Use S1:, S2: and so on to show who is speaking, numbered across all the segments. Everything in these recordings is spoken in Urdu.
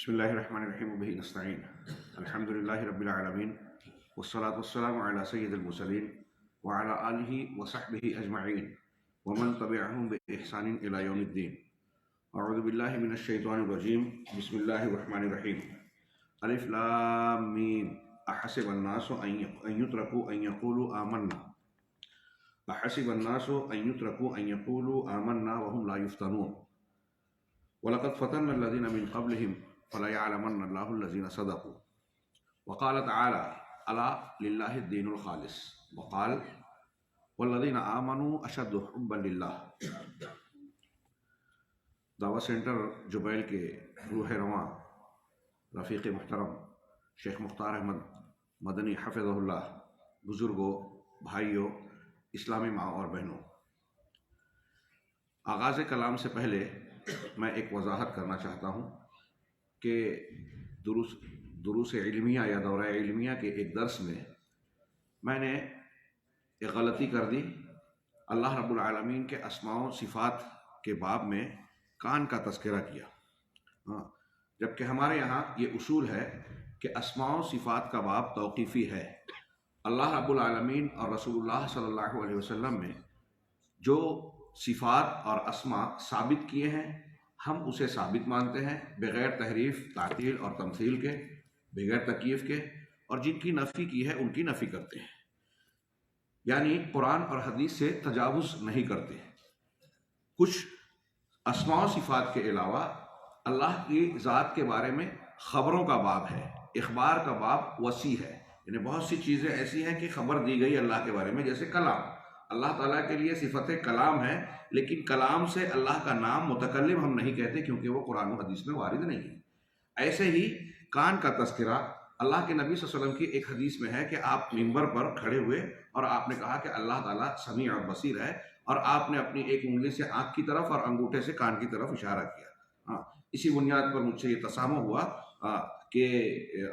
S1: بسم الله الرحمن الرحيم وبه نستعين الحمد لله رب العالمين والصلاة والسلام على سيد المرسلين وعلى آله وصحبه أجمعين ومن تبعهم بإحسان إلى يوم الدين. أعوذ بالله من الشيطان الرجيم. بسم الله الرحمن الرحيم. ألف لام ميم أحسب الناس أن يتركوا أن يقولوا آمنا أحسب الناس أن يتركوا أن يقولوا آمنا وهم لا يفتنون وَلَقَدْ فَتَنَّا الَّذِينَ مِنْ قَبْلِهِمْ فَلَيَعْلَمَنَّ اللَّهُ الَّذِينَ صَدَقُوا وَقَالَ تَعَالَى أَلَا لِلَّهِ الدِّينُ الْخَالِصُ وَقَالَ وَالَّذِينَ آمَنُوا أَشَدُّ حُبًّا لِلَّهِ. دعوت سینٹر جبیل کے روح رواں رفیق محترم شیخ مختار احمد مدنی حفظہ اللہ، بزرگوں، بھائیوں، اسلامی ماں اور بہنوں، آغاز کلام سے پہلے میں ایک وضاحت کرنا چاہتا ہوں کہ دروس علمیہ یا دورہ علمیہ کے ایک درس میں نے ایک غلطی کر دی. اللہ رب العالمین کے اسماء و صفات کے باب میں کان کا تذکرہ کیا، جبکہ ہمارے یہاں یہ اصول ہے کہ اسماء و صفات کا باب توقیفی ہے. اللہ رب العالمین اور رسول اللہ صلی اللہ علیہ وسلم نے جو صفات اور اسماء ثابت کیے ہیں ہم اسے ثابت مانتے ہیں، بغیر تحریف، تعطیل اور تمثیل کے، بغیر تکییف کے، اور جن کی نفی کی ہے ان کی نفی کرتے ہیں، یعنی قرآن اور حدیث سے تجاوز نہیں کرتے. کچھ اسماء و صفات کے علاوہ اللہ کی ذات کے بارے میں خبروں کا باب ہے، اخبار کا باب وسیع ہے، یعنی بہت سی چیزیں ایسی ہیں کہ خبر دی گئی اللہ کے بارے میں، جیسے کلام. اللہ تعالیٰ کے لیے صفت کلام ہے، لیکن کلام سے اللہ کا نام متکلم ہم نہیں کہتے کیونکہ وہ قرآن و حدیث میں وارد نہیں ہے. ایسے ہی کان کا تذکرہ اللہ کے نبی صلی اللہ علیہ وسلم کی ایک حدیث میں ہے کہ آپ منبر پر کھڑے ہوئے اور آپ نے کہا کہ اللہ تعالیٰ سمیع اور بصیر ہے، اور آپ نے اپنی ایک انگلی سے آنکھ کی طرف اور انگوٹھے سے کان کی طرف اشارہ کیا. اسی بنیاد پر مجھ سے یہ تسامح ہوا کہ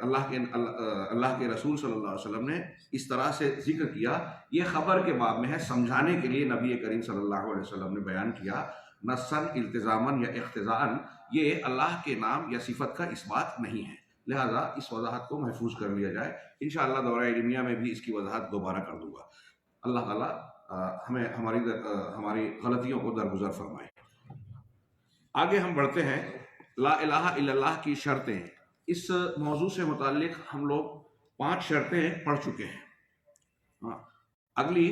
S1: اللہ کے رسول صلی اللہ علیہ وسلم نے اس طرح سے ذکر کیا. یہ خبر کے باب میں ہے، سمجھانے کے لیے نبی کریم صلی اللہ علیہ وسلم نے بیان کیا، نصاً، التزاماً یا اقتضاءً. یہ اللہ کے نام یا صفت کا اس بات نہیں ہے، لہذا اس وضاحت کو محفوظ کر لیا جائے. انشاءاللہ دورہ علمیہ میں بھی اس کی وضاحت دوبارہ کر دوں گا. اللہ تعالیٰ ہمیں ہماری غلطیوں کو درگزر فرمائے. آگے ہم بڑھتے ہیں. لا الہ الا اللہ کی شرطیں. اس موضوع سے متعلق ہم لوگ 5 شرطیں پڑھ چکے ہیں. اگلی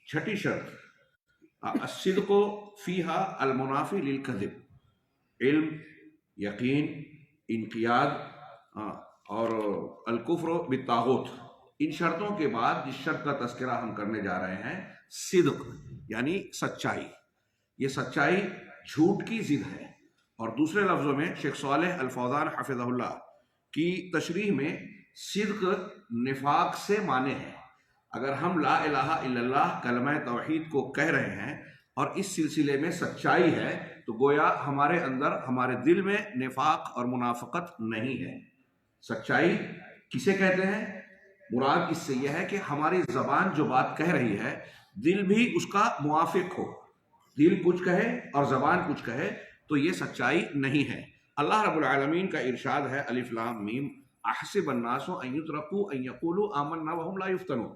S1: چھٹی شرط الصدق فیہا المنافی للکذب، علم، یقین، انقیاد اور الکفر بالطاغوت. ان شرطوں کے بعد جس شرط کا تذکرہ ہم کرنے جا رہے ہیں، صدق یعنی سچائی. یہ سچائی جھوٹ کی ضد ہے، اور دوسرے لفظوں میں شیخ صالح الفوزان حفظہ اللہ کی تشریح میں صدق نفاق سے مانے ہے. اگر ہم لا الہ الا اللہ کلمہ توحید کو کہہ رہے ہیں اور اس سلسلے میں سچائی ہے تو گویا ہمارے اندر، ہمارے دل میں نفاق اور منافقت نہیں ہے. سچائی کسے کہتے ہیں؟ مراد اس سے یہ ہے کہ ہماری زبان جو بات کہہ رہی ہے دل بھی اس کا موافق ہو. دل کچھ کہے اور زبان کچھ کہے تو یہ سچائی نہیں ہے. اللہ رب العالمین کا ارشاد ہے الف لام میم احسب الناس ان یترکوا ان یقولوا آمنا وهم لا یفتنون.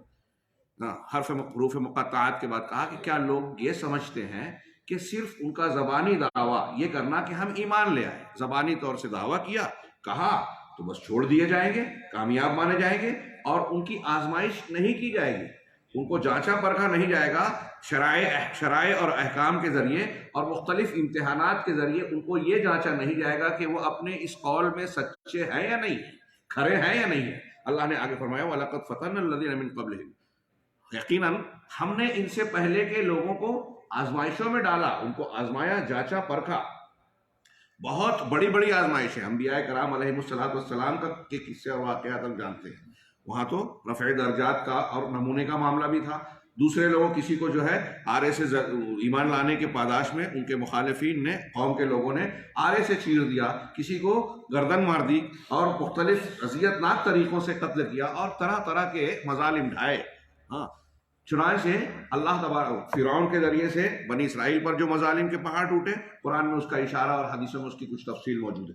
S1: حروف مقطعات کے بعد کہا کہ کیا لوگ یہ سمجھتے ہیں کہ صرف ان کا زبانی دعویٰ یہ کرنا کہ ہم ایمان لے آئے، زبانی طور سے دعویٰ کیا، کہا تو بس چھوڑ دیے جائیں گے، کامیاب مانے جائیں گے، اور ان کی آزمائش نہیں کی جائے گی، ان کو جانچا پرکھا نہیں جائے گا شرائع اور احکام کے ذریعے اور مختلف امتحانات کے ذریعے. ان کو یہ جانچا نہیں جائے گا کہ وہ اپنے اس قول میں سچے ہیں یا نہیں ہیں، کھرے ہیں یا نہیں ہیں. اللہ نے آگے فرمایا وَلَقَدْ فَتَنَّا الَّذِينَ مِنْ قَبْلِهِمْ، یقیناً ہم نے ان سے پہلے کے لوگوں کو آزمائشوں میں ڈالا، ان کو آزمایا، جانچا پرکھا. بہت بڑی بڑی آزمائشیں انبیاء کرام علیہ السلام کے قصے اور واقعات ہم جانتے ہیں. وہاں تو رفع درجات کا اور نمونے کا معاملہ بھی تھا. دوسرے لوگوں کسی کو جو ہے آرے سے ایمان لانے کے پاداش میں ان کے مخالفین نے، قوم کے لوگوں نے آرے سے چیر دیا، کسی کو گردن مار دی اور مختلف اذیت ناک طریقوں سے قتل کیا اور طرح طرح کے مظالم ڈھائے. چنانچہ اللہ تبارک فرعون کے ذریعے سے بنی اسرائیل پر جو مظالم کے پہاڑ ٹوٹے، قرآن میں اس کا اشارہ اور حدیثوں میں اس کی کچھ تفصیل موجود ہے.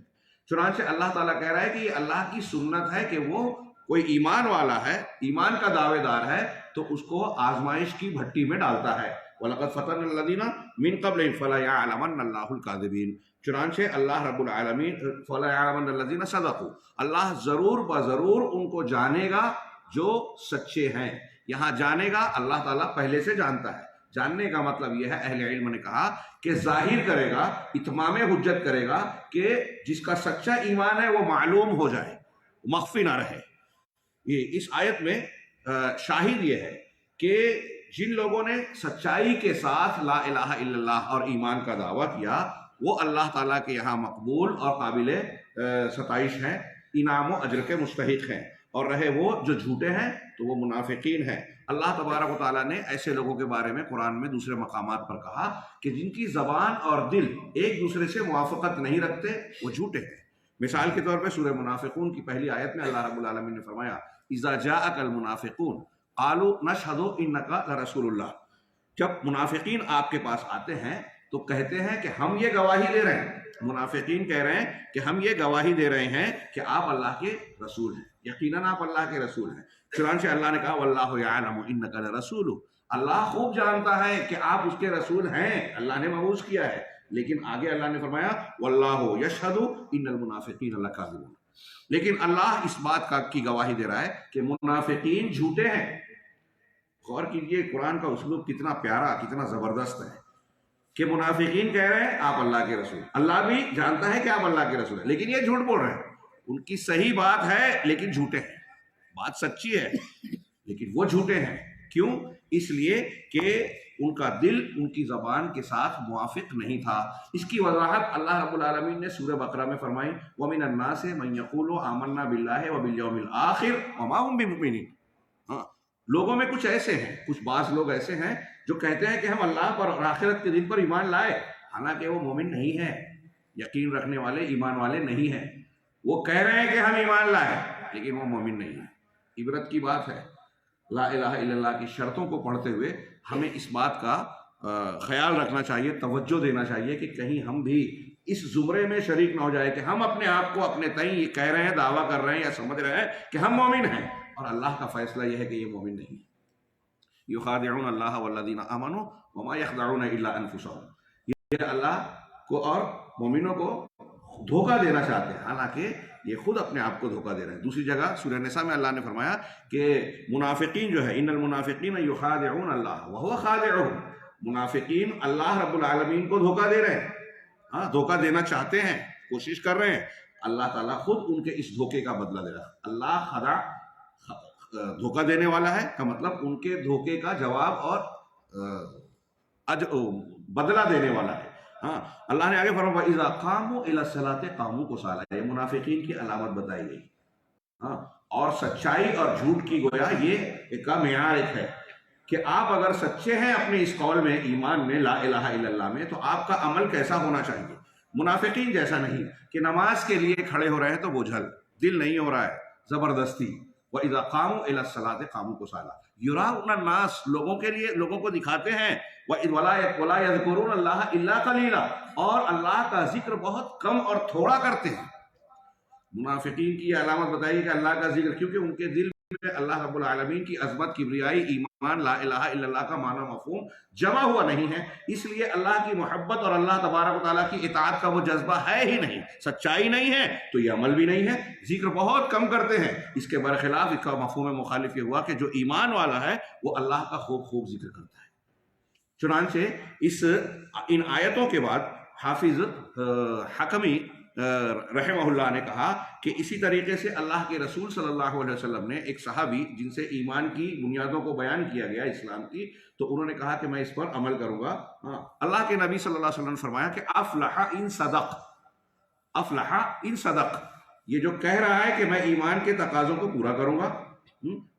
S1: چنانچہ اللہ تعالیٰ کہہ رہا ہے کہ یہ اللہ کی سنت ہے کہ وہ کوئی ایمان والا ہے، ایمان کا دعوے دار ہے، تو اس کو آزمائش کی بھٹی میں ڈالتا ہے۔ وَلَقَدْ فَتَنَّا الَّذِينَ مِن قَبْلِهِمْ فَلَيَعْلَمَنَّ اللَّهُ الْكَاذِبِينَ، چنانچہ اللہ رب العالمین فَلَيَعْلَمَنَّ الَّذِينَ صَدَقُوا، اللہ ضرور بضرور ان کو جانے گا جو سچے ہیں۔ یہاں جانے گا اللہ تعالیٰ پہلے سے جانتا ہے۔ جاننے کا مطلب یہ ہے، اہل علم نے کہا کہ ظاہر کرے گا، اتمام حجت کرے گا کہ جس کا سچا ایمان ہے وہ معلوم ہو جائے، مخفی نہ رہے۔ یہ اس آیت میں شاہد یہ ہے کہ جن لوگوں نے سچائی کے ساتھ لا الہ الا اللہ اور ایمان کا دعویٰ کیا وہ اللہ تعالیٰ کے یہاں مقبول اور قابل ستائش ہیں، انعام و اجر کے مستحق ہیں، اور رہے وہ جو جھوٹے ہیں تو وہ منافقین ہیں۔ اللہ تبارک و تعالیٰ نے ایسے لوگوں کے بارے میں قرآن میں دوسرے مقامات پر کہا کہ جن کی زبان اور دل ایک دوسرے سے موافقت نہیں رکھتے وہ جھوٹے ہیں۔ مثال کے طور پہ سورہ منافقون کی پہلی آیت میں اللہ رب العالمین نے فرمایا اذا جاءک المنافقون قالوا نشہد انک لرسول اللہ، جب منافقین آپ کے پاس آتے ہیں تو کہتے ہیں کہ ہم یہ گواہی دے رہے ہیں، منافقین کہہ رہے ہیں کہ ہم یہ گواہی دے رہے ہیں کہ آپ اللہ کے رسول ہیں، یقیناً آپ اللہ کے رسول ہیں۔ چنانچہ اللہ نے کہا واللہ یعلم انک لرسولہ، اللہ خوب جانتا ہے کہ آپ اس کے رسول ہیں، اللہ نے مبعوث کیا ہے۔ لیکن آگے اللہ نے فرمایا واللہ یشہد ان المنافقین لکاذبون، لیکن اللہ اس بات کی گواہی دے رہا ہے کہ منافقین جھوٹے ہیں۔ غور کیجئے قرآن کا اسلوب کتنا پیارا، کتنا زبردست ہے کہ منافقین کہہ رہے ہیں آپ اللہ کے رسول، اللہ بھی جانتا ہے کہ آپ اللہ کے رسول ہیں، لیکن یہ جھوٹ بول رہے ہیں، ان کی صحیح بات ہے لیکن جھوٹے ہیں، بات سچی ہے لیکن وہ جھوٹے ہیں۔ کیوں؟ اس لیے کہ ان کا دل ان کی زبان کے ساتھ موافق نہیں تھا۔ اس کی وضاحت اللہ رب العالمین نے سورہ بقرہ میں فرمائی وَمِنَ النَّاسِ مَن يَقُولُ آمَنَّا بِاللَّهِ وَبِالْيَوْمِ الْآخِرِ وَمَا هُم بِمُؤْمِنِينَ۔ لوگوں میں کچھ ایسے ہیں، کچھ بعض لوگ ایسے ہیں جو کہتے ہیں کہ ہم اللہ پر اور آخرت کے دن پر ایمان لائے، حالانکہ وہ مومن نہیں ہیں، یقین رکھنے والے ایمان والے نہیں ہیں۔ وہ کہہ رہے ہیں کہ ہم ایمان لائے لیکن وہ مومن نہیں ہیں۔ عبرت کی بات ہے، لا الہ الا اللہ کی شرطوں کو پڑھتے ہوئے ہمیں اس بات کا خیال رکھنا چاہیے، توجہ دینا چاہیے کہ کہیں ہم بھی اس زمرے میں شریک نہ ہو جائے کہ ہم اپنے آپ کو اپنے تئیں یہ کہہ رہے ہیں، دعویٰ کر رہے ہیں یا سمجھ رہے ہیں کہ ہم مومن ہیں، اور اللہ کا فیصلہ یہ ہے کہ یہ مومن نہیں ہے۔ یخادعون اللہ والذین آمنوا وما یخدعون الا انفسهم، یہ اللہ کو اور مومنوں کو دھوکہ دینا چاہتے ہیں، حالانکہ یہ خود اپنے آپ کو دھوکہ دے رہے ہیں۔ دوسری جگہ سورہ نساء میں اللہ نے فرمایا کہ منافقین جو ہے ان المنافقین یخادعون اللہ وهو خادعهم، منافقین اللہ رب العالمین کو دھوکہ دے رہے ہیں، ہاں دھوکہ دینا چاہتے ہیں، کوشش کر رہے ہیں، اللہ تعالیٰ خود ان کے اس دھوکے کا بدلہ دے رہا ہے۔ اللہ خدع دھوکہ دینے والا ہے کا مطلب ان کے دھوکے کا جواب اور بدلہ دینے والا ہے۔ ہاں اللہ نے آگے فرمایا وَإِذَا قَامُوا إِلَى الصَّلَاةِ قَامُوا كُسَالَىٰ، یہ منافقین کی علامت بتائی گئی۔ ہاں اور سچائی اور جھوٹ کی گویا یہ ایک کا معیار ایک ہے کہ آپ اگر سچے ہیں اپنے اس قول میں، ایمان میں، لا الہ الا اللہ میں، تو آپ کا عمل کیسا ہونا چاہیے؟ منافقین جیسا نہیں کہ نماز کے لیے کھڑے ہو رہے ہیں تو بوجھل، دل نہیں ہو رہا ہے، زبردستی۔ وَإِذَا قَامُوا إِلَى الصَّلَاةِ قَامُوا كُسَالَىٰ، يُرَاءُونَ النَّاسَ، لوگوں کے لیے لوگوں کو دکھاتے ہیں، وَلَا يَذْكُرُونَ اللَّهَ إِلَّا قَلِيلًا، اور اللہ کا ذکر بہت کم اور تھوڑا کرتے ہیں۔ منافقین کی یہ علامت بتائیے کہ اللہ کا ذکر، کیونکہ ان کے دل میں اللہ رب العالمین کی عظمت، کبریائی، ایمان، لا الہ الا اللہ کا معنی مفہوم جمع ہوا نہیں ہے، اس لیے اللہ کی محبت اور اللہ تبارک و تعالیٰ کی اطاعت کا وہ جذبہ ہے ہی نہیں، سچائی نہیں ہے تو یہ عمل بھی نہیں ہے، ذکر بہت کم کرتے ہیں۔ اس کے برخلاف اس کا مفہوم مخالف یہ ہوا کہ جو ایمان والا ہے وہ اللہ کا خوب خوب ذکر کرتا ہے۔ چنانچہ ان آیتوں کے بعد حافظ حکمی رحمہ اللہ نے کہا کہ اسی طریقے سے اللہ کے رسول صلی اللہ علیہ وسلم نے ایک صحابی جن سے ایمان کی بنیادوں کو بیان کیا گیا اسلام کی، تو انہوں نے کہا کہ میں اس پر عمل کروں گا۔ اللہ کے نبی صلی اللہ علیہ وسلم نے فرمایا کہ افلح ان صدق، افلح ان صدق، یہ جو کہہ رہا ہے کہ میں ایمان کے تقاضوں کو پورا کروں گا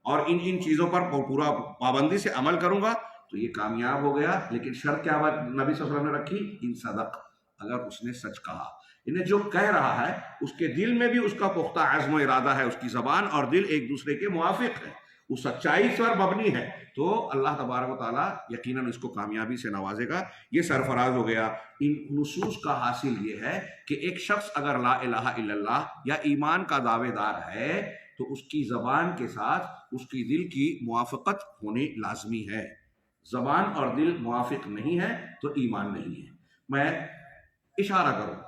S1: اور ان چیزوں پر پورا پابندی سے عمل کروں گا تو یہ کامیاب ہو گیا۔ لیکن شرط کیا بات نبی صلی اللہ علیہ وسلم نے رکھی؟ ان صدق، اگر اس نے سچ کہا، انہیں جو کہہ رہا ہے اس کے دل میں بھی اس کا پختہ عزم و ارادہ ہے، اس کی زبان اور دل ایک دوسرے کے موافق ہے، وہ سچائی پر مبنی ہے تو اللہ تبارک و تعالیٰ یقیناً اس کو کامیابی سے نوازے گا. یہ سرفراز ہو گیا. ان نصوص کا حاصل یہ ہے کہ ایک شخص اگر لا الہ الا اللہ یا ایمان کا دعوے دار ہے تو اس کی زبان کے ساتھ اس کی دل کی موافقت ہونی لازمی ہے. زبان اور دل موافق نہیں ہے تو ایمان نہیں ہے. میں اشارہ کروں،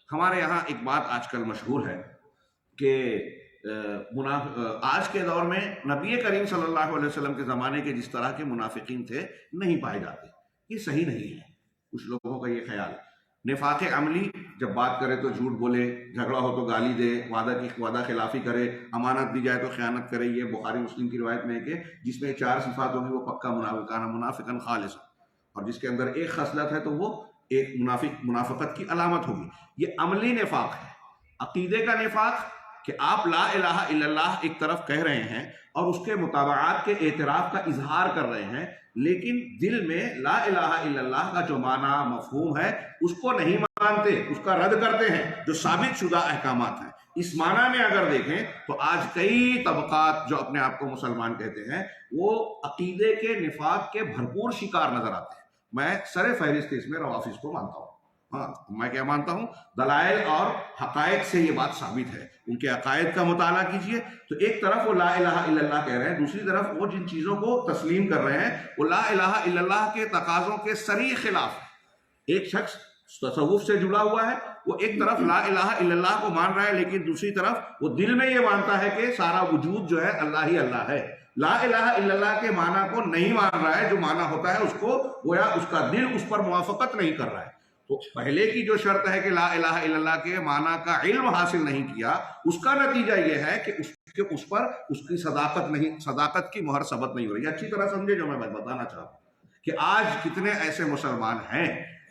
S1: ہمارے یہاں ایک بات آج کل مشہور ہے کہ آج کے دور میں نبی کریم صلی اللہ علیہ وسلم کے زمانے کے جس طرح کے منافقین تھے نہیں پائے جاتے. یہ صحیح نہیں ہے. کچھ لوگوں کا یہ خیال نفاق عملی، جب بات کرے تو جھوٹ بولے، جھگڑا ہو تو گالی دے، وعدہ خلافی کرے، امانت دی جائے تو خیانت کرے. یہ بخاری مسلم کی روایت میں ہے کہ جس میں 4 صفات ہوگی وہ پکا منافقان خالص، اور جس کے اندر ایک خصلت ہے تو وہ ایک منافقت کی علامت ہوگی. یہ عملی نفاق ہے. عقیدے کا نفاق کہ آپ لا الہ الا اللہ ایک طرف کہہ رہے ہیں اور اس کے مطابعات کے اعتراف کا اظہار کر رہے ہیں، لیکن دل میں لا الہ الا اللہ کا جو معنی مفہوم ہے اس کو نہیں مانتے، اس کا رد کرتے ہیں جو ثابت شدہ احکامات ہیں. اس معنی میں اگر دیکھیں تو آج کئی طبقات جو اپنے آپ کو مسلمان کہتے ہیں وہ عقیدے کے نفاق کے بھرپور شکار نظر آتے ہیں. میں سر فہرست اس میں روافض کو مانتا ہوں. ہاں، میں کیا مانتا ہوں؟ دلائل اور حقائق سے یہ بات ثابت ہے. ان کے عقائد کا مطالعہ کیجئے تو ایک طرف وہ لا الہ الا اللہ کہہ رہے ہیں، دوسری طرف وہ جن چیزوں کو تسلیم کر رہے ہیں وہ لا الہ الا اللہ کے تقاضوں کے صریح خلاف ہے. ایک شخص تصوف سے جڑا ہوا ہے، وہ ایک طرف لا الہ الا اللہ کو مان رہا ہے لیکن دوسری طرف وہ دل میں یہ مانتا ہے کہ سارا وجود جو ہے اللہ ہی اللہ ہے. لا الہ الا اللہ کے معنی کو نہیں مان رہا ہے، جو معنی ہوتا ہے اس کو گویا اس کا دل اس پر موافقت نہیں کر رہا ہے. تو پہلے کی جو شرط ہے کہ لا الہ الا اللہ کے معنی کا علم حاصل نہیں کیا، اس کا نتیجہ یہ ہے کہ اس پر اس کی صداقت کی مہر ثبت نہیں ہو رہی. اچھی طرح سمجھے جو میں بتانا چاہتا ہوں کہ آج کتنے ایسے مسلمان ہیں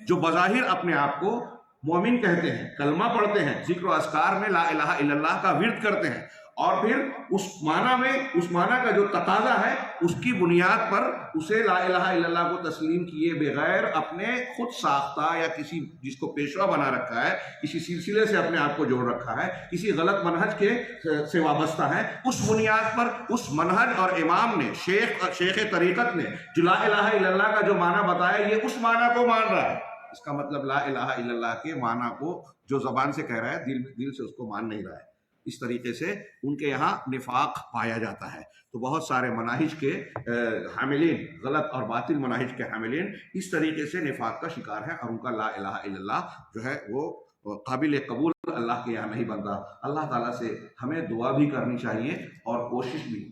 S1: جو بظاہر اپنے آپ کو مومن کہتے ہیں، کلمہ پڑھتے ہیں، ذکر و اذکار میں لا الہ الا اللہ کا ورد کرتے ہیں، اور پھر اس معنی کا جو تقاضا ہے اس کی بنیاد پر اسے لا الہ الا اللہ کو تسلیم کیے بغیر اپنے خود ساختہ یا کسی جس کو پیشوا بنا رکھا ہے، کسی سلسلے سے اپنے آپ کو جوڑ رکھا ہے، کسی غلط منہج سے وابستہ ہے، اس بنیاد پر اس منہج اور امام نے شیخ طریقت نے جو لا الہ الا اللہ کا جو معنی بتایا یہ اس معنی کو مان رہا ہے. اس کا مطلب لا الہ الا اللہ کے معنی کو جو زبان سے کہہ رہا ہے دل سے اس کو مان نہیں رہا ہے. اس طریقے سے ان کے یہاں نفاق پایا جاتا ہے. تو بہت سارے مناہج کے حاملین، غلط اور باطل مناہج کے حاملین اس طریقے سے نفاق کا شکار ہیں، اور ان کا لا الہ الا اللہ جو ہے وہ قابل قبول اللہ کے یہاں نہیں بنتا. اللہ تعالیٰ سے ہمیں دعا بھی کرنی چاہیے اور کوشش بھی.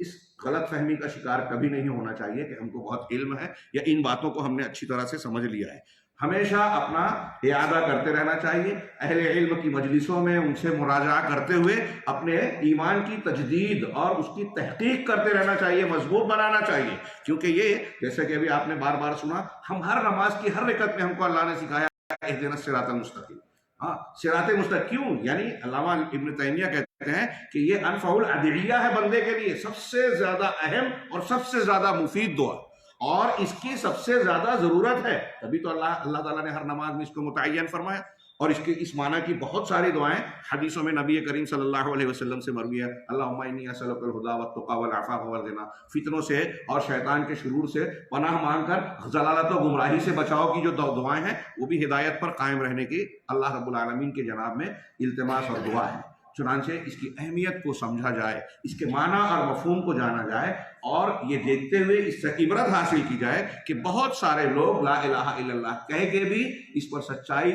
S1: اس غلط فہمی کا شکار کبھی نہیں ہونا چاہیے کہ ہم کو بہت علم ہے یا ان باتوں کو ہم نے اچھی طرح سے سمجھ لیا ہے. ہمیشہ اپنا اعادہ کرتے رہنا چاہیے، اہل علم کی مجلسوں میں ان سے مراجعہ کرتے ہوئے اپنے ایمان کی تجدید اور اس کی تحقیق کرتے رہنا چاہیے، مضبوط بنانا چاہیے. کیونکہ یہ جیسے کہ ابھی آپ نے بار بار سنا، ہم ہر نماز کی ہر رکعت میں ہم کو اللہ نے سکھایا اہدنا الصراط المستقیم. ہاں، صراط مستقیم کیوں؟ یعنی علامہ ابن تیمیہ کہتے ہیں کہ یہ انفع الادعیہ ہے بندے کے لیے، سب سے زیادہ اہم اور سب سے زیادہ مفید دعا، اور اس کی سب سے زیادہ ضرورت ہے. تبھی تو اللہ تعالیٰ نے ہر نماز میں اس کو متعین فرمایا. اور اس معنی کی بہت ساری دعائیں حدیثوں میں نبی کریم صلی اللہ علیہ وسلم سے مروی ہے. اللہم انی اسألک الہدی والتقی والعفاف والغنی. فتنوں سے اور شیطان کے شرور سے پناہ مانگ کر ضلالت و گمراہی سے بچاؤ کی جو دعائیں ہیں وہ بھی ہدایت پر قائم رہنے کی اللہ رب العالمین کے جناب میں التماس اور دعا ہے. چنانچہ اس کی اہمیت کو سمجھا جائے، اس کے معنی اور مفہوم کو جانا جائے، اور یہ دیکھتے ہوئے اس سے عبرت حاصل کی جائے کہ بہت سارے لوگ لا الہ الا اللہ کہہ کے بھی اس پر سچائی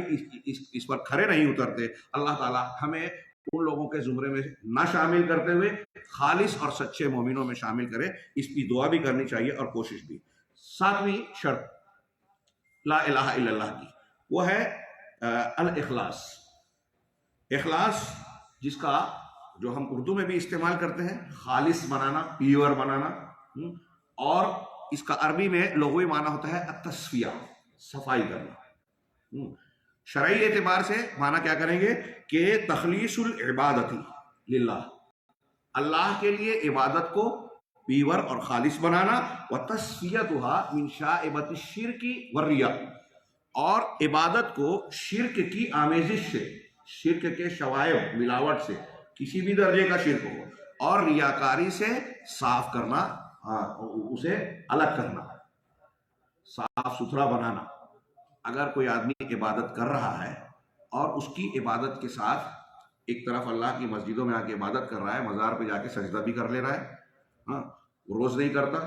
S1: اس پر کھرے نہیں اترتے. اللہ تعالی ہمیں ان لوگوں کے زمرے میں نہ شامل کرتے ہوئے خالص اور سچے مومنوں میں شامل کرے. اس کی دعا بھی کرنی چاہیے اور کوشش بھی. 7ویں شرط لا الہ الا اللہ کی وہ ہے الاخلاص. اخلاص جس کا جو ہم اردو میں بھی استعمال کرتے ہیں، خالص بنانا، پیور بنانا، اور اس کا عربی میں لغوی معنی ہوتا ہے التصفیہ، صفائی کرنا. شرعی اعتبار سے معنی کیا کریں گے کہ تخلیص العبادتی للہ، اللہ کے لیے عبادت کو پیور اور خالص بنانا، وتصفیتها من شائبۃ الشرک والریاء، اور عبادت کو شرک کی آمیزش سے، شرک کے شوائب ملاوٹ سے، کسی بھی درجے کا شرک ہو، اور ریاکاری سے صاف کرنا، اسے الگ کرنا، صاف ستھرا بنانا۔ اگر کوئی آدمی عبادت کر رہا ہے اور اس کی عبادت کے ساتھ ایک طرف اللہ کی مسجدوں میں آ کے عبادت کر رہا ہے، مزار پہ جا کے سجدہ بھی کر لے رہا ہے، ہاں، روز نہیں کرتا،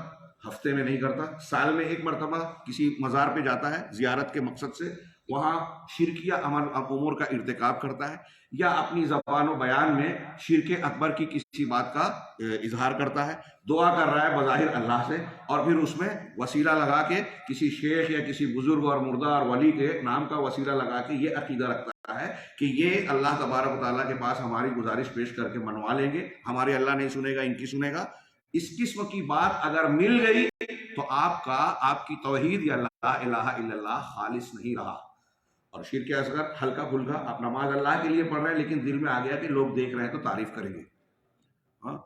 S1: ہفتے میں نہیں کرتا، سال میں ایک مرتبہ کسی مزار پہ جاتا ہے زیارت کے مقصد سے، وہاں شرکیہ امور کا ارتکاب کرتا ہے، یا اپنی زبان و بیان میں شرک اکبر کی کسی بات کا اظہار کرتا ہے، دعا کر رہا ہے بظاہر اللہ سے، اور پھر اس میں وسیلہ لگا کے کسی شیخ یا کسی بزرگ اور مردہ اور ولی کے نام کا وسیلہ لگا کے یہ عقیدہ رکھتا ہے کہ یہ اللہ تبارک و تعالیٰ کے پاس ہماری گزارش پیش کر کے منوا لیں گے، ہمارے اللہ نہیں سنے گا، ان کی سنے گا۔ اس قسم کی بات اگر مل گئی تو آپ کی توحید یا لا الہ الا اللہ خالص نہیں رہا۔ اور شرک اصغر ہلکا پھلکا، آپ نماز اللہ کے لیے پڑھ رہے ہیں لیکن دل میں آ گیا کہ لوگ دیکھ رہے ہیں تو تعریف کریں گے، ہاں،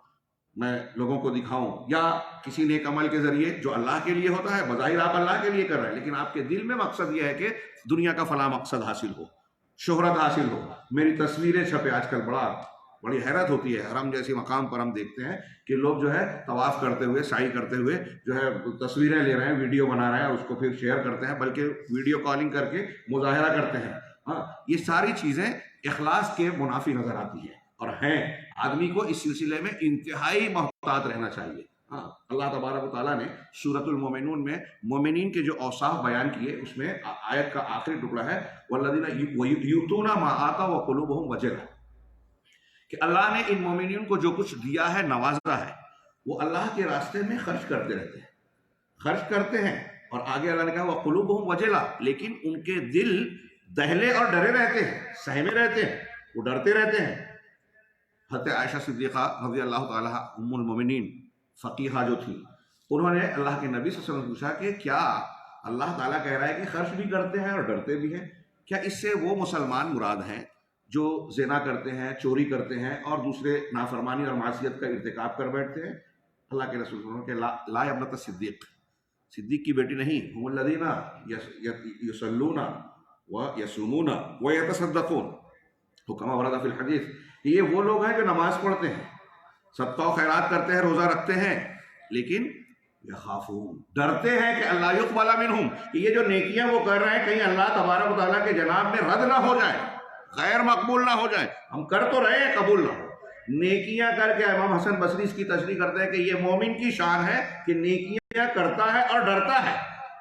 S1: میں لوگوں کو دکھاؤں، یا کسی نیک عمل کے ذریعے جو اللہ کے لیے ہوتا ہے، بظاہر آپ اللہ کے لیے کر رہے ہیں لیکن آپ کے دل میں مقصد یہ ہے کہ دنیا کا فلاں مقصد حاصل ہو، شہرت حاصل ہو، میری تصویریں چھپے۔ آج کل بڑی حیرت ہوتی ہے، حرم جیسی مقام پر ہم دیکھتے ہیں کہ لوگ جو ہے طواف کرتے ہوئے، سعی کرتے ہوئے جو ہے تصویریں لے رہے ہیں، ویڈیو بنا رہے ہیں، اس کو پھر شیئر کرتے ہیں، بلکہ ویڈیو کالنگ کر کے مظاہرہ کرتے ہیں۔ ہاں، یہ ساری چیزیں اخلاص کے منافی نظر آتی ہیں اور ہیں۔ آدمی کو اس سلسلے میں انتہائی محتاط رہنا چاہیے۔ ہاں، اللہ تبارک و تعالیٰ نے سورۃ المومنون میں مومنین کے جو اوصاف بیان کیے، اس میں آیت کا آخری ٹکڑا ہے وَالَّذِينَ يُؤْتُونَ مَا آتَوْا وَقُلُوبُهُمْ وَجِلَةٌ، کہ اللہ نے ان مومنین کو جو کچھ دیا ہے، نوازا ہے، وہ اللہ کے راستے میں خرچ کرتے رہتے ہیں، خرچ کرتے ہیں، اور آگے اللہ نے کہا وَقُلُوبُهُمْ وَجِلَةٌ، لیکن ان کے دل دہلے اور ڈرے رہتے ہیں، سہمے رہتے ہیں، وہ ڈرتے رہتے ہیں۔ حضرت عائشہ صدیقہ رضی اللہ تعالیٰ ام المومنین فقیہہ جو تھی، انہوں نے اللہ کے نبی صلی اللہ علیہ وسلم پوچھا کہ کیا اللہ تعالیٰ کہہ رہا ہے کہ خرچ بھی کرتے ہیں اور ڈرتے بھی ہیں، کیا اس سے وہ مسلمان مراد ہیں جو زنا کرتے ہیں، چوری کرتے ہیں اور دوسرے نافرمانی اور معصیت کا ارتکاب کر بیٹھتے ہیں؟ اللہ کے رسول صلی اللہ علیہ وسلم کہ لا ابنۃ صدیق، صدیق کی بیٹی نہیں، ہم الذین یصلون ویصومون ویتصدقون، کما ورد فی الحدیث، یہ وہ لوگ ہیں جو نماز پڑھتے ہیں، صدقہ و خیرات کرتے ہیں، روزہ رکھتے ہیں، لیکن یخافون، ڈرتے ہیں کہ اللہ یقبل منہم، کہ یہ جو نیکیاں وہ کر رہے ہیں کہیں اللہ تبارک و تعالیٰ کے جناب میں رد نہ ہو جائے، غیر مقبول نہ ہو جائے۔ ہم کر تو رہے ہیں، قبول نہ ہو۔ نیکیاں کر کے امام حسن بصری اس کی تشریح کرتے ہیں کہ یہ مومن کی شان ہے کہ نیکیاں کرتا ہے اور ڈرتا ہے،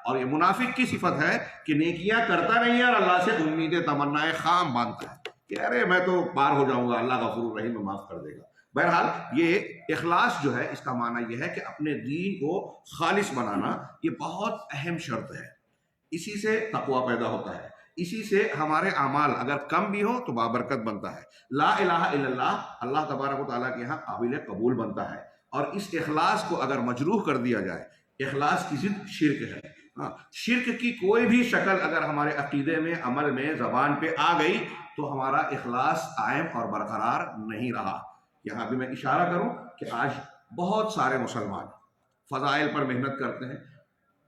S1: اور یہ منافق کی صفت ہے کہ نیکیاں کرتا نہیں ہے اور اللہ سے امید تمنا خام مانتا ہے کہ ارے میں تو پار ہو جاؤں گا، اللہ غفور رحیم معاف کر دے گا۔ بہرحال یہ اخلاص جو ہے، اس کا معنی یہ ہے کہ اپنے دین کو خالص بنانا، یہ بہت اہم شرط ہے۔ اسی سے تقویٰ پیدا ہوتا ہے، اسی سے ہمارے اعمال اگر کم بھی ہو تو بابرکت بنتا ہے۔ لا الہ الا اللہ اللہ تبارک و تعالیٰ کے یہاں قابل قبول بنتا ہے، اور اس اخلاص کو اگر مجروح کر دیا جائے، اخلاص کی ضد شرک ہے۔ ہاں، شرک کی کوئی بھی شکل اگر ہمارے عقیدے میں، عمل میں، زبان پہ آ گئی تو ہمارا اخلاص قائم اور برقرار نہیں رہا۔ یہاں بھی میں اشارہ کروں کہ آج بہت سارے مسلمان فضائل پر محنت کرتے ہیں،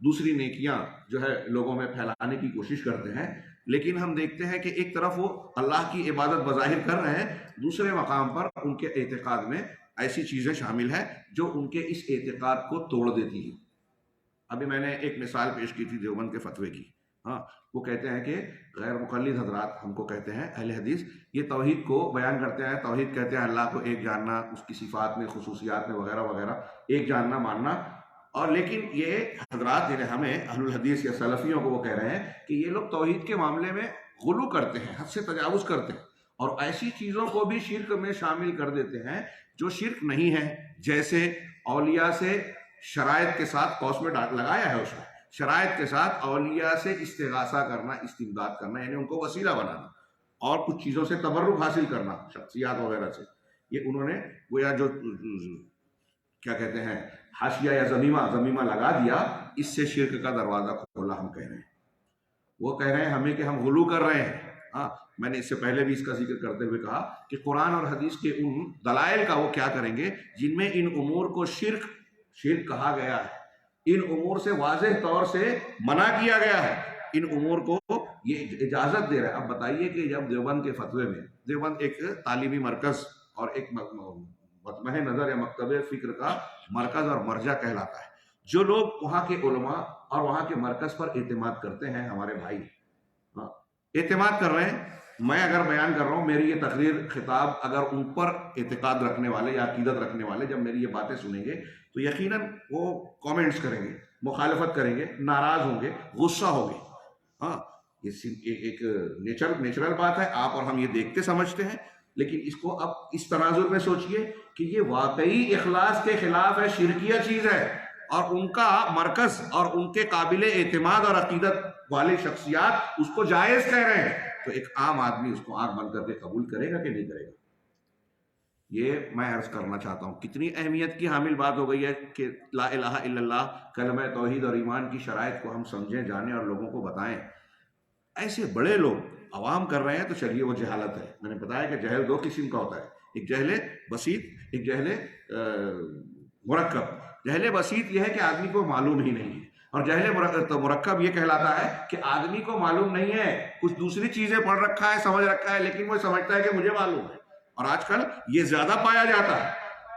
S1: دوسری نیکیاں جو ہے لوگوں میں پھیلانے کی کوشش کرتے ہیں، لیکن ہم دیکھتے ہیں کہ ایک طرف وہ اللہ کی عبادت بظاہر کر رہے ہیں، دوسرے مقام پر ان کے اعتقاد میں ایسی چیزیں شامل ہیں جو ان کے اس اعتقاد کو توڑ دیتی ہیں۔ ابھی میں نے ایک مثال پیش کی تھی دیوبند کے فتوے کی۔ ہاں، وہ کہتے ہیں کہ غیر مقلد حضرات ہم کو کہتے ہیں اہل حدیث، یہ توحید کو بیان کرتے ہیں، توحید کہتے ہیں اللہ کو ایک جاننا، اس کی صفات میں، خصوصیات میں وغیرہ وغیرہ ایک جاننا، ماننا، اور لیکن یہ حضرات یعنی ہمیں اہل الحدیث یا سلفیوں کو وہ کہہ رہے ہیں کہ یہ لوگ توحید کے معاملے میں غلو کرتے ہیں، حد سے تجاوز کرتے ہیں، اور ایسی چیزوں کو بھی شرک میں شامل کر دیتے ہیں جو شرک نہیں ہے، جیسے اولیاء سے شرائط کے ساتھ قوس میں لگایا ہے، اس میں شرائط کے ساتھ اولیاء سے استغاثہ کرنا، استمداد کرنا، یعنی ان کو وسیلہ بنانا، اور کچھ چیزوں سے تبرک حاصل کرنا، شخصیات وغیرہ سے۔ یہ انہوں نے گویا جو کیا کہتے ہیں حاشیہ یا ضمیمہ لگا دیا، اس سے شرک کا دروازہ کھولا، ہم کہہ رہے ہیں۔ وہ کہہ رہے ہیں ہمیں کہ ہم غلو کر رہے ہیں۔ ہاں، میں نے اس سے پہلے بھی اس کا ذکر کرتے ہوئے کہا کہ قرآن اور حدیث کے ان دلائل کا وہ کیا کریں گے جن میں ان امور کو شرک کہا گیا ہے، ان امور سے واضح طور سے منع کیا گیا ہے، ان امور کو یہ اجازت دے رہا ہے۔ اب بتائیے کہ جب دیوبند کے فتوے میں، دیوبند ایک تعلیمی مرکز اور ایک مطمع نظر یا مکتب فکر کا مرکز اور مرجع کہلاتا ہے۔ جو لوگ وہاں کے علماء اور وہاں کے مرکز پر اعتماد کرتے ہیں، ہمارے بھائی اعتماد کر رہے ہیں، میں اگر بیان کر رہا ہوں، میری یہ تقریر خطاب اگر ان پر اعتقاد رکھنے والے یا عقیدت رکھنے والے جب میری یہ باتیں سنیں گے تو یقیناً وہ کامنٹس کریں گے، مخالفت کریں گے، ناراض ہوں گے، غصہ ہوگے۔ ہاں، یہ ایک نیچرل بات ہے، آپ اور ہم یہ دیکھتے سمجھتے ہیں، لیکن اس کو اب اس تناظر میں سوچئے کہ یہ واقعی اخلاص کے خلاف ہے، شرکیہ چیز ہے، اور ان کا مرکز اور ان کے قابل اعتماد اور عقیدت والے شخصیات اس کو جائز کہہ رہے ہیں، تو ایک عام آدمی اس کو آنکھ بند کر کے قبول کرے گا کہ نہیں کرے گا؟ یہ میں عرض کرنا چاہتا ہوں، کتنی اہمیت کی حامل بات ہو گئی ہے کہ لا الہ الا اللہ، کلمہ توحید اور ایمان کی شرائط کو ہم سمجھیں، جانیں اور لوگوں کو بتائیں۔ ایسے بڑے لوگ عوام کر رہے ہیں تو چلیے وہ جہالت ہے۔ میں نے بتایا کہ جہل دو قسم کا ہوتا ہے، ایک جہل بسیط، ایک جہل مرکب۔ جہل بسیط یہ ہے کہ آدمی کو معلوم ہی نہیں ہے، اور جہل مرکب یہ کہلاتا ہے کہ آدمی کو معلوم نہیں ہے، کچھ دوسری چیزیں پڑھ رکھا ہے، سمجھ رکھا ہے، لیکن وہ سمجھتا ہے کہ مجھے معلوم ہے۔ اور آج کل یہ زیادہ پایا جاتا ہے،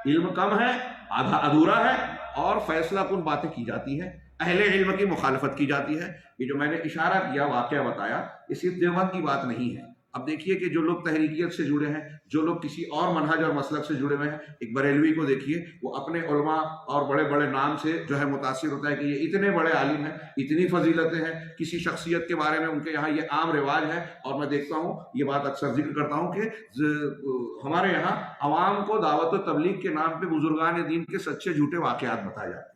S1: علم کم ہے، آدھا ادھورا ہے، اور فیصلہ کن باتیں کی جاتی ہیں، اہل علم کی مخالفت کی جاتی ہے۔ یہ جو میں نے اشارہ کیا، واقعہ بتایا، یہ صرف دیوبند کی بات نہیں ہے۔ اب دیکھیے کہ جو لوگ تحریکیت سے جڑے ہیں، جو لوگ کسی اور منہج اور مسلک سے جڑے ہوئے ہیں، ایک بریلوی کو دیکھیے، وہ اپنے علماء اور بڑے بڑے نام سے جو ہے متاثر ہوتا ہے کہ یہ اتنے بڑے عالم ہیں، اتنی فضیلتیں ہیں، کسی شخصیت کے بارے میں ان کے یہاں یہ عام رواج ہے۔ اور میں دیکھتا ہوں، یہ بات اکثر ذکر کرتا ہوں کہ ہمارے یہاں عوام کو دعوت و تبلیغ کے نام پہ بزرگان دین کے سچے جھوٹے واقعات بتائے جاتے ہیں،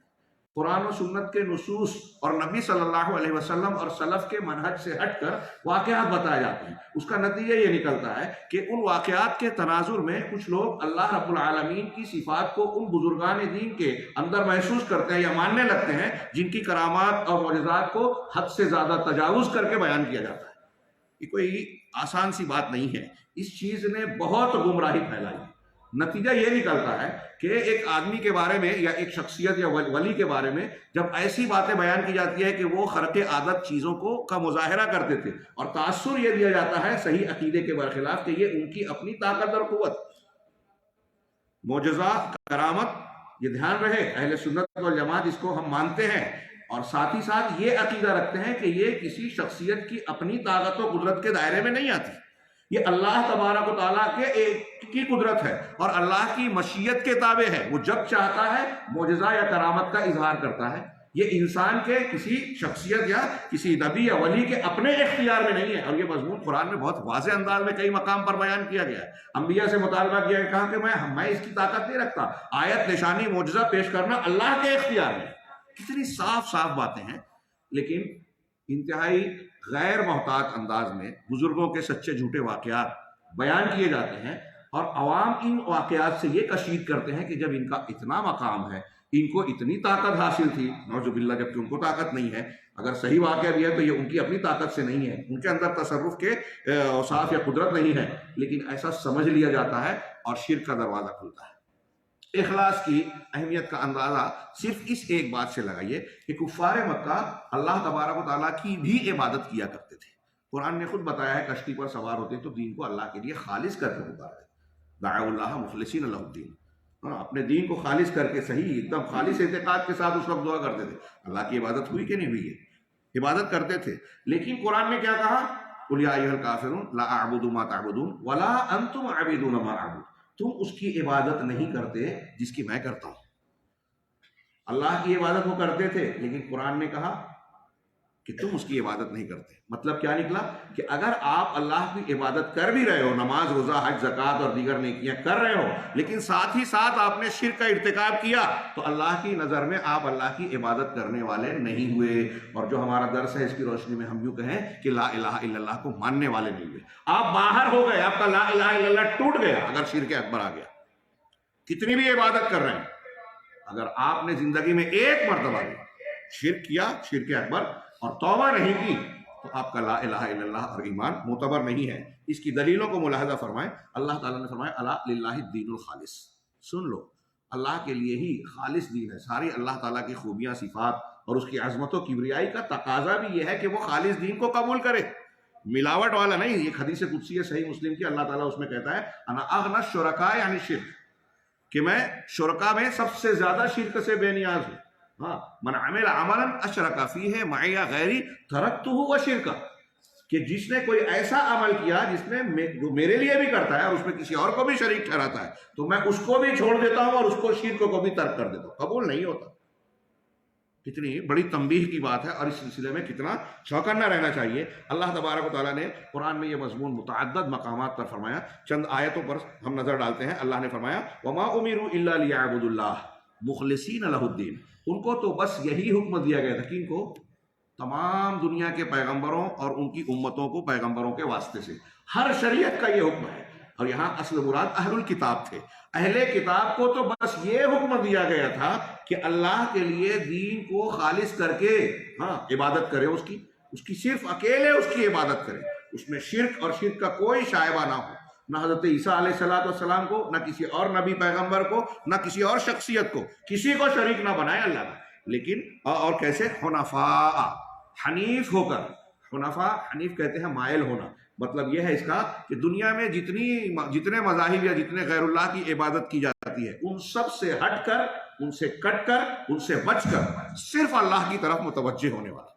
S1: قرآن و سنت کے نصوص اور نبی صلی اللہ علیہ وسلم اور سلف کے منہج سے ہٹ کر واقعات بتائے جاتے ہیں۔ اس کا نتیجہ یہ نکلتا ہے کہ ان واقعات کے تناظر میں کچھ لوگ اللہ رب العالمین کی صفات کو ان بزرگان دین کے اندر محسوس کرتے ہیں یا ماننے لگتے ہیں، جن کی کرامات اور معجزات کو حد سے زیادہ تجاوز کر کے بیان کیا جاتا ہے۔ یہ کوئی آسان سی بات نہیں ہے، اس چیز نے بہت گمراہی پھیلائی ہے۔ نتیجہ یہ نکلتا ہے کہ ایک آدمی کے بارے میں یا ایک شخصیت یا ولی کے بارے میں جب ایسی باتیں بیان کی جاتی ہے کہ وہ خرق عادت چیزوں کا مظاہرہ کرتے تھے، اور تاثر یہ دیا جاتا ہے صحیح عقیدے کے برخلاف کہ یہ ان کی اپنی طاقت اور قوت، معجزہ، کرامت، یہ دھیان رہے اہل سنت والجماعت اس کو ہم مانتے ہیں، اور ساتھ ہی ساتھ یہ عقیدہ رکھتے ہیں کہ یہ کسی شخصیت کی اپنی طاقت و قدرت کے دائرے میں نہیں آتی، یہ اللہ تبارک و تعالیٰ کی قدرت ہے اور اللہ کی مشیت کے تابع ہے۔ وہ جب چاہتا ہے معجزہ یا کرامت کا اظہار کرتا ہے، یہ انسان کے کسی شخصیت یا کسی نبی یا ولی کے اپنے اختیار میں نہیں ہے۔ اور یہ مضمون قرآن میں بہت واضح انداز میں کئی مقام پر بیان کیا گیا ہے۔ انبیاء سے مطالبہ کیا ہے، کہا کہ میں اس کی طاقت نہیں رکھتا، آیت نشانی معجزہ پیش کرنا اللہ کے اختیار میں۔ کتنی صاف صاف باتیں ہیں، لیکن انتہائی غیر محتاط انداز میں بزرگوں کے سچے جھوٹے واقعات بیان کیے جاتے ہیں، اور عوام ان واقعات سے یہ کشید کرتے ہیں کہ جب ان کا اتنا مقام ہے، ان کو اتنی طاقت حاصل تھی، نعوذ باللہ، جبکہ ان کو طاقت نہیں ہے، اگر صحیح واقعہ بھی ہے تو یہ ان کی اپنی طاقت سے نہیں ہے، ان کے اندر تصرف کے اوصاف یا قدرت نہیں ہے، لیکن ایسا سمجھ لیا جاتا ہے اور شرک کا دروازہ کھلتا ہے۔ اخلاص کی اہمیت کا اندازہ صرف اس ایک بات سے لگائیے کہ کفار مکہ اللہ تبارک و تعالیٰ کی بھی عبادت کیا کرتے تھے۔ قرآن نے خود بتایا ہے، کشتی پر سوار ہوتے تو دین کو اللہ کے لیے خالص کر کے پکارتے، دعوا اللہ مخلصین لہ الدین، اپنے دین کو خالص کر کے صحیح ایک دم خالص اعتقاد کے ساتھ اس وقت دعا کرتے تھے۔ اللہ کی عبادت ہوئی کہ نہیں ہوئی ہے؟ عبادت کرتے تھے، لیکن قرآن نے کیا کہا؟ قل یا ایھا الکافرون لا اعبد ما تعبدون ولا انتم عابدون ما اعبد، تم اس کی عبادت نہیں کرتے جس کی میں کرتا ہوں۔ اللہ کی عبادت وہ کرتے تھے، لیکن قرآن نے کہا کہ تم اس کی عبادت نہیں کرتے۔ مطلب کیا نکلا کہ اگر آپ اللہ کی عبادت کر بھی رہے ہو، نماز، روزہ، حج، زکوٰۃ اور دیگر نیکیاں کر رہے ہو، لیکن ساتھ ہی ساتھ آپ نے شرک کا ارتکاب کیا، تو اللہ کی نظر میں آپ اللہ کی عبادت کرنے والے نہیں ہوئے۔ اور جو ہمارا درس ہے، اس کی روشنی میں ہم یوں کہیں کہ لا الہ الا اللہ کو ماننے والے نہیں ہوئے، آپ باہر ہو گئے، آپ کا لا الہ الا اللہ ٹوٹ گیا اگر شرک اکبر آ گیا۔ کتنی بھی عبادت کر رہے ہیں، اگر آپ نے زندگی میں ایک مرتبہ بھی شرک کیا، شرک اکبر، اور توبہ نہیں کی، تو آپ کا لا الہ الا اللہ اور ایمان معتبر نہیں ہے۔ اس کی دلیلوں کو ملاحظہ فرمائیں۔ اللہ تعالیٰ نے فرمایا الا للہ الدین الخالص، سن لو، اللہ کے لیے ہی خالص دین ہے۔ ساری اللہ تعالیٰ کی خوبیاں، صفات اور اس کی عظمت و کبریائی کا تقاضا بھی یہ ہے کہ وہ خالص دین کو قبول کرے، ملاوٹ والا نہیں۔ ایک حدیث قدسی ہے صحیح مسلم کی، اللہ تعالیٰ اس میں کہتا ہے انا اغنی الشرکاء عن الشرک، کہ میں شرکا میں سب سے زیادہ شرک سے بے نیاز ہوں. ہاں، من عمل عملا اشرک فیہ معی غیری ترکتہ وشرکہ، کہ جس نے کوئی ایسا عمل کیا جس میں جو میرے لیے بھی کرتا ہے اور اس میں کسی اور کو بھی شریک ٹھہراتا ہے تو میں اس کو بھی چھوڑ دیتا ہوں اور اس کو شرک کو بھی ترک کر دیتا ہوں. قبول نہیں ہوتا. کتنی بڑی تنبیہ کی بات ہے، اور اس سلسلے میں کتنا چوکنا رہنا چاہیے. اللہ تبارک و تعالیٰ نے قرآن میں یہ مضمون متعدد مقامات پر فرمایا. چند آیتوں پر ہم نظر ڈالتے ہیں. اللہ نے فرمایا وما امروا الا لیعبدوا اللہ مخلصین لہ الدین. ان کو تو بس یہی حکم دیا گیا تھا، کن کو؟ تمام دنیا کے پیغمبروں اور ان کی امتوں کو پیغمبروں کے واسطے سے. ہر شریعت کا یہ حکم ہے. اور یہاں اصل مراد اہل الکتاب تھے. اہل کتاب کو تو بس یہ حکم دیا گیا تھا کہ اللہ کے لیے دین کو خالص کر کے عبادت کرے، اس کی صرف اکیلے اس کی عبادت کرے، اس میں شرک اور شرک کا کوئی شائبہ نہ ہو. نہ حضرت عیسیٰ علیہ السلام کو، نہ کسی اور نبی پیغمبر کو، نہ کسی اور شخصیت کو، کسی کو شریک نہ بنائے اللہ کا. لیکن اور کیسے؟ حنفاء، حنیف ہو کر. حنفاء، حنیف کہتے ہیں مائل ہونا. مطلب یہ ہے اس کا کہ دنیا میں جتنے مذاہب یا جتنے غیر اللہ کی عبادت کی جاتی ہے ان سب سے ہٹ کر، ان سے کٹ کر، ان سے بچ کر صرف اللہ کی طرف متوجہ ہونے والا.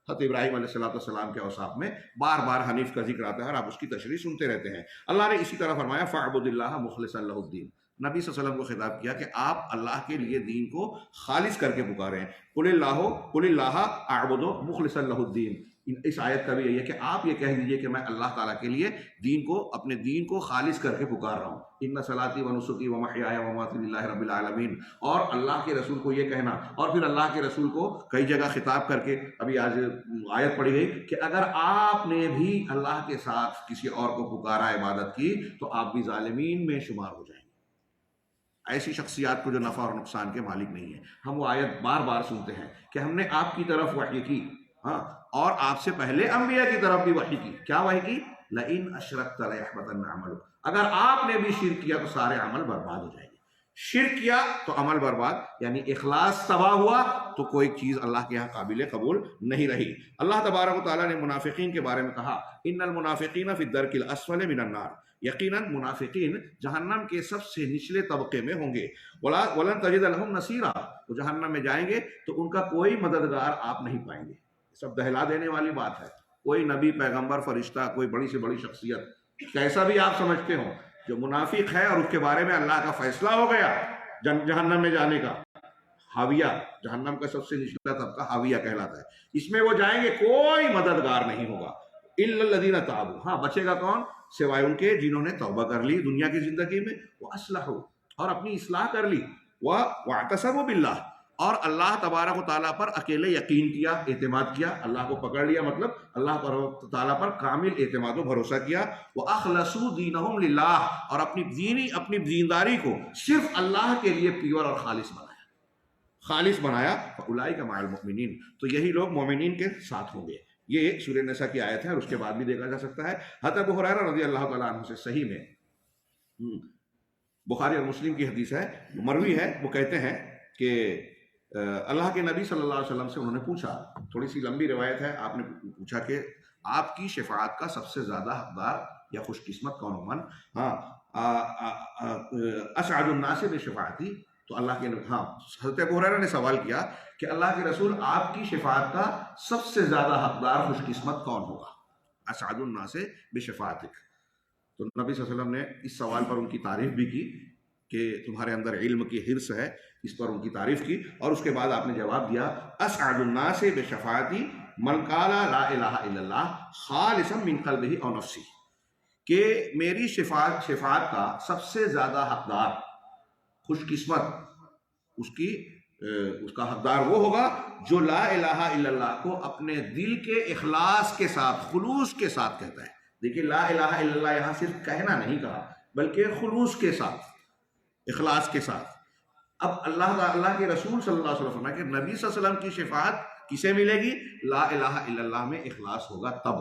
S1: حضرت ابراہیم علیہ السلام کے اوصاف میں بار بار حنیف کا ذکر آتا ہے اور آپ اس کی تشریح سنتے رہتے ہیں. اللہ نے اسی طرح فرمایا فاعبد اللہ مخلصا لہ الدین. نبی صلی اللہ علیہ وسلم کو خطاب کیا کہ آپ اللہ کے لیے دین کو خالص کر کے پکاریں. قل اللہ اعبد مخلصا لہ الدین. اس آیت کا بھی یہی ہے کہ آپ یہ کہہ دیجئے کہ میں اللہ تعالیٰ کے لیے اپنے دین کو خالص کر کے پکار رہا ہوں. ان صلاتی و نسکی و محیای و مماتی للہ رب العالمین. اور اللہ کے رسول کو یہ کہنا، اور پھر اللہ کے رسول کو کئی جگہ خطاب کر کے ابھی آج آیت پڑھی گئی کہ اگر آپ نے بھی اللہ کے ساتھ کسی اور کو پکارا، عبادت کی، تو آپ بھی ظالمین میں شمار ہو جائیں گے. ایسی شخصیات کو جو نفع اور نقصان کے مالک نہیں ہیں. ہم وہ آیت بار بار سنتے ہیں کہ ہم نے آپ کی طرف وحی کی، اور آپ سے پہلے انبیاء کی طرف بھی وحی کی. کیا وحی کی؟ لئن اشرکت لیحبطن عملک. اگر آپ نے بھی شرک کیا تو سارے عمل برباد ہو جائیں گے. شرک کیا تو عمل برباد، یعنی اخلاص تباہ ہوا تو کوئی چیز اللہ کے یہاں قابل قبول نہیں رہی. اللہ تبارک و تعالیٰ نے منافقین کے بارے میں کہا ان المنافقین فی الدرک الاسفل من النار. یقیناً منافقین جہنم کے سب سے نچلے طبقے میں ہوں گے. ولن تجد لہم نصیرا. وہ جہنم میں جائیں گے تو ان کا کوئی مددگار آپ نہیں پائیں گے. سب دہلا دینے والی بات ہے. کوئی نبی، پیغمبر، فرشتہ، کوئی بڑی سے بڑی شخصیت، کیسا بھی آپ سمجھتے ہو، جو منافق ہے اور اس کے بارے میں اللہ کا فیصلہ ہو گیا جہنم میں جانے کا، حاویہ، جہنم کا سب سے نچلا طبقہ حاویہ کہلاتا ہے، اس میں وہ جائیں گے، کوئی مددگار نہیں ہوگا. الا الذین تابوا. ہاں، بچے گا کون؟ سوائے ان کے جنہوں نے توبہ کر لی دنیا کی زندگی میں، واصلحوا، اور اپنی اصلاح کر لی، واعتصموا باللہ، اور اللہ تبارک و تعالیٰ پر اکیلے یقین کیا، اعتماد کیا، اللہ کو پکڑ لیا، مطلب اللہ تعالیٰ پر کامل اعتماد و بھروسہ کیا. وَأَخْلَصُوا دِينَهُمْ لِلَّهِ، اور اپنی دینداری کو صرف اللہ کے لیے پیور اور خالص بنایا. فَأُولَٰئِكَ مَعَ الْمُؤْمِنِينَ. تو یہی لوگ مومنین کے ساتھ ہوں گے. یہ سورہ نساء کی آیت ہے اور اس کے بعد بھی دیکھا جا سکتا ہے. حضرت ابو ہریرہ رضی اللہ تعالیٰ عنہ سے صحیح میں بخاری اور مسلم کی حدیث ہے، مروی ہے، وہ کہتے ہیں کہ اللہ کے نبی صلی اللہ علیہ وسلم سے انہوں نے پوچھا، تھوڑی سی لمبی روایت ہے، آپ نے پوچھا کہ آپ کی شفاعت کا سب سے زیادہ حقدار یا خوش قسمت کون ہو؟ اسعد الناس بشفاعتی. تو اللہ کے حضرت ابو ہریرہ نے سوال کیا کہ اللہ کے رسول، آپ کی شفاعت کا سب سے زیادہ حقدار خوش قسمت کون ہوگا؟ اسعد الناس بشفاعتک. تو نبی صلی اللہ علیہ وسلم نے اس سوال پر ان کی تعریف بھی کی کہ تمہارے اندر علم کی حرص ہے، اس پر ان کی تعریف کی. اور اس کے بعد آپ نے جواب دیا اسعد الناس بشفاعتی من قال لا الہ الا اللہ خالصا من قلبہ او نفسہ، کہ میری شفاعت کا سب سے زیادہ حقدار، خوش قسمت، اس کا حقدار وہ ہوگا جو لا الہ الا اللہ کو اپنے دل کے اخلاص کے ساتھ، خلوص کے ساتھ کہتا ہے. دیکھیے، لا الہ الا اللہ یہاں صرف کہنا نہیں کہا، بلکہ خلوص کے ساتھ، اخلاص کے ساتھ. اب اللہ کے رسول صلی اللہ علیہ وسلم کہ نبی صلی اللہ علیہ وسلم کی شفاعت کسے ملے گی؟ لا الہ الا اللہ میں اخلاص ہوگا تب.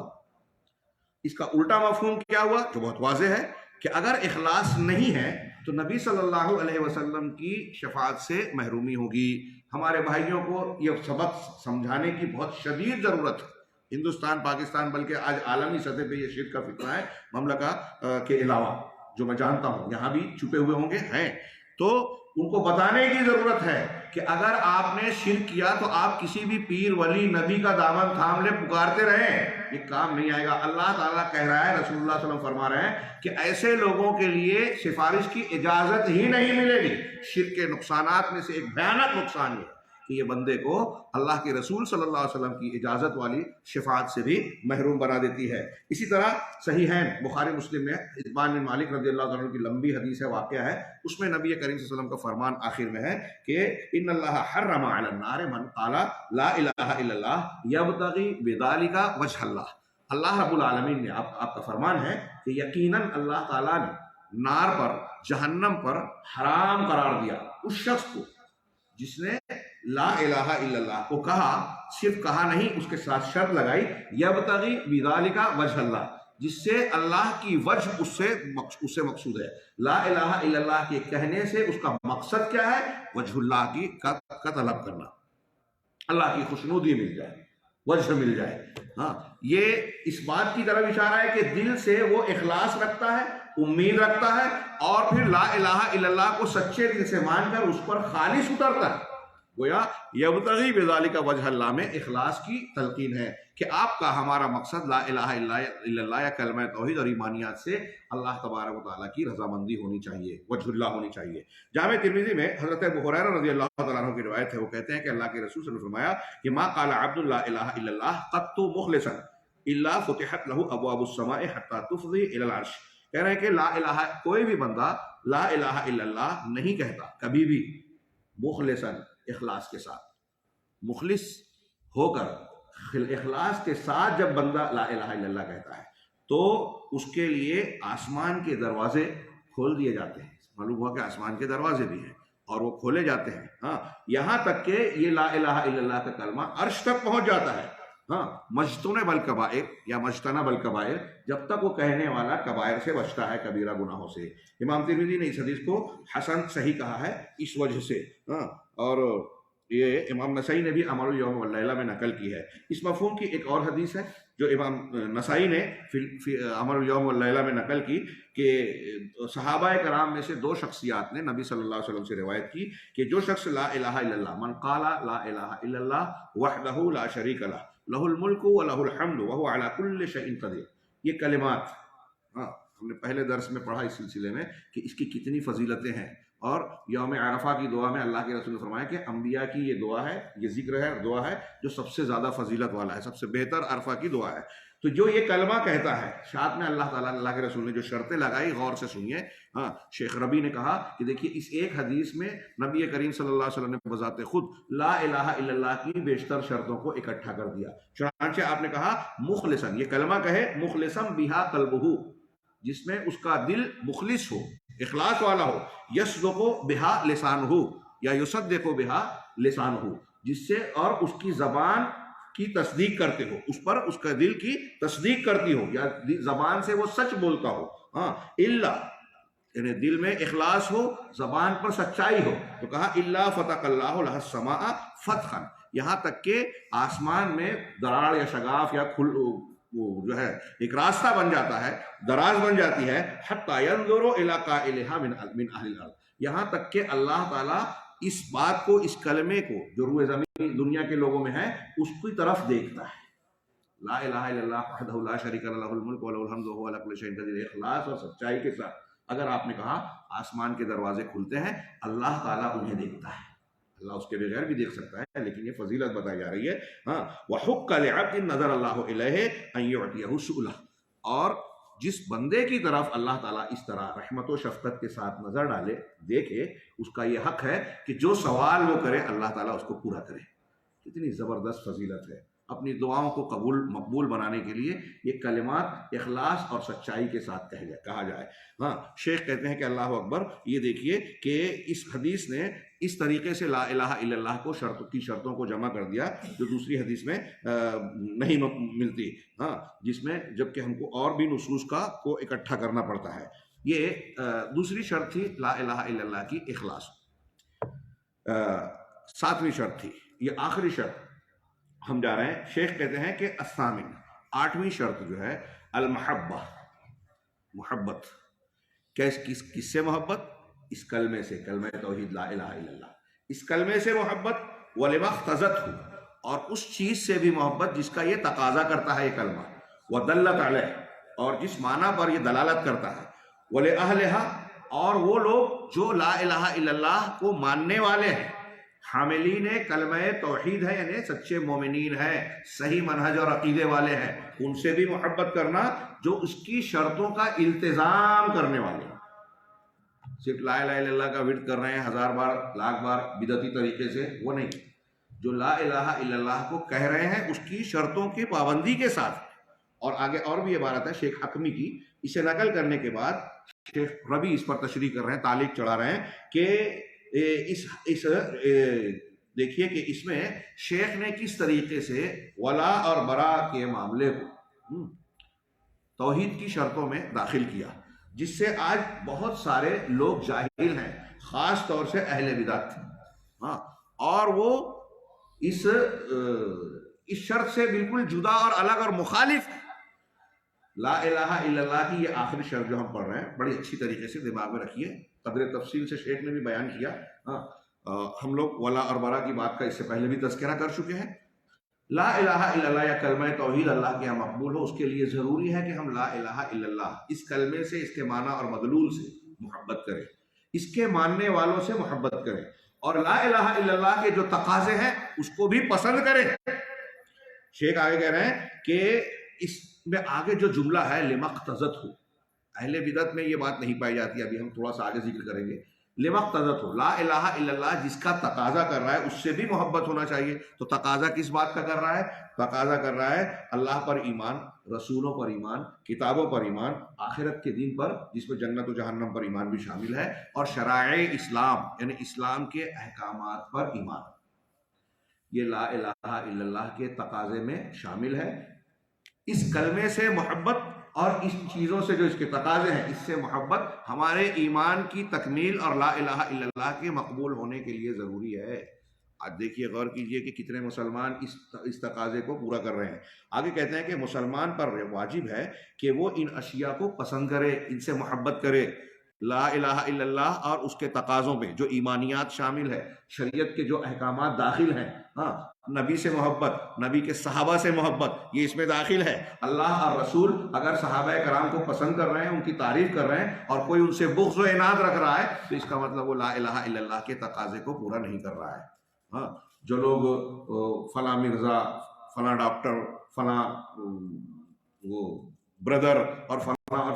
S1: اس کا الٹا مفہوم کیا ہوا جو بہت واضح ہے کہ اگر اخلاص نہیں ہے تو نبی صلی اللہ علیہ وسلم کی شفاعت سے محرومی ہوگی. ہمارے بھائیوں کو یہ سبق سمجھانے کی بہت شدید ضرورت ہے. ہندوستان، پاکستان، بلکہ آج عالمی سطح پہ یہ شرک کا فتنہ ہے. مملکہ کے علاوہ جو میں جانتا ہوں یہاں بھی چھپے ہوئے ہوں گے، ہیں، تو ان کو بتانے کی ضرورت ہے کہ اگر آپ نے شرک کیا تو آپ کسی بھی پیر ولی نبی کا دامن تھام لے پکارتے رہیں، یہ کام نہیں آئے گا۔ اللہ تعالیٰ کہہ رہا ہے، رسول اللہ صلی اللہ علیہ وسلم فرما رہے ہیں کہ ایسے لوگوں کے لیے سفارش کی اجازت ہی نہیں ملے گی۔ شرک کے نقصانات میں سے ایک بھیانک نقصان یہ کہ یہ بندے کو اللہ کے رسول صلی اللہ علیہ وسلم کی اجازت والی شفاعت سے بھی محروم بنا دیتی ہے۔ اسی طرح صحیحین بخاری مسلم میں اتبان بن مالک رضی اللہ عنہ کی لمبی حدیث ہے، واقعہ ہے، اس میں نبی کریم صلی اللہ علیہ وسلم کا فرمان آخر میں ہے کہ ان اللہ حرم علی النار من قال لا الہ الا اللہ یبتغی بذالک وجہ اللہ۔ اللہ رب العالمین نے آپ کا فرمان ہے کہ یقیناً اللہ تعالیٰ نے نار پر، جہنم پر حرام قرار دیا اس شخص کو جس نے لا الہ الا اللہ کو کہا، صرف کہا نہیں، اس کے ساتھ شرط لگائی یبتغی بذالک وجہ اللہ، جس سے اللہ کی وجہ اس سے مقصود ہے۔ لا الہ الا اللہ کے کہنے سے اس کا مقصد کیا ہے؟ وجہ اللہ کی کا طلب کرنا، اللہ کی خوشنودی مل جائے، وجہ مل جائے۔ ہاں، یہ اس بات کی طرف اشارہ ہے کہ دل سے وہ اخلاص رکھتا ہے، امید رکھتا ہے، اور پھر لا الہ الا اللہ کو سچے دل سے مان کر اس پر خالص اترتا ہے۔ گویا یبتغی بذالک وجہ اللہ میں اخلاص کی تلقین ہے کہ آپ کا ہمارا مقصد لا الہ الا اللہ یا کلمہ توحید اور ایمانیات سے اللہ تبارک و تعالیٰ کی رضامندی ہونی چاہیے، وجہ اللہ ہونی چاہیے۔ جامع ترمذی میں حضرت ابو ہریرہ رضی اللہ تعالیٰ عنہ کی روایت ہے، وہ کہتے ہیں کہ اللہ کے رسول صلی اللہ علیہ وسلم نے فرمایا کہ ما قال عبد لا الہ الا اللہ قط مخلصا الا فتحت له ابواب السماء حتى تفضي الى العرش۔ کہہ رہے ہیں کہ لا الہ، کوئی بھی بندہ لا الہ الا اللہ نہیں کہتا کبھی بھی مخلصا، اخلاص کے ساتھ، مخلص ہو کر اخلاص کے ساتھ جب بندہ لا الہ الا اللہ کہتا ہے تو اس کے لیے آسمان کے دروازے کھول دیے جاتے ہیں۔ معلوم ہوا کہ آسمان کے دروازے بھی ہیں اور وہ کھولے جاتے ہیں، ہاں، یہاں تک کہ یہ لا الہ الا اللہ کا کلمہ عرش تک پہنچ جاتا ہے۔ ہاں، مجتنب الکبائر یا مجتنب الکبائر، جب تک وہ کہنے والا کبائر سے بچتا ہے، کبیرہ گناہوں سے۔ امام ترمذی نے اس حدیث کو حسن صحیح کہا ہے اس وجہ سے، ہاں، اور یہ امام نسائی نے بھی عمل الیوم واللیلہ میں نقل کی ہے۔ اس مفہوم کی ایک اور حدیث ہے جو امام نسائی نے عمل الیوم واللیلہ میں نقل کی کہ صحابہ کرام میں سے دو شخصیات نے نبی صلی اللہ علیہ وسلم سے روایت کی کہ جو شخص لا الہ الا اللہ، من قال لا الہ الا اللہ وحدہ لا شریک لہ لہ الملک و لہ الحمد وہو علی کل شیء قدیر، یہ کلمات، ہاں، ہم نے پہلے درس میں پڑھا اس سلسلے میں کہ اس کی کتنی فضیلتیں ہیں۔ اور یوم عرفہ کی دعا میں اللہ کے رسول نے فرمایا کہ انبیاء کی یہ دعا ہے، یہ ذکر ہے، دعا ہے جو سب سے زیادہ فضیلت والا ہے، سب سے بہتر عرفہ کی دعا ہے۔ تو جو یہ کلمہ کہتا ہے، ساتھ میں اللہ تعالیٰ، اللہ کے رسول نے جو شرطیں لگائی، غور سے سنیے۔ ہاں، شیخ ربی نے کہا کہ دیکھیے اس ایک حدیث میں نبی کریم صلی اللہ علیہ وسلم نے بذات خود لا الہ الا اللہ کی بیشتر شرطوں کو اکٹھا کر دیا۔ چنانچہ آپ نے کہا مخلصاً، یہ کلمہ کہے مخلصاً بہا قلبہ، جس میں اس کا دل مخلص ہو، اخلاص والا ہو، یصدق بہا لسانہ یا یصدق بہا لسانہ، جس سے اور اس کی زبان کی تصدیق کرتے ہو، اس پر اس کا دل کی تصدیق کرتی ہو یا زبان سے وہ سچ بولتا ہو۔ ہاں، الا یعنی دل میں اخلاص ہو، زبان پر سچائی ہو، تو کہا الا فتح اللہ لہ السماء فتحا، یہاں تک کہ آسمان میں دراڑ یا شگاف یا وہ جو ہے ایک راستہ بن جاتا ہے، دراز بن جاتی ہے، حتی ینظر الی قائلہا من اہل الارض، یہاں تک کہ اللہ تعالیٰ اس بات کو، اس کلمے کو جو روئے زمین دنیا کے لوگوں میں ہے، اس کی طرف دیکھتا ہے۔ لا الہ الا اللہ وحدہ لا شریک لہ لہ الملک و لہ الحمد وہو علی کل شیء قدیر، اخلاص اور سچائی کے ساتھ اگر آپ نے کہا، آسمان کے دروازے کھلتے ہیں، اللہ تعالیٰ انہیں دیکھتا ہے۔ اللہ اس کے بغیر بھی دیکھ سکتا ہے، لیکن یہ فضیلت بتائی جا رہی ہے۔ ہاں، وحق لعبد نظر اللہ الیہ ان یعطیہ سؤلہ، اور جس بندے کی طرف اللہ تعالیٰ اس طرح رحمت و شفقت کے ساتھ نظر ڈالے، دیکھے، اس کا یہ حق ہے کہ جو سوال وہ کرے اللہ تعالیٰ اس کو پورا کرے۔ کتنی زبردست فضیلت ہے۔ اپنی دعاؤں کو مقبول بنانے کے لیے یہ کلمات اخلاص اور سچائی کے ساتھ کہا جائے۔ ہاں، شیخ کہتے ہیں کہ اللہ اکبر، یہ دیکھیے کہ اس حدیث نے اس طریقے سے لا الہ الا اللہ کو شرطوں کو جمع کر دیا جو دوسری حدیث میں نہیں ملتی، ہاں، جس میں جبکہ ہم کو اور بھی نصوص کو اکٹھا کرنا پڑتا ہے۔ یہ دوسری شرط تھی لا الہ الا اللہ کی، اخلاص۔ ساتویں شرط تھی، یہ آخری شرط ہم جا رہے ہیں۔ شیخ کہتے ہیں کہ الثامن، آٹھویں شرط جو ہے المحبہ، محبت۔ کس سے محبت؟ اس کلمے سے، کلمہ توحید لا الہ الا اللہ، اس کلمے سے محبت، وَلِمَا اقْتَضَتْهُ، اور اس چیز سے بھی محبت جس کا یہ تقاضا کرتا ہے یہ کلمہ، وَدَلَّتْ عَلَيْهِ، اور جس معنی پر یہ دلالت کرتا ہے، وَلِأَهْلِهَا، اور وہ لوگ جو لا الہ الا اللہ کو ماننے والے ہیں، حاملین کلمہ توحید ہے، یعنی سچے مومنین ہیں، صحیح منہج اور عقیدے والے ہیں، ان سے بھی محبت کرنا جو اس کی شرطوں کا التزام کرنے والے ہیں۔ صرف لا الہ الا اللہ کا ورد کر رہے ہیں 1000 بار 1,00,000 بار بدعتی طریقے سے، وہ نہیں، جو لا الہ الا اللہ کو کہہ رہے ہیں اس کی شرطوں کی پابندی کے ساتھ۔ اور آگے اور بھی عبارت ہے شیخ حکمی کی، اسے نقل کرنے کے بعد شیخ ربی اس پر تشریح کر رہے ہیں، تعلیق چڑھا رہے ہیں کہ دیکھیے کہ اس میں شیخ نے کس طریقے سے ولا اور برا کے معاملے کو توحید کی شرطوں میں داخل کیا، جس سے آج بہت سارے لوگ جاہل ہیں، خاص طور سے اہل بدعت، اور وہ اس شرط سے بالکل جدا اور الگ اور مخالف ہے۔ لا الہ الا اللہ کی یہ آخری شرط جو ہم پڑھ رہے ہیں، بڑی اچھی طریقے سے دماغ میں رکھیے، قدر تفصیل سے شیخ نے بھی بیان کیا۔ ہم لوگ ولا اور برا کی بات کا اس سے پہلے بھی تذکرہ کر چکے ہیں۔ لا الہ الا اللہ یا کلمہ توحید اللہ کے یہاں مقبول ہو، اس کے لیے ضروری ہے کہ ہم لا الہ الا اللہ اس کلمے سے، اس کے معنی اور مدلول سے محبت کریں، اس کے ماننے والوں سے محبت کریں، اور لا الہ الا اللہ کے جو تقاضے ہیں اس کو بھی پسند کریں۔ شیخ آگے کہہ رہے ہیں کہ اس میں آگے جو جملہ ہے لِمَا اقْتَضَتْهُ، اہل بدعت میں یہ بات نہیں پائی جاتی، ابھی ہم تھوڑا سا آگے ذکر کریں گے۔ لِمَا اقْتَضَتْهُ، لا الہ الا اللہ جس کا تقاضا کر رہا ہے اس سے بھی محبت ہونا چاہیے۔ تو تقاضا کس بات کا کر رہا ہے؟ تقاضا کر رہا ہے اللہ پر ایمان، رسولوں پر ایمان، کتابوں پر ایمان، آخرت کے دن پر جس میں جنت و جہنم پر ایمان بھی شامل ہے، اور شرائع اسلام یعنی اسلام کے احکامات پر ایمان۔ یہ لا الہ الا اللہ کے تقاضے میں شامل ہے۔ اس کلمے سے محبت اور اس چیزوں سے جو اس کے تقاضے ہیں اس سے محبت ہمارے ایمان کی تکمیل اور لا الہ الا اللہ کے مقبول ہونے کے لیے ضروری ہے۔ آج دیکھیے، غور کیجئے کہ کتنے مسلمان اس تقاضے کو پورا کر رہے ہیں۔ آگے کہتے ہیں کہ مسلمان پر واجب ہے کہ وہ ان اشیاء کو پسند کرے، ان سے محبت کرے، لا الہ الا اللہ اور اس کے تقاضوں میں جو ایمانیات شامل ہے، شریعت کے جو احکامات داخل ہیں، نبی سے محبت، نبی کے صحابہ سے محبت، یہ اس میں داخل ہے۔ اللہ اور رسول اگر صحابہ کرام کو پسند کر رہے ہیں، ان کی تعریف کر رہے ہیں، اور کوئی ان سے بغض و عناد رکھ رہا ہے تو اس کا مطلب وہ لا الہ الا اللہ کے تقاضے کو پورا نہیں کر رہا ہے۔ جو لوگ فلاں مرزا، فلاں ڈاکٹر، فلاں وہ بردر اور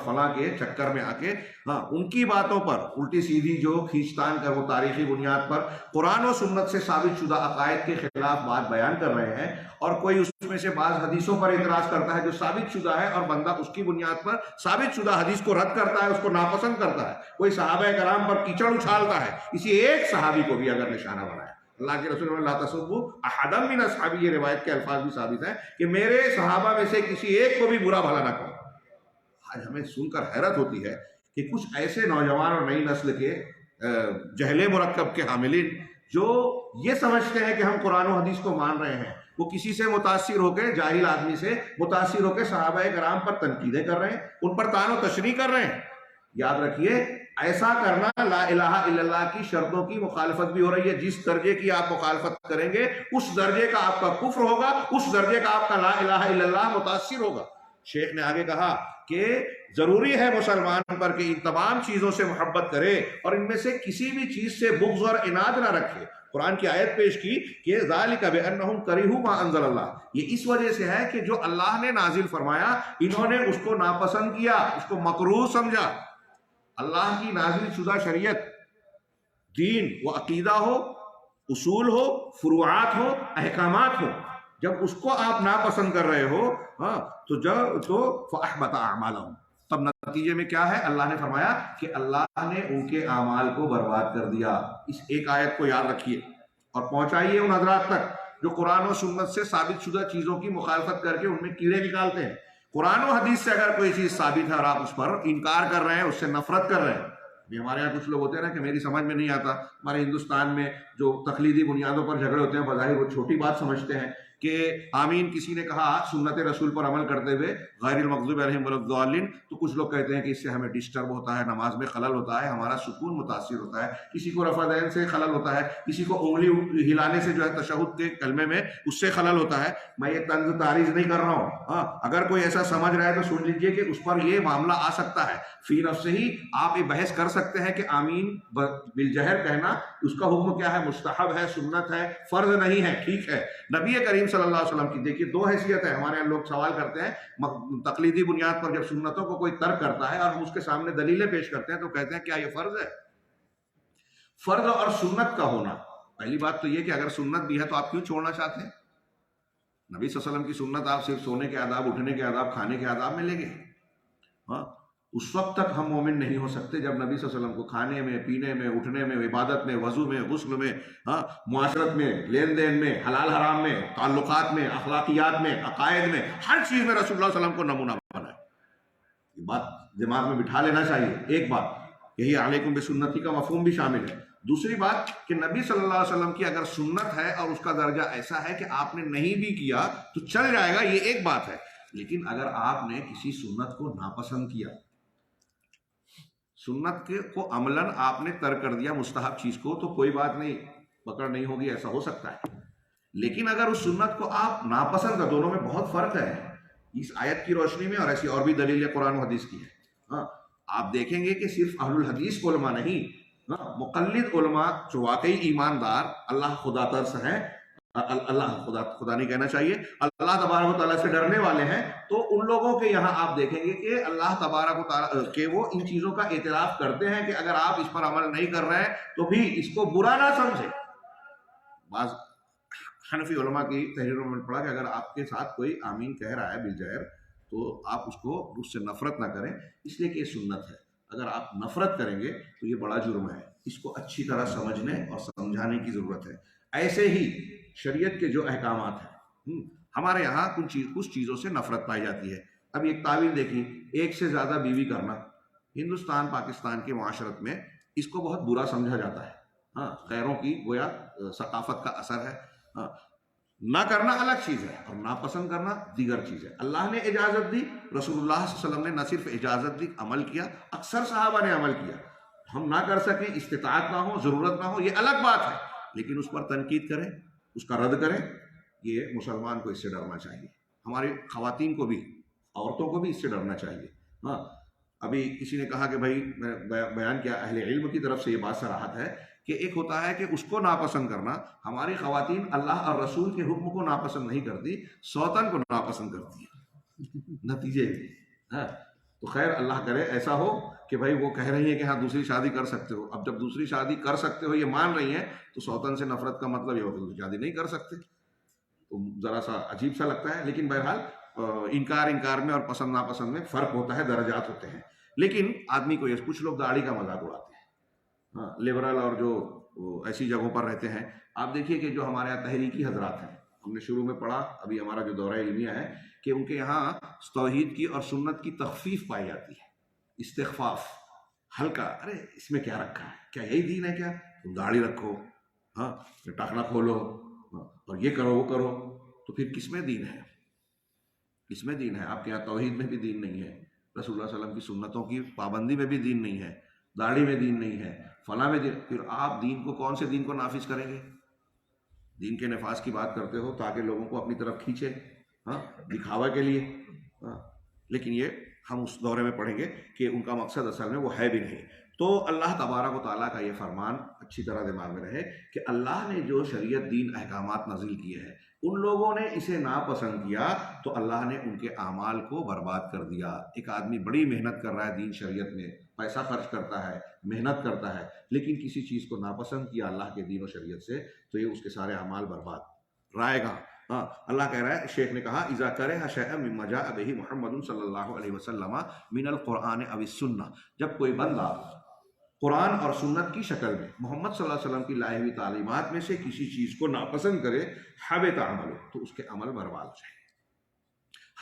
S1: فلاں کے چکر میں آ کے ان کی باتوں پر الٹی سیدھی جو کھینچتان کر وہ تاریخی بنیاد پر قرآن و سنت سے ثابت شدہ عقائد کے خلاف بات بیان کر رہے ہیں، اور کوئی اس میں سے بعض حدیثوں پر اعتراض کرتا ہے جو ثابت شدہ ہے، اور بندہ اس کی بنیاد پر ثابت شدہ حدیث کو رد کرتا ہے، اس کو ناپسند کرتا ہے، کوئی صحابہ کرام پر کیچڑ اچھالتا ہے، کسی ایک صحابی کو بھی اگر نشانہ بنایا۔ اللہ کے رسول لا تسبوا احدا من اصحابی، یہ روایت کے الفاظ بھی ثابت ہیں کہ میرے صحابہ میں سے کسی ایک کو بھی برا بھلا نہ کہو۔ آج ہمیں سن کر حیرت ہوتی ہے کہ کچھ ایسے نوجوان اور نئی نسل کے جہل مرکب کے حاملین جو یہ سمجھتے ہیں کہ ہم قرآن و حدیث کو مان رہے ہیں، وہ کسی سے متاثر ہو کے، جاہل آدمی سے متاثر ہو کے صحابہ کرام پر تنقیدیں کر رہے ہیں، ان پر طعن و تشریح کر رہے ہیں۔ یاد رکھیے، ایسا کرنا لا الہ الا اللہ کی شرطوں کی مخالفت بھی ہو رہی ہے۔ جس درجے کی آپ مخالفت کریں گے اس درجے کا آپ کا کفر ہوگا، اس درجے کا آپ کا لا الہ الا اللہ متاثر ہوگا۔ شیخ نے آگے کہا کہ ضروری ہے مسلمان پر کہ ان تمام چیزوں سے محبت کرے اور ان میں سے کسی بھی چیز سے بغض اور عناد نہ رکھے۔ قرآن کی آیت پیش کی کہ ذالک بانہم کرہوا ما انزل اللہ، یہ اس وجہ سے ہے کہ جو اللہ نے نازل فرمایا انہوں نے اس کو ناپسند کیا، اس کو مکروہ سمجھا۔ اللہ کی نازل شدہ شریعت، دین و عقیدہ ہو، اصول ہو، فروعات ہو، احکامات ہو، جب اس کو آپ ناپسند کر رہے ہو تو فاحبط اعمالهم، تب نتیجے میں کیا ہے؟ اللہ نے فرمایا کہ اللہ نے ان کے اعمال کو برباد کر دیا۔ اس ایک آیت کو یاد رکھیے اور پہنچائیے ان حضرات تک جو قرآن و سنت سے ثابت شدہ چیزوں کی مخالفت کر کے ان میں کیڑے نکالتے ہیں۔ قرآن و حدیث سے اگر کوئی چیز ثابت ہے اور آپ اس پر انکار کر رہے ہیں، اس سے نفرت کر رہے ہیں، ابھی ہمارے یہاں کچھ لوگ ہوتے ہیں نا کہ میری سمجھ میں نہیں آتا، ہمارے ہندوستان میں جو تقلیدی بنیادوں پر جھگڑے ہوتے ہیں، بظاہر وہ چھوٹی بات سمجھتے ہیں کہ آمین کسی نے کہا سنت رسول پر عمل کرتے ہوئے غیر المغضوب علیہم ولا الضالین، تو کچھ لوگ کہتے ہیں کہ اس سے ہمیں ڈسٹرب ہوتا ہے، نماز میں خلل ہوتا ہے، ہمارا سکون متاثر ہوتا ہے، کسی کو رفع دین سے خلل ہوتا ہے، کسی کو انگلی ہلانے سے جو ہے تشہد کے کلمے میں اس سے خلل ہوتا ہے۔ میں یہ طنز تعریض نہیں کر رہا ہوں، ہاں اگر کوئی ایسا سمجھ رہا ہے تو سن لیجئے کہ اس پر یہ معاملہ آ سکتا ہے۔ فی نفسہ ہی آپ یہ بحث کر سکتے ہیں کہ آمین بالجہر کہنا اس کا حکم کیا ہے، مستحب ہے، سنت ہے، فرض نہیں ہے، ٹھیک ہے۔ نبی کریم صلی اللہ علیہ وسلم کی دیکھیے دو حیثیت ہے، ہمارے یہاں لوگ سوال کرتے ہیں تقلیدی بنیاد پر، جب سنتوں کو کوئی ترک کرتا ہے اور ہم اس کے سامنے دلیلیں پیش کرتے ہیں تو کہتے ہیں کیا یہ فرض ہے؟ فرض اور سنت کا ہونا، پہلی بات تو یہ کہ اگر سنت بھی ہے تو آپ کیوں چھوڑنا چاہتے ہیں؟ نبی صلی اللہ علیہ وسلم کی سنت آپ صرف سونے کے آداب، اٹھنے کے آداب، کھانے کے آداب میں لے گئے، ہاں اس وقت تک ہم مومن نہیں ہو سکتے جب نبی صلی اللہ علیہ وسلم کو کھانے میں، پینے میں، اٹھنے میں، عبادت میں، وضو میں، غسل میں، ہاں معاشرت میں، لین دین میں، حلال حرام میں، تعلقات میں، اخلاقیات میں، عقائد میں، ہر چیز میں رسول اللہ صلی اللہ علیہ وسلم کو نمونہ بنائے۔ یہ بات دماغ میں بٹھا لینا چاہیے۔ ایک بات یہی علیکم بسنتی کا مفہوم بھی شامل ہے۔ دوسری بات کہ نبی صلی اللہ علیہ وسلم کی اگر سنت ہے اور اس کا درجہ ایسا ہے کہ آپ نے نہیں بھی کیا تو چل جائے گا، یہ ایک بات ہے، لیکن اگر آپ نے کسی سنت کو ناپسند کیا، سنت کو عملاً آپ نے ترک کر دیا مستحب چیز کو، تو کوئی بات نہیں، پکڑ نہیں ہوگی، ایسا ہو سکتا ہے۔ لیکن اگر اس سنت کو آپ ناپسند کر، دونوں میں بہت فرق ہے اس آیت کی روشنی میں، اور ایسی اور بھی دلیل قرآن و حدیث کی ہے۔ ہاں آپ دیکھیں گے کہ صرف اہل الحدیث علماء نہیں، مقلد علماء جو واقعی ایماندار، اللہ خدا ترس ہیں، اللہ خدا نہیں کہنا چاہیے، اللہ تبارک و تعالیٰ سے ڈرنے والے ہیں، تو ان لوگوں کے یہاں آپ دیکھیں گے کہ اللہ تبارک و تعالیٰ کہ وہ ان چیزوں کا اعتراف کرتے ہیں کہ اگر آپ اس پر عمل نہیں کر رہے ہیں تو بھی اس کو برا نہ سمجھیں۔ بعض حنفی علماء کی تحریروں میں پڑھا کہ اگر آپ کے ساتھ کوئی آمین کہہ رہا ہے بالجہر تو آپ اس سے نفرت نہ کریں، اس لیے کہ یہ سنت ہے۔ اگر آپ نفرت کریں گے تو یہ بڑا جرم ہے، اس کو اچھی طرح سمجھنے اور سمجھانے کی ضرورت ہے۔ ایسے ہی شریعت کے جو احکامات ہیں، ہمارے یہاں کچھ چیزوں سے نفرت پائی جاتی ہے۔ اب ایک تعبیر دیکھیں، ایک سے زیادہ بیوی کرنا ہندوستان پاکستان کے معاشرت میں اس کو بہت برا سمجھا جاتا ہے، ہاں غیروں کی گویا ثقافت کا اثر ہے۔ ہاں نہ کرنا الگ چیز ہے اور ناپسند کرنا دیگر چیز ہے۔ اللہ نے اجازت دی، رسول اللہ صلی اللہ علیہ وسلم نے نہ صرف اجازت دی، عمل کیا، اکثر صحابہ نے عمل کیا۔ ہم نہ کر سکیں، استطاعت نہ ہو، ضرورت نہ ہو، یہ الگ بات ہے، لیکن اس پر تنقید کریں، اس کا رد کریں، یہ مسلمان کو اس سے ڈرنا چاہیے۔ ہماری خواتین کو بھی، عورتوں کو بھی اس سے ڈرنا چاہیے۔ ہاں ابھی کسی نے کہا کہ بھائی میں بیان کیا، اہل علم کی طرف سے یہ بات صراحت ہے کہ ایک ہوتا ہے کہ اس کو ناپسند کرنا، ہماری خواتین اللہ اور رسول کے حکم کو ناپسند نہیں کرتی، سوتن کو ناپسند کرتی ہے نتیجے میں۔ ہاں تو خیر اللہ کرے ایسا ہو کہ بھائی وہ کہہ رہی ہیں کہ ہاں دوسری شادی کر سکتے ہو، اب جب دوسری شادی کر سکتے ہو یہ مان رہی ہیں تو سوتن سے نفرت کا مطلب یہ ہوتا ہے دوسری شادی نہیں کر سکتے، تو ذرا سا عجیب سا لگتا ہے۔ لیکن بہرحال انکار میں اور پسند ناپسند میں فرق ہوتا ہے، درجات ہوتے ہیں۔ لیکن آدمی کو یہ، کچھ لوگ داڑھی کا مذاق اڑاتے ہیں، ہاں لبرل اور جو ایسی جگہوں پر رہتے ہیں، آپ دیکھیے کہ جو ہمارے یہاں تحریکی حضرات ہیں، ہم نے شروع میں پڑھا، ابھی ہمارا جو دورہ علمیہ ہے کہ ان کے یہاں توحید کی اور سنت کی تخفیف پائی جاتی ہے، استخفاف، ہلکا، ارے اس میں کیا رکھا ہے، کیا یہی دین ہے کیا، تم داڑھی رکھو، ہاں ٹاکنا کھولو، اور یہ کرو وہ کرو، تو پھر کس میں دین ہے؟ کس میں دین ہے؟ آپ کے یہاں توحید میں بھی دین نہیں ہے، رسول اللہ صلی اللہ علیہ وسلم کی سنتوں کی پابندی میں بھی دین نہیں ہے، داڑھی میں دین نہیں ہے، فلاں میں دین، پھر آپ دین کو کون سے دین کو نافذ کریں گے؟ دین کے نفاذ کی بات کرتے ہو تاکہ لوگوں کو اپنی طرف کھینچے، ہاں دکھاوا کے لیے، ہاں لیکن یہ ہم اس دورے میں پڑھیں گے کہ ان کا مقصد اصل میں وہ ہے بھی نہیں۔ تو اللہ تبارک و تعالیٰ کا یہ فرمان اچھی طرح دماغ میں رہے کہ اللہ نے جو شریعت دین احکامات نازل کیے ہیں، ان لوگوں نے اسے ناپسند کیا تو اللہ نے ان کے اعمال کو برباد کر دیا۔ ایک آدمی بڑی محنت کر رہا ہے دین شریعت میں، پیسہ خرچ کرتا ہے، محنت کرتا ہے، لیکن کسی چیز کو ناپسند کیا اللہ کے دین و شریعت سے، تو یہ اس کے سارے اعمال برباد رائے گا۔ ہاں اللہ کہہ رہا ہے، شیخ نے کہا اذا کرہ شیئا مما جاء بہ محمد صلی اللہ علیہ وسلم من القرآن او السنہ، جب کوئی بندہ قرآن اور سنت کی شکل میں محمد صلی اللہ علیہ وسلم کی لائی ہوئی تعلیمات میں سے کسی چیز کو ناپسند کرے، حبط عملہ، تو اس کے عمل برباد ہو جائے۔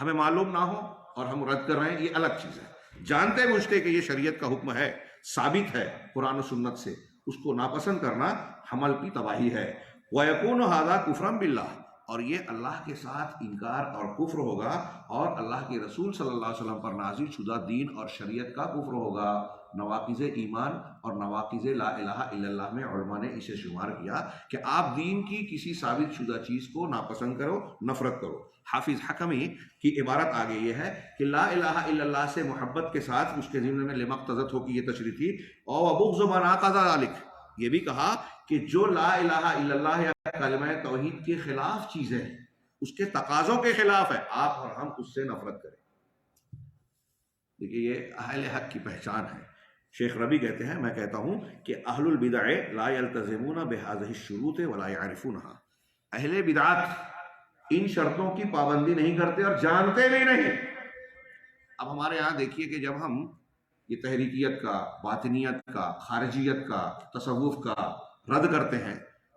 S1: ہمیں معلوم نہ ہو اور ہم رد کر رہے ہیں، یہ الگ چیز ہے۔ جانتے بوجھتے کہ یہ شریعت کا حکم ہے، ثابت ہے قرآن و سنت سے، اس کو ناپسند کرنا عمل کی تباہی ہے۔ وَيَكُونُ هَذَا كُفْرًا بِاللَّهِ، اور یہ اللہ کے ساتھ انکار اور کفر ہوگا، اور اللہ کے رسول صلی اللہ علیہ وسلم پر نازل شدہ دین اور شریعت کا کفر ہوگا۔ نواقض ایمان اور نواقض لا الہ الا اللہ میں علماء نے اسے شمار کیا کہ آپ دین کی کسی ثابت شدہ چیز کو ناپسند کرو، نفرت کرو۔ حافظ حکمی کی عبارت آگے یہ ہے کہ لا الہ الا اللہ سے محبت کے ساتھ اس کے ضمن میں لما اقتضت ہو کی یہ تشریح تھی، اور بغض ما ناقض ذلک، یہ بھی کہا کہ جو لا الہ الا اللہ یا کلمہ توحید کے خلاف چیزیں ہیں، اس کے تقاضوں کے خلاف ہے، آپ اور ہم اس سے نفرت کریں۔ دیکھیے یہ اہل حق کی پہچان ہے۔ شیخ ربی کہتے ہیں، میں کہتا ہوں کہ اہل البدع لا یلتزمون بهذه الشروط ولا يعرفونها، اہل بدعت ان شرطوں کی پابندی نہیں کرتے اور جانتے بھی نہیں۔ اب ہمارے یہاں دیکھیے کہ جب ہم یہ تحریکیت کا، باطنیت کا، خارجیت کا، تصوف کا رد کرتے ہیں،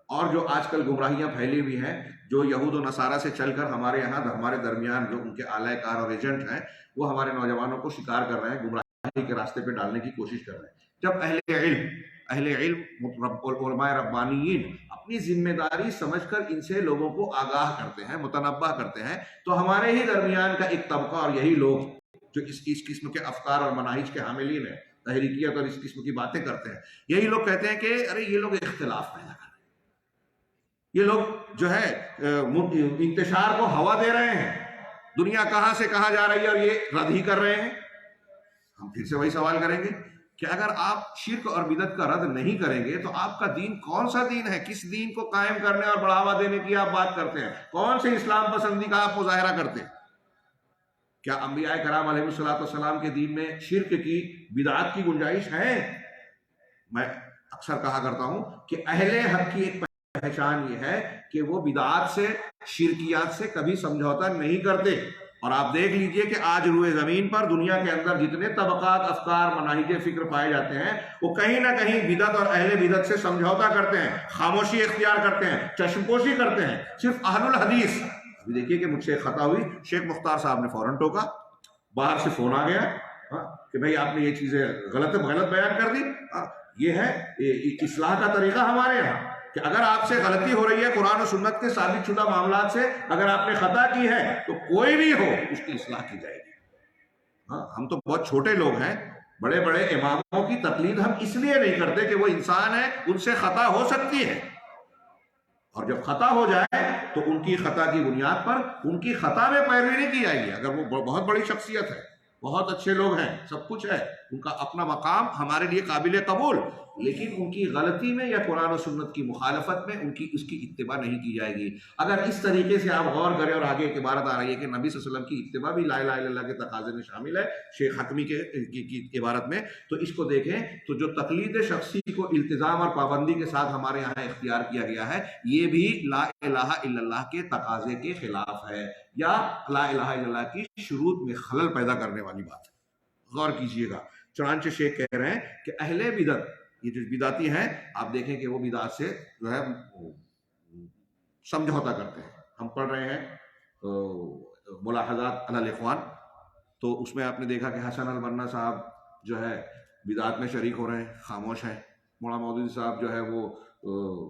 S1: اور جو آج کل گمراہیاں پھیلی ہوئی ہیں، جو یہود و نصارہ سے چل کر ہمارے یہاں ہمارے درمیان جو ان کے اعلی کار اور ایجنٹ ہیں، وہ ہمارے نوجوانوں کو شکار کر رہے ہیں، گمراہی کے راستے پہ ڈالنے کی کوشش کر رہے ہیں۔ جب اہل علم علماء ربانیین اپنی ذمہ داری سمجھ کر ان سے لوگوں کو آگاہ کرتے ہیں، متنبہ کرتے ہیں، تو ہمارے ہی درمیان کا ایک طبقہ اور یہی لوگ جو اس قسم کے افکار اور مناہج کے حاملین ہیں، تحریکیت اور اس قسم کی باتیں کرتے ہیں، یہی لوگ کہتے ہیں کہ ارے یہ لوگ اختلاف پیدا کر رہے ہیں، یہ لوگ جو ہے انتشار کو ہوا دے رہے ہیں، دنیا کہاں سے کہاں جا رہی ہے اور یہ رد ہی کر رہے ہیں۔ ہم پھر سے وہی سوال کریں گے کہ اگر آپ شرک اور بدعت کا رد نہیں کریں گے تو آپ کا دین کون سا دین ہے؟ کس دین کو قائم کرنے اور بڑھاوا دینے کی آپ بات کرتے ہیں؟ کون سے اسلام پسندی کا آپ مظاہرہ کرتے ہیں؟ کیا انبیاء کرام علیہ الصلوۃ والسلام کے دین میں شرک کی، بدعات کی گنجائش ہے؟ میں اکثر کہا کرتا ہوں کہ اہل حق کی ایک پہچان یہ ہے کہ وہ بدعات سے، شرکیات سے کبھی سمجھوتا نہیں کرتے۔ اور آپ دیکھ لیجئے کہ آج روئے زمین پر دنیا کے اندر جتنے طبقات، افکار، مناہج فکر پائے جاتے ہیں، وہ کہیں نہ کہیں بدعت اور اہل بدعت سے سمجھوتا کرتے ہیں، خاموشی اختیار کرتے ہیں، چشم پوشی کرتے ہیں۔ صرف اہل الحدیث، ابھی دیکھیے کہ مجھ سے خطا ہوئی، شیخ مختار صاحب نے فوراً ٹوکا، باہر سے فون آ گیا کہ بھئی آپ نے یہ چیزیں غلط بیان کر دی۔ یہ ہے اصلاح کا طریقہ ہمارے یہاں کہ اگر آپ سے غلطی ہو رہی ہے قرآن و سنت کے ثابت شدہ معاملات سے، اگر آپ نے خطا کی ہے تو کوئی بھی ہو اس کی اصلاح کی جائے گی۔ ہم تو بہت چھوٹے لوگ ہیں، بڑے بڑے اماموں کی تقلید ہم اس لیے نہیں کرتے کہ وہ انسان ہے، ان سے خطا ہو سکتی ہے، اور جب خطا ہو جائے تو ان کی خطا کی بنیاد پر ان کی خطا میں پیروی نہیں کی جائے گی۔ اگر وہ بہت بڑی شخصیت ہے، بہت اچھے لوگ ہیں، سب کچھ ہے، ان کا اپنا مقام ہمارے لیے قابل قبول، لیکن ان کی غلطی میں یا قرآن و سنت کی مخالفت میں اس کی اتباع نہیں کی جائے گی۔ اگر اس طریقے سے آپ غور کریں، اور آگے ایک عبارت آ رہی ہے کہ نبی صلی اللہ علیہ وسلم کی اتباع بھی لا الہ الا اللہ کے تقاضے میں شامل ہے، شیخ حکمی کی عبارت میں، تو اس کو دیکھیں تو جو تقلید شخصی کو التزام اور پابندی کے ساتھ ہمارے یہاں اختیار کیا گیا ہے، یہ بھی لا الہ الا اللہ کے تقاضے کے خلاف ہے، یا لا الہ الا اللہ کی شروط میں خلل پیدا کرنے والی بات ہے۔ غور کیجئے گا، چنانچہ شیخ کہہ رہے ہیں کہ اہل بدعت، یہ جو بدعتی ہیں، آپ دیکھیں کہ وہ بدعات سے جو ہے سمجھوتا کرتے ہیں۔ ہم پڑھ رہے ہیں ملاحظات علی الاخوان، تو اس میں آپ نے دیکھا کہ حسن البنا صاحب جو ہے بدعات میں شریک ہو رہے ہیں، خاموش ہیں۔ مولانا مودودی صاحب جو ہے وہ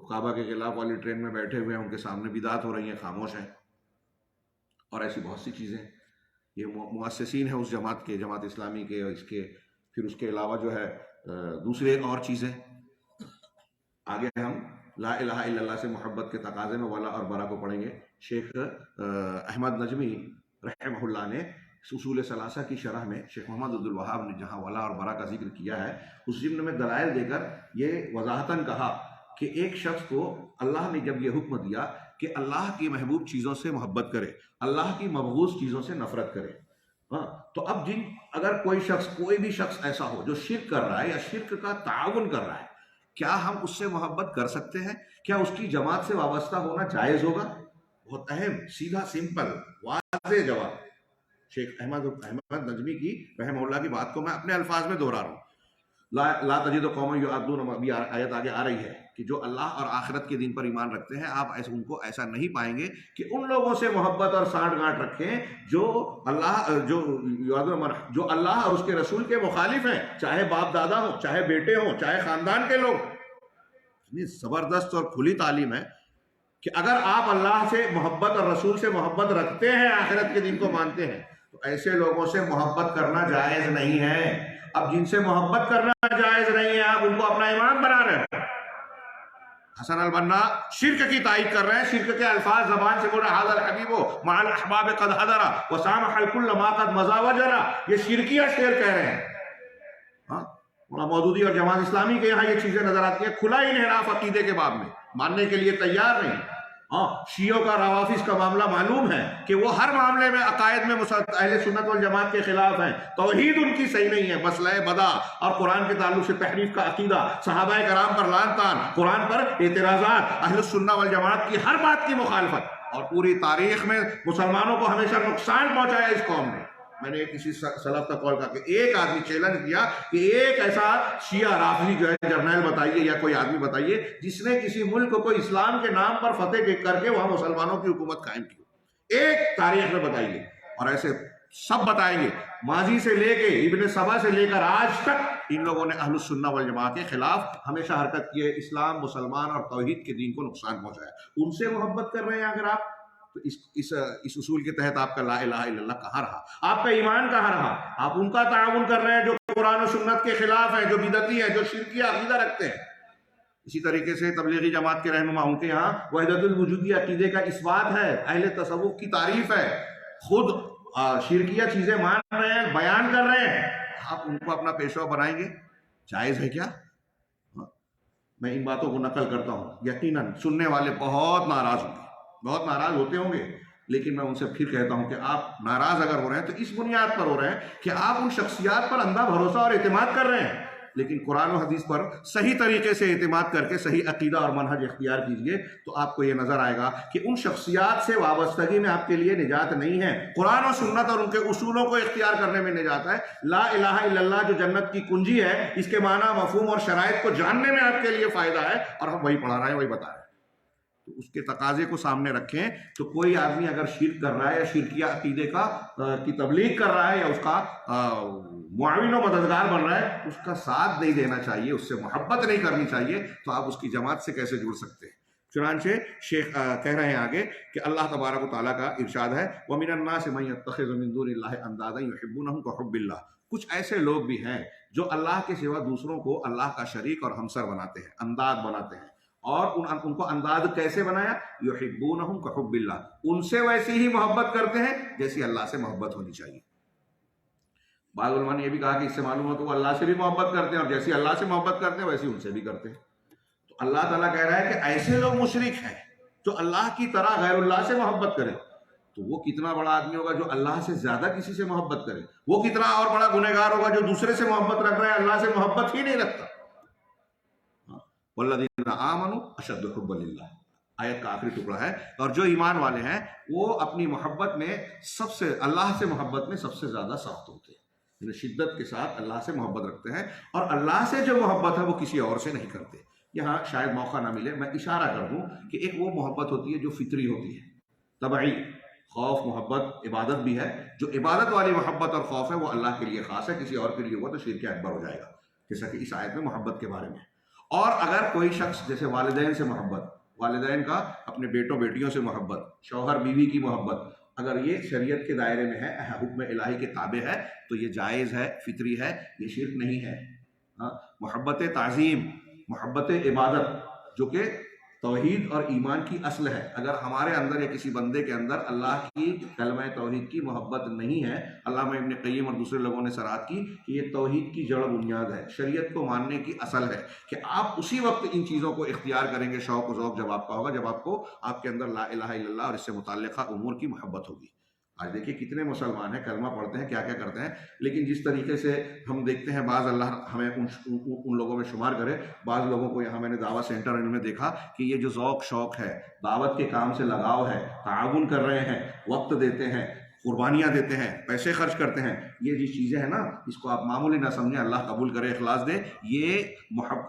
S1: کعبہ کے خلاف والی ٹرین میں بیٹھے ہوئے ہیں، ان کے سامنے بدعات ہو رہی ہیں، خاموش ہیں۔ اور ایسی بہت سی چیزیں، یہ مؤسسین ہیں اس جماعت کے، جماعت اسلامی کے، اور پھر اس کے علاوہ جو ہے دوسرے اور چیزیں۔ آگے ہم لا الہ الا اللہ سے محبت کے تقاضے میں ولا اور برا کو پڑھیں گے۔ شیخ احمد نجمی رحمہ اللہ نے اصول ثلاثہ کی شرح میں شیخ محمد عبد الوہاب نے جہاں ولا اور برا کا ذکر کیا ہے، اس ضمن میں دلائل دے کر یہ وضاحتاً کہا کہ ایک شخص کو اللہ نے جب یہ حکم دیا کہ اللہ کی محبوب چیزوں سے محبت کرے، اللہ کی مبغوض چیزوں سے نفرت کرے، تو اب اگر کوئی بھی شخص ایسا ہو جو شرک کر رہا ہے یا شرک کا تعاون کر رہا ہے، کیا ہم اس سے محبت کر سکتے ہیں؟ کیا اس کی جماعت سے وابستہ ہونا جائز ہوگا؟ بہت اہم، سیدھا، سمپل، واضح جواب شیخ احمد نجمی کی رحمہ اللہ کی بات کو میں اپنے الفاظ میں دہرا رہا ہوں۔ لا تجد قوما یعدون، ابھی آیت آگے آ رہی ہے کہ جو اللہ اور آخرت کے دن پر ایمان رکھتے ہیں، آپ ان کو ایسا نہیں پائیں گے کہ ان لوگوں سے محبت اور سانٹھ گانٹھ رکھیں جو اللہ اور اس کے رسول کے مخالف ہیں، چاہے باپ دادا ہوں، چاہے بیٹے ہوں، چاہے خاندان کے لوگ۔ اتنی زبردست اور کھلی تعلیم ہے کہ اگر آپ اللہ سے محبت اور رسول سے محبت رکھتے ہیں، آخرت کے دن کو مانتے ہیں، تو ایسے لوگوں سے محبت کرنا جائز نہیں ہے۔ اب جن سے محبت کرنا جائز نہیں ہے، آپ ان کو اپنا امام بنا رہے ہیں۔ حسن البنا شرک کی تائید کر رہے ہیں، شرک کے الفاظ زبان سے بول رہے ہیں، ھذا الحبیب مع الاحباب قد حضر وسامح الکل ما قد مضى وجرى، یہ شرکیہ شعر کہہ رہے ہیں۔ ہاں، مودودی اور جماعت اسلامی کے یہاں یہ چیزیں نظر آتی ہیں، کھلا انحراف عقیدے کے باب میں، ماننے کے لیے تیار نہیں۔ ہاں، شیعوں کا روافظ کا معاملہ معلوم ہے کہ وہ ہر معاملے میں عقائد میں اہل سنت والجماعت کے خلاف ہیں، توحید ان کی صحیح نہیں ہے، مسئلہ بدا اور قرآن کے تعلق سے تحریف کا عقیدہ، صحابہ کرام پر لعن طعن، قرآن پر اعتراضات، اہل سنت والجماعت کی ہر بات کی مخالفت، اور پوری تاریخ میں مسلمانوں کو ہمیشہ نقصان پہنچایا اس قوم نے۔ میں نے کسی سلف کا قول کہا کہ ایک آدمی چیلنج کیا کہ ایک ایسا شیعہ رافضی جو ہے جرنیل بتائیے یا کوئی آدمی بتائیے جس نے کسی ملک کو اسلام کے نام پر فتح کر کے وہاں مسلمانوں کی حکومت قائم کی، ایک تاریخ میں بتائیے۔ اور ایسے سب بتائیں گے، ماضی سے لے کے ابن سبا سے لے کر آج تک ان لوگوں نے اہل السنہ والجماعت کے خلاف ہمیشہ حرکت کی ہے، اسلام، مسلمان اور توحید کے دین کو نقصان پہنچایا۔ ان سے محبت کر رہے ہیں اگر آپ، تو اس اصول کے تحت آپ کا لا الہ الا اللہ کہاں رہا، آپ کا ایمان کہاں رہا؟ آپ ان کا تعاون کر رہے ہیں جو قرآن و سنت کے خلاف ہیں، جو بدعتی ہیں، جو شرکیہ عقیدہ رکھتے ہیں۔ اسی طریقے سے تبلیغی جماعت کے رہنما، ان کے یہاں وحدت الوجودی عقیدے کا اثبات ہے، اہل تصوف کی تعریف ہے، خود شرکیہ چیزیں مان رہے ہیں، بیان کر رہے ہیں، آپ ان کو اپنا پیشوا بنائیں گے؟ جائز ہے کیا؟ میں ان باتوں کو نقل کرتا ہوں، یقیناً سننے والے بہت ناراض ہوں گے، بہت ناراض ہوتے ہوں گے، لیکن میں ان سے پھر کہتا ہوں کہ آپ ناراض اگر ہو رہے ہیں تو اس بنیاد پر ہو رہے ہیں کہ آپ ان شخصیات پر اندھا بھروسہ اور اعتماد کر رہے ہیں، لیکن قرآن و حدیث پر صحیح طریقے سے اعتماد کر کے صحیح عقیدہ اور منہج اختیار کیجئے تو آپ کو یہ نظر آئے گا کہ ان شخصیات سے وابستگی میں آپ کے لیے نجات نہیں ہے، قرآن و سنت اور ان کے اصولوں کو اختیار کرنے میں نجات ہے۔ لا الہ الا اللہ جو جنت کی کنجی ہے، اس کے معنی، مفہوم اور شرائط کو جاننے میں آپ کے لیے فائدہ ہے، اور ہم وہی پڑھا رہے ہیں، وہی بتا رہے ہیں۔ تو اس کے تقاضے کو سامنے رکھیں، تو کوئی آدمی اگر شرک کر رہا ہے یا شرکیہ عقیدے کی تبلیغ کر رہا ہے یا اس کا معاون و مددگار بن رہا ہے، اس کا ساتھ نہیں دینا چاہیے، اس سے محبت نہیں کرنی چاہیے، تو آپ اس کی جماعت سے کیسے جڑ سکتے ہیں؟ چنانچہ شیخ کہہ رہے ہیں آگے کہ اللہ تبارک و تعالیٰ کا ارشاد ہے، وَمِنَ النَّاسِ مَن يَتَّخِذُ مِن دُونِ اللَّهِ أَندَادًا يُحِبُّونَهُمْ كَحُبِّ اللَّهِ، کچھ ایسے لوگ بھی ہیں جو اللہ کے سوا دوسروں کو اللہ کا شریک اور ہمسر بناتے ہیں، انداد بناتے ہیں، اور ان کو انداد کیسے بنایا؟ یحبونہم کحب اللہ، ان سے ویسی ہی محبت کرتے ہیں جیسی اللہ سے محبت ہونی چاہیے۔ بعض علماء نے یہ بھی کہا کہ اس سے معلوم ہو کہ وہ اللہ سے بھی محبت کرتے ہیں، اور جیسی اللہ سے محبت کرتے ہیں ویسی ان سے بھی کرتے ہیں۔ تو اللہ تعالیٰ کہہ رہا ہے کہ ایسے لوگ مشرک ہیں جو اللہ کی طرح غیر اللہ سے محبت کریں، تو وہ کتنا بڑا آدمی ہوگا جو اللہ سے زیادہ کسی سے محبت کرے، وہ کتنا اور بڑا گنہگار ہوگا جو دوسرے سے محبت رکھ رہا ہے، اللہ سے محبت ہی نہیں رکھتا۔ والذین آمنوا اشد حبا للہ، آیت کا آخری ٹکڑا ہے، اور جو ایمان والے ہیں وہ اپنی محبت میں سب سے، اللہ سے محبت میں سب سے زیادہ سخت ہوتے ہیں، یعنی شدت کے ساتھ اللہ سے محبت رکھتے ہیں، اور اللہ سے جو محبت ہے وہ کسی اور سے نہیں کرتے۔ یہاں شاید موقع نہ ملے، میں اشارہ کر دوں کہ ایک وہ محبت ہوتی ہے جو فطری ہوتی ہے، طبعی، خوف محبت عبادت بھی ہے، جو عبادت والی محبت اور خوف ہے وہ اللہ کے لیے خاص ہے، کسی اور کے لیے ہوا تو شرک اکبر ہو جائے گا، جیسا کہ اس آیت میں محبت کے بارے میں۔ اور اگر کوئی شخص جیسے والدین سے محبت، والدین کا اپنے بیٹوں بیٹیوں سے محبت، شوہر بیوی کی محبت، اگر یہ شریعت کے دائرے میں ہے، حکم الہی کے تابع ہے، تو یہ جائز ہے، فطری ہے، یہ شرک نہیں ہے۔ محبت تعظیم، محبت عبادت، جو کہ توحید اور ایمان کی اصل ہے، اگر ہمارے اندر یا کسی بندے کے اندر اللہ کی کلمہ توحید کی محبت نہیں ہے، علامہ ابن قیم اور دوسرے لوگوں نے صراحت کی کہ یہ توحید کی جڑ بنیاد ہے، شریعت کو ماننے کی اصل ہے، کہ آپ اسی وقت ان چیزوں کو اختیار کریں گے، شوق و ذوق جب آپ کا ہوگا، جب آپ کو آپ کے اندر لا الہ الا اللہ اور اس سے متعلقہ امور کی محبت ہوگی۔ آج دیکھیے کتنے مسلمان ہیں، کلمہ پڑھتے ہیں، کیا کیا کرتے ہیں، لیکن جس طریقے سے ہم دیکھتے ہیں، بعض اللہ ہمیں ان لوگوں میں شمار کرے، بعض لوگوں کو یہاں میں نے دعوت سینٹر ان میں دیکھا کہ یہ جو ذوق شوق ہے، دعوت کے کام سے لگاؤ ہے، تعاون کر رہے ہیں، وقت دیتے ہیں، قربانیاں دیتے ہیں، پیسے خرچ کرتے ہیں، یہ جو چیزیں ہیں نا، اس کو آپ معمولی نہ سمجھیں، اللہ قبول کرے، اخلاص دے، یہ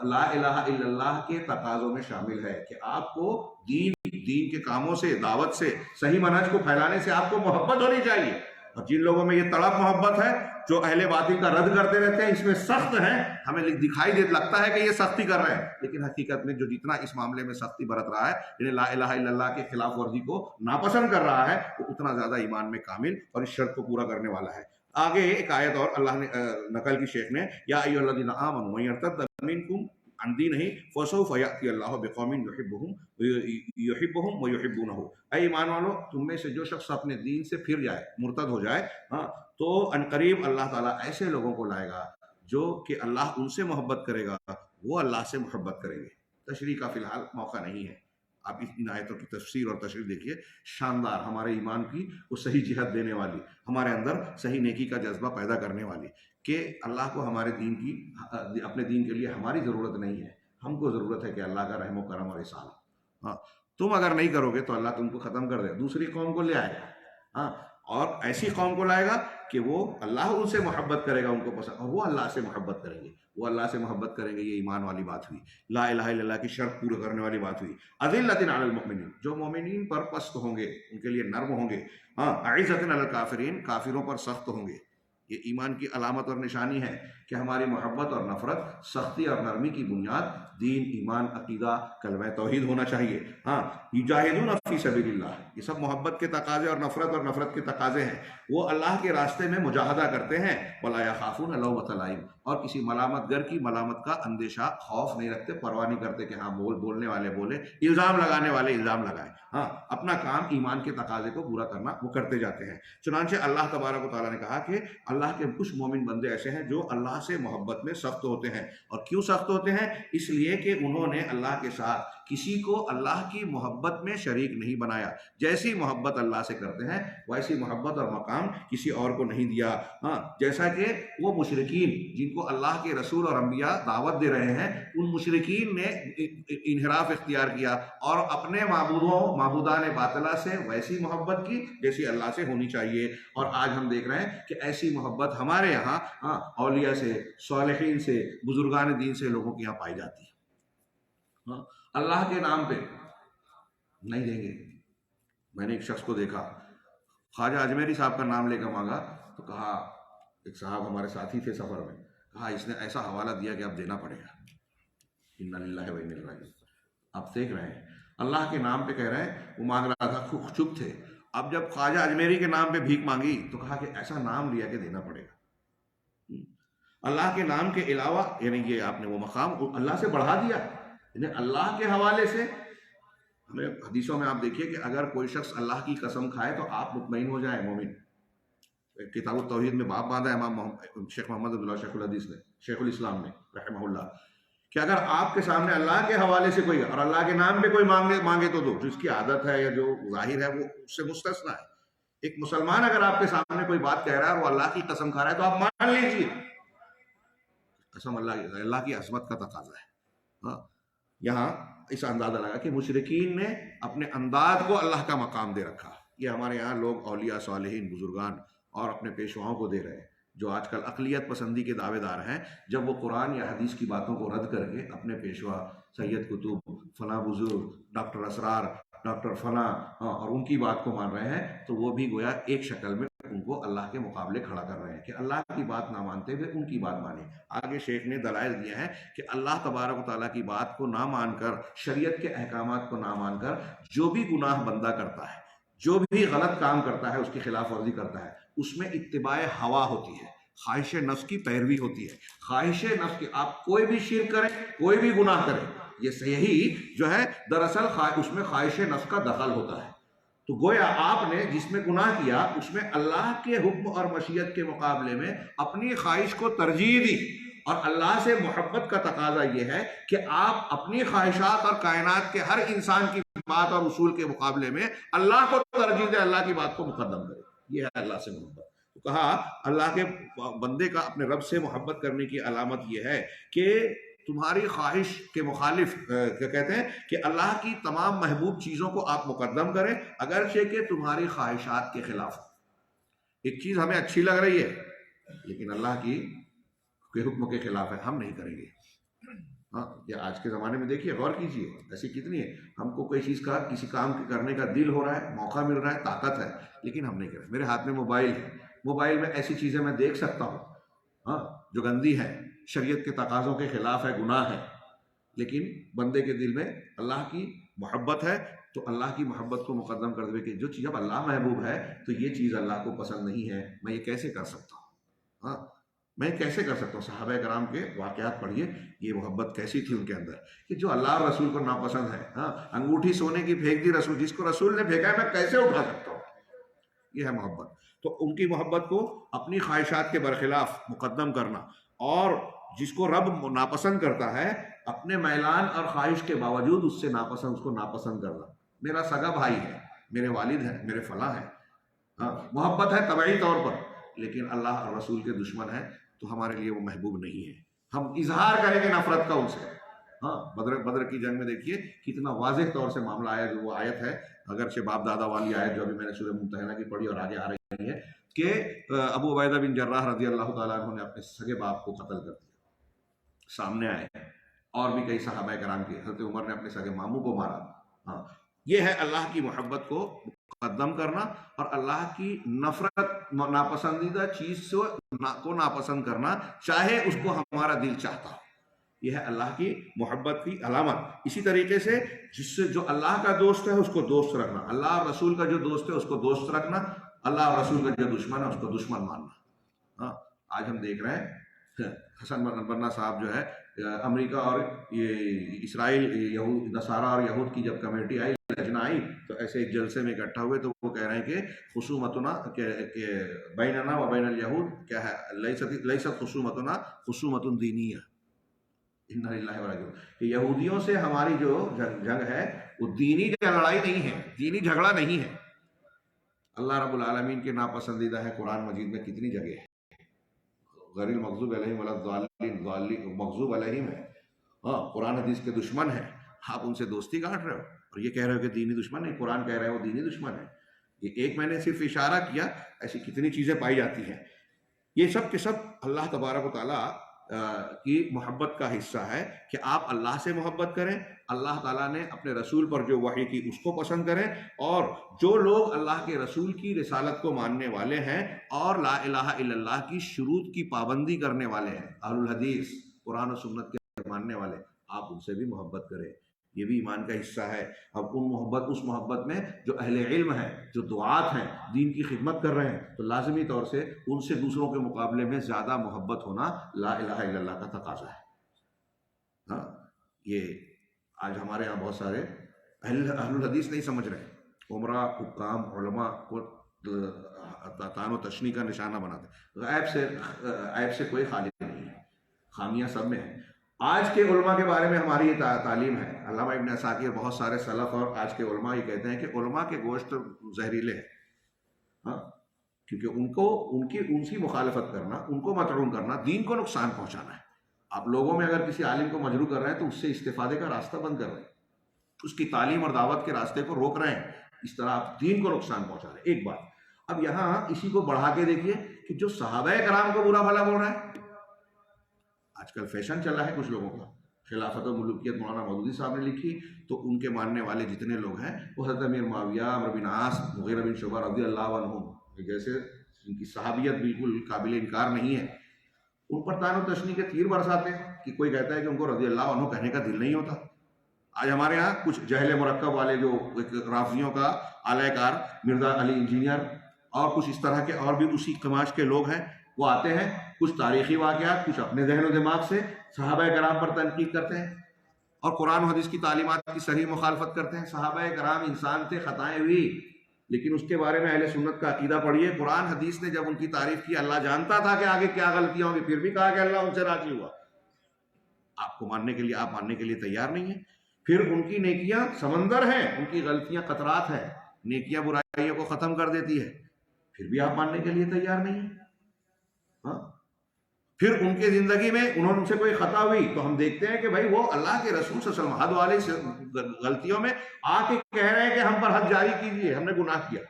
S1: لا الہ الا اللہ کے تقاضوں میں شامل ہے کہ آپ کو دین کے کاموں سے، دعوت سے، صحیح منہج کو پھیلانے سے آپ کو محبت ہونی چاہیے، اور جن لوگوں میں یہ تڑپ محبت ہے جو اہل باطل کا رد کرتے رہتے ہیں اس میں سخت ہیں، ہمیں دکھائی لگتا ہے کہ یہ سختی کر رہے ہیں، لیکن حقیقت میں جو جتنا اس معاملے میں سختی برت رہا ہے، یعنی لا الہ الا اللہ کے خلاف ورزی کو ناپسند کر رہا ہے، وہ اتنا زیادہ ایمان میں کامل اور اس شرط کو پورا کرنے والا ہے۔ آگے ایک آیت اور اللہ نے نقل کی شیخ نے، یا ایھا الذین آمنوا من یرتد منکم عن دینہ فسوف یأتی اللہ بقوم یحبہم ویحبونہ۔ اے ایمان والو، تم میں سے جو شخص اپنے دین سے پھر جائے، مرتد ہو جائے، تو عنقریب اللہ تعالیٰ ایسے لوگوں کو لائے گا جو کہ اللہ ان سے محبت کرے گا، وہ اللہ سے محبت کریں گے۔ تشریح کا فی الحال موقع نہیں ہے، آپ ان آیتوں کی تفسیر اور تشریح دیکھیے، شاندار، ہمارے ایمان کی وہ صحیح جہت دینے والی، ہمارے اندر صحیح نیکی کا جذبہ پیدا کرنے والی، کہ اللہ کو ہمارے دین کی، اپنے دین کے لیے ہماری ضرورت نہیں ہے، ہم کو ضرورت ہے کہ اللہ کا رحم و کرم اور احسان۔ ہاں، تم اگر نہیں کرو گے تو اللہ تم کو ختم کر دے، دوسری قوم کو لے آئے گا، ہاں، اور ایسی قوم کو لائے گا کہ وہ اللہ ان سے محبت کرے گا، ان کو پسند، اور وہ اللہ سے محبت کریں گے، وہ اللہ سے محبت کریں گے۔ یہ ایمان والی بات ہوئی، لا الہ الا اللہ کی شرط پورا کرنے والی بات ہوئی۔ اذلۃ علی المؤمنین، جو مومنین پر پست ہوں گے، ان کے لیے نرم ہوں گے، ہاں، اعزۃ علی الکافرین، کافروں پر سخت ہوں گے۔ یہ ایمان کی علامت اور نشانی ہے کہ ہماری محبت اور نفرت، سختی اور نرمی کی بنیاد دین، ایمان، عقیدہ، کلمہ توحید ہونا چاہیے۔ ہاں، یجاہدون فی سبیل اللہ، یہ سب محبت کے تقاضے اور نفرت کے تقاضے ہیں۔ وہ اللہ کے راستے میں مجاہدہ کرتے ہیں، ولا یخافون لومۃ لائم، اور کسی ملامت گر کی ملامت کا اندیشہ، خوف نہیں رکھتے، پرواہ نہیں کرتے کہ ہاں بولنے والے بولے، الزام لگانے والے الزام لگائیں، ہاں، اپنا کام ایمان کے تقاضے کو پورا کرنا وہ کرتے جاتے ہیں۔ چنانچہ اللہ تبارک و تعالیٰ نے کہا کہ اللہ کے کچھ مومن بندے ایسے ہیں جو اللہ سے محبت میں سخت ہوتے ہیں، اور کیوں سخت ہوتے ہیں؟ اس لیے کہ انہوں نے اللہ کے ساتھ کسی کو اللہ کی محبت میں شریک نہیں بنایا، جیسی محبت اللہ سے کرتے ہیں ویسی محبت اور مقام کسی اور کو نہیں دیا۔ ہاں، جیسا کہ وہ مشرکین جن کو اللہ کے رسول اور انبیاء دعوت دے رہے ہیں، ان مشرکین نے انحراف اختیار کیا اور اپنے معبودان باطلہ سے ویسی محبت کی جیسی اللہ سے ہونی چاہیے۔ اور آج ہم دیکھ رہے ہیں کہ ایسی محبت ہمارے یہاں اولیاء سے، صالحین سے، بزرگان دین سے لوگوں کے یہاں پائی جاتی ہے۔ اللہ کے نام پہ نہیں دیں گے۔ میں نے ایک شخص کو دیکھا، خواجہ اجمیری صاحب کا نام لے کر مانگا تو کہا، ایک صاحب ہمارے ساتھی تھے سفر میں، کہا اس نے ایسا حوالہ دیا کہ اب دینا پڑے گا۔ انا للہ و انا الیہ راجعون۔ آپ دیکھ رہے ہیں اللہ کے نام پہ کہہ رہے ہیں، وہ مانگ رہا تھا، چپ تھے۔ اب جب خواجہ اجمیری کے نام پہ بھیک مانگی تو کہا کہ ایسا نام لیا کہ دینا پڑے گا۔ اللہ کے نام کے علاوہ، یعنی یہ آپ نے وہ مقام اللہ سے بڑھا دیا، یعنی اللہ کے حوالے سے۔ ہمیں حدیثوں میں آپ دیکھیے کہ اگر کوئی شخص اللہ کی قسم کھائے تو آپ مطمئن ہو جائیں مومن۔ کتاب التوحید میں باب باندھا ہے امام شیخ محمد عبداللہ شیخ الحدیث نے، شیخ الاسلام نے رحمہ اللہ، کہ اگر آپ کے سامنے اللہ کے حوالے سے کوئی اور اللہ کے نام پہ کوئی مانگے تو دو، جس کی عادت ہے یا جو ظاہر ہے وہ اس سے مستثنا ہے۔ ایک مسلمان اگر آپ کے سامنے کوئی بات کہہ رہا ہے اور وہ اللہ کی قسم کھا رہا ہے تو آپ مان لیجیے، قسم اللہ کی عظمت کا تقاضا ہے۔ ہاں، یہاں اس اندازہ لگا کہ مشرکین نے اپنے انداز کو اللہ کا مقام دے رکھا۔ یہ ہمارے یہاں لوگ اولیاء، صالحین، بزرگان اور اپنے پیشواؤں کو دے رہے ہیں، جو آج کل اقلیت پسندی کے دعوے دار ہیں، جب وہ قرآن یا حدیث کی باتوں کو رد کر کے اپنے پیشوا سید قطب، فلاں بزرگ، ڈاکٹر اسرار، ڈاکٹر فلاں اور ان کی بات کو مان رہے ہیں، تو وہ بھی گویا ایک شکل میں ان کو اللہ کے مقابلے کھڑا کر رہے ہیں کہ اللہ کی بات نہ مانتے ہوئے ان کی بات مانیں۔ آگے شیخ نے دلائل دیا ہے کہ اللہ تبارک و تعالیٰ کی بات کو نہ مان کر، شریعت کے احکامات کو نہ مان کر جو بھی گناہ بندہ کرتا ہے، جو بھی غلط کام کرتا ہے، اس کی خلاف ورزی کرتا ہے، اس میں اتباع ہوا ہوتی ہے، خواہش نفس کی پیروی ہوتی ہے۔ خواہش نفس کی، آپ کوئی بھی شرک کریں، کوئی بھی گناہ کریں، یہ صحیح جو ہے دراصل اس میں خواہش نفس کا دخل ہوتا ہے۔ تو گویا آپ نے جس میں گناہ کیا اس میں اللہ کے حکم اور مشیت کے مقابلے میں اپنی خواہش کو ترجیح دی، اور اللہ سے محبت کا تقاضا یہ ہے کہ آپ اپنی خواہشات اور کائنات کے ہر انسان کی بات اور اصول کے مقابلے میں اللہ کو ترجیح دے، اللہ کی بات کو مقدم کرے۔ یہ ہے اللہ سے محبت۔ تو کہا اللہ کے بندے کا اپنے رب سے محبت کرنے کی علامت یہ ہے کہ تمہاری خواہش کے مخالف، کیا کہتے ہیں کہ اللہ کی تمام محبوب چیزوں کو آپ مقدم کریں، اگرچہ کہ تمہاری خواہشات کے خلاف۔ ایک چیز ہمیں اچھی لگ رہی ہے لیکن اللہ کی کے حکم کے خلاف ہے، ہم نہیں کریں گے۔ ہاں، یہ آج کے زمانے میں دیکھیے، غور کیجیے، ایسی کتنی ہے، ہم کو کوئی چیز کا، کسی کام کرنے کا دل ہو رہا ہے، موقع مل رہا ہے، طاقت ہے، لیکن ہم نہیں کریں۔ میرے ہاتھ میں موبائل ہے، موبائل میں ایسی چیزیں میں دیکھ سکتا ہوں ہاں جو گندی ہے، شریعت کے تقاضوں کے خلاف ہے، گناہ ہے، لیکن بندے کے دل میں اللہ کی محبت ہے، تو اللہ کی محبت کو مقدم کر دے کہ جو چیز اب اللہ محبوب ہے تو یہ چیز اللہ کو پسند نہیں ہے، میں یہ کیسے کر سکتا ہوں؟ ہاں میں کیسے کر سکتا ہوں؟ صحابہ کرام کے واقعات پڑھیے، یہ محبت کیسی تھی ان کے اندر کہ جو اللہ اور رسول کو ناپسند ہے، ہاں انگوٹھی سونے کی پھینک دی رسول، جس کو رسول نے پھینکا ہے میں کیسے اٹھا سکتا ہوں؟ یہ ہے محبت۔ تو ان کی محبت کو اپنی خواہشات کے برخلاف مقدم کرنا، اور جس کو رب ناپسند کرتا ہے اپنے میلان اور خواہش کے باوجود اس سے ناپسند، اس کو ناپسند کرنا۔ میرا سگا بھائی ہے، میرے والد ہیں، میرے فلاں ہیں، ہاں محبت ہے طبعی طور پر، لیکن اللہ اور رسول کے دشمن ہیں تو ہمارے لیے وہ محبوب نہیں ہے، ہم اظہار کریں گے نفرت کا ان سے۔ ہاں بدر کی جنگ میں دیکھیے کتنا واضح طور سے معاملہ آیا، جو وہ آیت ہے اگرچہ باپ دادا والی آیت جو ابھی میں نے سورہ ممتحنہ کی پڑھی اور آگے آ رہی ہے، کہ ابو عبیدہ بن جراح رضی اللہ تعالیٰ عنہ نے اپنے سگے باپ کو قتل کر دیا، سامنے آئے ہیں، اور بھی کئی صحابہ کرام کے، حضرت عمر نے اپنے سگے ماموں کو مارا۔ ہاں یہ ہے اللہ کی محبت کو مقدم کرنا، اور اللہ کی نفرت، ناپسندیدہ چیز کو ناپسند کرنا، چاہے اس کو ہمارا دل چاہتا ہو۔ یہ ہے اللہ کی محبت کی علامت۔ اسی طریقے سے جس سے جو اللہ کا دوست ہے اس کو دوست رکھنا، اللہ اور رسول کا جو دوست ہے اس کو دوست رکھنا، اللہ اور رسول کا جو دشمن ہے اس کو دشمن ماننا۔ ہاں آج ہم دیکھ رہے ہیں حسن بنا صاحب جو ہے امریکہ اور یہ اسرائیل، یہود نصارہ اور یہود کی جب کمیٹی آئی، لجنہ آئی، تو ایسے ایک جلسے میں اکٹھا ہوئے تو وہ کہہ رہے ہیں کہ خصومتنا کہ بیننا و بین الیہود کیا ہے، لیست خصومتنا خصومت دینیہ، انا للہ و انا الیہ راجعون، کہ یہودیوں سے ہماری جو جنگ ہے وہ دینی لڑائی نہیں ہے، دینی جھگڑا نہیں ہے۔ اللہ رب العالمین کے ناپسندیدہ ہے قرآن مجید میں کتنی جگہ ہے، غیر المغضوب علیہم ولا الضالین، مغضوب علیہم ہے، ہاں قرآن حدیث کے دشمن ہیں، آپ ان سے دوستی کاٹ رہے ہو اور یہ کہہ رہے ہو کہ دینی دشمن نہیں، قرآن کہہ رہے ہو وہ دینی دشمن ہے۔ یہ ایک میں نے صرف اشارہ کیا، ایسی کتنی چیزیں پائی جاتی ہیں۔ یہ سب کے سب اللہ تبارک و تعالیٰ کی محبت کا حصہ ہے کہ آپ اللہ سے محبت کریں، اللہ تعالیٰ نے اپنے رسول پر جو وحی کی اس کو پسند کریں، اور جو لوگ اللہ کے رسول کی رسالت کو ماننے والے ہیں اور لا الہ الا اللہ کی شروط کی پابندی کرنے والے ہیں، اہل الحدیث، قرآن و سنت کے ماننے والے، آپ ان سے بھی محبت کریں، یہ بھی ایمان کا حصہ ہے۔ اب اس محبت میں جو اہل علم ہیں، جو دعات ہیں، دین کی خدمت کر رہے ہیں، تو لازمی طور سے ان سے دوسروں کے مقابلے میں زیادہ محبت ہونا لا الہ الا اللہ کا تقاضا ہے۔ ہاں یہ آج ہمارے ہاں بہت سارے اہل الحدیث نہیں سمجھ رہے، عمرہ، حکام، علماء کو تان و تشنیع کا نشانہ بناتے ہیں۔ عیب سے کوئی خالی نہیں ہے، خامیاں سب میں ہیں۔ آج کے علماء کے بارے میں ہماری یہ تعلیم ہے، علامہ ابن عساکر، بہت سارے سلف اور آج کے علماء یہ کہتے ہیں کہ علماء کے گوشت زہریلے ہیں، ہاں کیونکہ ان کی مخالفت کرنا، ان کو مطعون کرنا، دین کو نقصان پہنچانا ہے۔ آپ لوگوں میں اگر کسی عالم کو مجروح کر رہے ہیں تو اس سے استفادے کا راستہ بند کر رہے ہیں، اس کی تعلیم اور دعوت کے راستے کو روک رہے ہیں، اس طرح آپ دین کو نقصان پہنچا رہے ہیں۔ ایک بات، اب یہاں اسی کو بڑھا کے دیکھیے کہ جو صحابہ کرام کو برا بھلا بول رہا ہے، آج کل فیشن چلا ہے کچھ لوگوں کا، خلافت و ملوکیت مولانا مودودی صاحب نے لکھی، تو ان کے ماننے والے جتنے لوگ ہیں وہ حضرت امیر معاویہ، عمرو بن عاص، مغیرہ بن شعبہ رضی اللہ عنہم جیسے ان کی صحابیت بالکل قابل انکار نہیں ہے، ان پر تان و تشنیع کے تیر برساتے ہیں کہ کوئی کہتا ہے کہ ان کو رضی اللہ عنہ کہنے کا دل نہیں ہوتا۔ آج ہمارے ہاں کچھ جہل مرکب والے جو رافضیوں کا اعلی کار مرزا علی انجینئر اور کچھ اس طرح کے اور بھی اسی کماش کے لوگ ہیں، وہ آتے ہیں کچھ تاریخی واقعات، کچھ اپنے ذہن و دماغ سے صحابہ کرام پر تنقید کرتے ہیں اور قرآن و حدیث کی تعلیمات کی صحیح مخالفت کرتے ہیں۔ صحابہ کرام انسان تھے، خطائیں ہوئی، لیکن اس کے بارے میں اہل سنت کا عقیدہ پڑھیے، قرآن حدیث نے جب ان کی تعریف کی، اللہ جانتا تھا کہ آگے کیا غلطیاں ہوں گی، پھر بھی کہا کہ اللہ ان سے راضی ہوا۔ آپ کو ماننے کے لیے، آپ ماننے کے لیے تیار نہیں ہیں۔ پھر ان کی نیکیاں سمندر ہیں، ان کی غلطیاں قطرات ہیں، نیکیاں برائیوں کو ختم کر دیتی ہے، پھر بھی آپ ماننے کے لیے تیار نہیں ہیں۔ ہاں پھر ان کے زندگی میں ان سے کوئی خطا ہوئی تو ہم دیکھتے ہیں کہ بھائی وہ اللہ کے رسول صلی اللہ علیہ وسلم حد والی غلطیوں میں آ کے کہہ رہے ہیں کہ ہم پر حد جاری کیجیے، ہم نے گناہ کیا،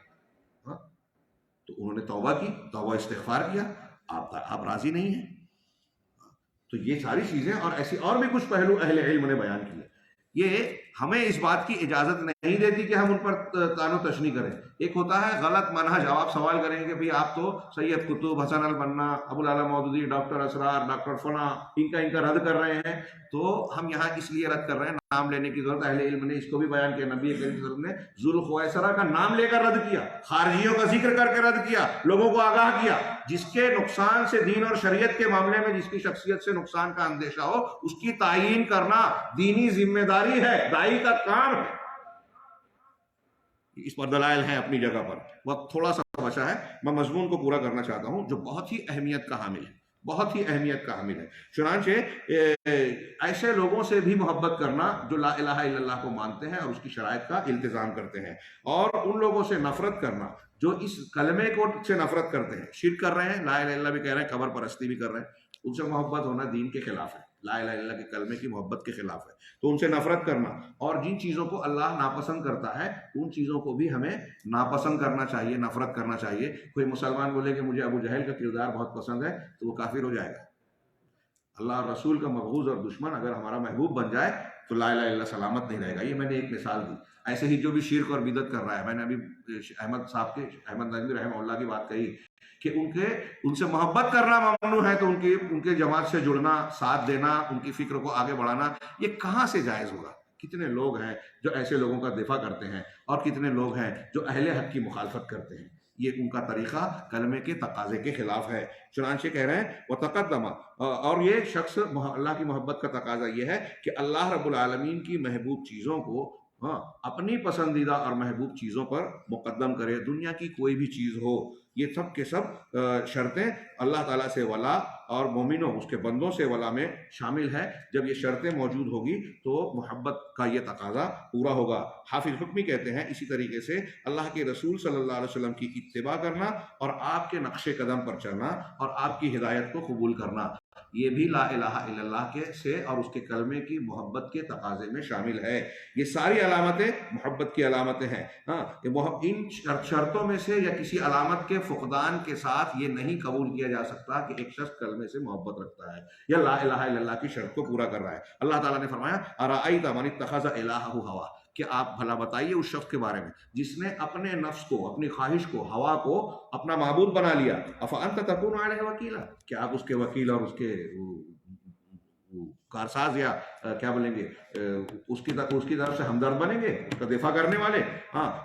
S1: تو انہوں نے توبہ کی، توبہ استغفار کیا، آپ راضی نہیں ہیں۔ تو یہ ساری چیزیں اور ایسی اور بھی کچھ پہلو اہل علم نے بیان کیے یہ ہمیں اس بات کی اجازت نہیں دیتی کہ ہم ان پر طعن و تشنیع کریں. ایک ہوتا ہے غلط منہج. آپ سوال کریں گے بھئی آپ تو سید قطب، حسن البنا، ابو العلا مودودی، ڈاکٹر اسرار، ڈاکٹر فلاں ان کا رد کر رہے ہیں. تو ہم یہاں اس لیے رد کر رہے ہیں، نام لینے کی ضرورت. اہل علم نے اس کو بھی بیان کیا. نبی کریم صلی اللہ علیہ وسلم نے ذوالخویسرہ کا نام لے کر رد کیا، خارجیوں کا ذکر کر کے رد کیا، لوگوں کو آگاہ کیا. جس کے نقصان سے دین اور شریعت کے معاملے میں جس کی شخصیت سے نقصان کا اندیشہ ہو، اس کی تعیین کرنا دینی ذمہ داری ہے، داعی کا کام ہے. اس پر دلائل ہیں اپنی جگہ پر. وقت تھوڑا سا بچا ہے، میں مضمون کو پورا کرنا چاہتا ہوں جو بہت ہی اہمیت کا حامل ہے، بہت ہی اہمیت کا حامل ہے. چنانچہ ایسے لوگوں سے بھی محبت کرنا جو لا الہ الا اللہ کو مانتے ہیں اور اس کی شرائط کا التزام کرتے ہیں، اور ان لوگوں سے نفرت کرنا جو اس کلمے کو سے نفرت کرتے ہیں، شرک کر رہے ہیں، لا الہ الا اللہ بھی کہہ رہے ہیں، قبر پرستی بھی کر رہے ہیں. ان سے محبت ہونا دین کے خلاف ہے، لا الہ الا اللہ کے کلمے کی محبت کے خلاف ہے. تو ان سے نفرت کرنا، اور جن چیزوں کو اللہ ناپسند کرتا ہے ان چیزوں کو بھی ہمیں ناپسند کرنا چاہیے، نفرت کرنا چاہیے. کوئی مسلمان بولے کہ مجھے ابو جہل کا کردار بہت پسند ہے تو وہ کافر ہو جائے گا. اللہ اور رسول کا مبغوض اور دشمن اگر ہمارا محبوب بن جائے تو لا الہ الا اللہ سلامت نہیں رہے گا. یہ میں نے ایک مثال دی. ایسے ہی جو بھی شرک اور بدعت کر رہا ہے، میں نے ابھی احمد صاحب کے، احمد نظمی رحمہ اللہ کی بات کہی کہ ان سے محبت کرنا ممنوع ہے، تو ان کے جماعت سے جڑنا، ساتھ دینا، ان کی فکر کو آگے بڑھانا یہ کہاں سے جائز ہوگا؟ کتنے لوگ ہیں جو ایسے لوگوں کا دفاع کرتے ہیں، اور کتنے لوگ ہیں جو اہل حق کی مخالفت کرتے ہیں. یہ ان کا طریقہ کلمے کے تقاضے کے خلاف ہے. چنانچہ کہہ رہے ہیں وتقدم، اور یہ شخص اللہ کی محبت کا تقاضا یہ ہے کہ اللہ رب العالمین کی محبوب چیزوں کو اپنی پسندیدہ اور محبوب چیزوں پر مقدم کرے. دنیا کی کوئی بھی چیز ہو، یہ سب کے سب شرطیں اللہ تعالیٰ سے ولا اور مومنوں اس کے بندوں سے ولا میں شامل ہے. جب یہ شرطیں موجود ہوگی تو محبت کا یہ تقاضا پورا ہوگا. حافظ حکمی کہتے ہیں اسی طریقے سے اللہ کے رسول صلی اللہ علیہ وسلم کی اتباع کرنا اور آپ کے نقش قدم پر چلنا اور آپ کی ہدایت کو قبول کرنا، یہ بھی لا الہ الا اللہ کے سے اور اس کے کلمے کی محبت کے تقاضے میں شامل ہے. یہ ساری علامتیں محبت کی علامتیں ہیں. ان شرطوں میں سے یا کسی علامت کے فقدان کے ساتھ یہ نہیں قبول کیا جا سکتا کہ ایک شخص کلمے سے محبت رکھتا ہے یا لا الہ الا اللہ کی شرط کو پورا کر رہا ہے. اللہ تعالیٰ نے فرمایا ارأیت من اتخذ الہہ ہوا، کہ آپ بھلا بتائیے اس شخص کے بارے میں جس نے اپنے نفس کو، اپنی خواہش کو، ہوا کو اپنا معبود بنا لیا. افانت تکون علیہ وکیلا، کہ آپ اس کے وکیل اور اس کے کارساز یا کیا بولیں گے اس کی طرف سے ہمدرد بنیں گے، اس کا دفاع کرنے والے.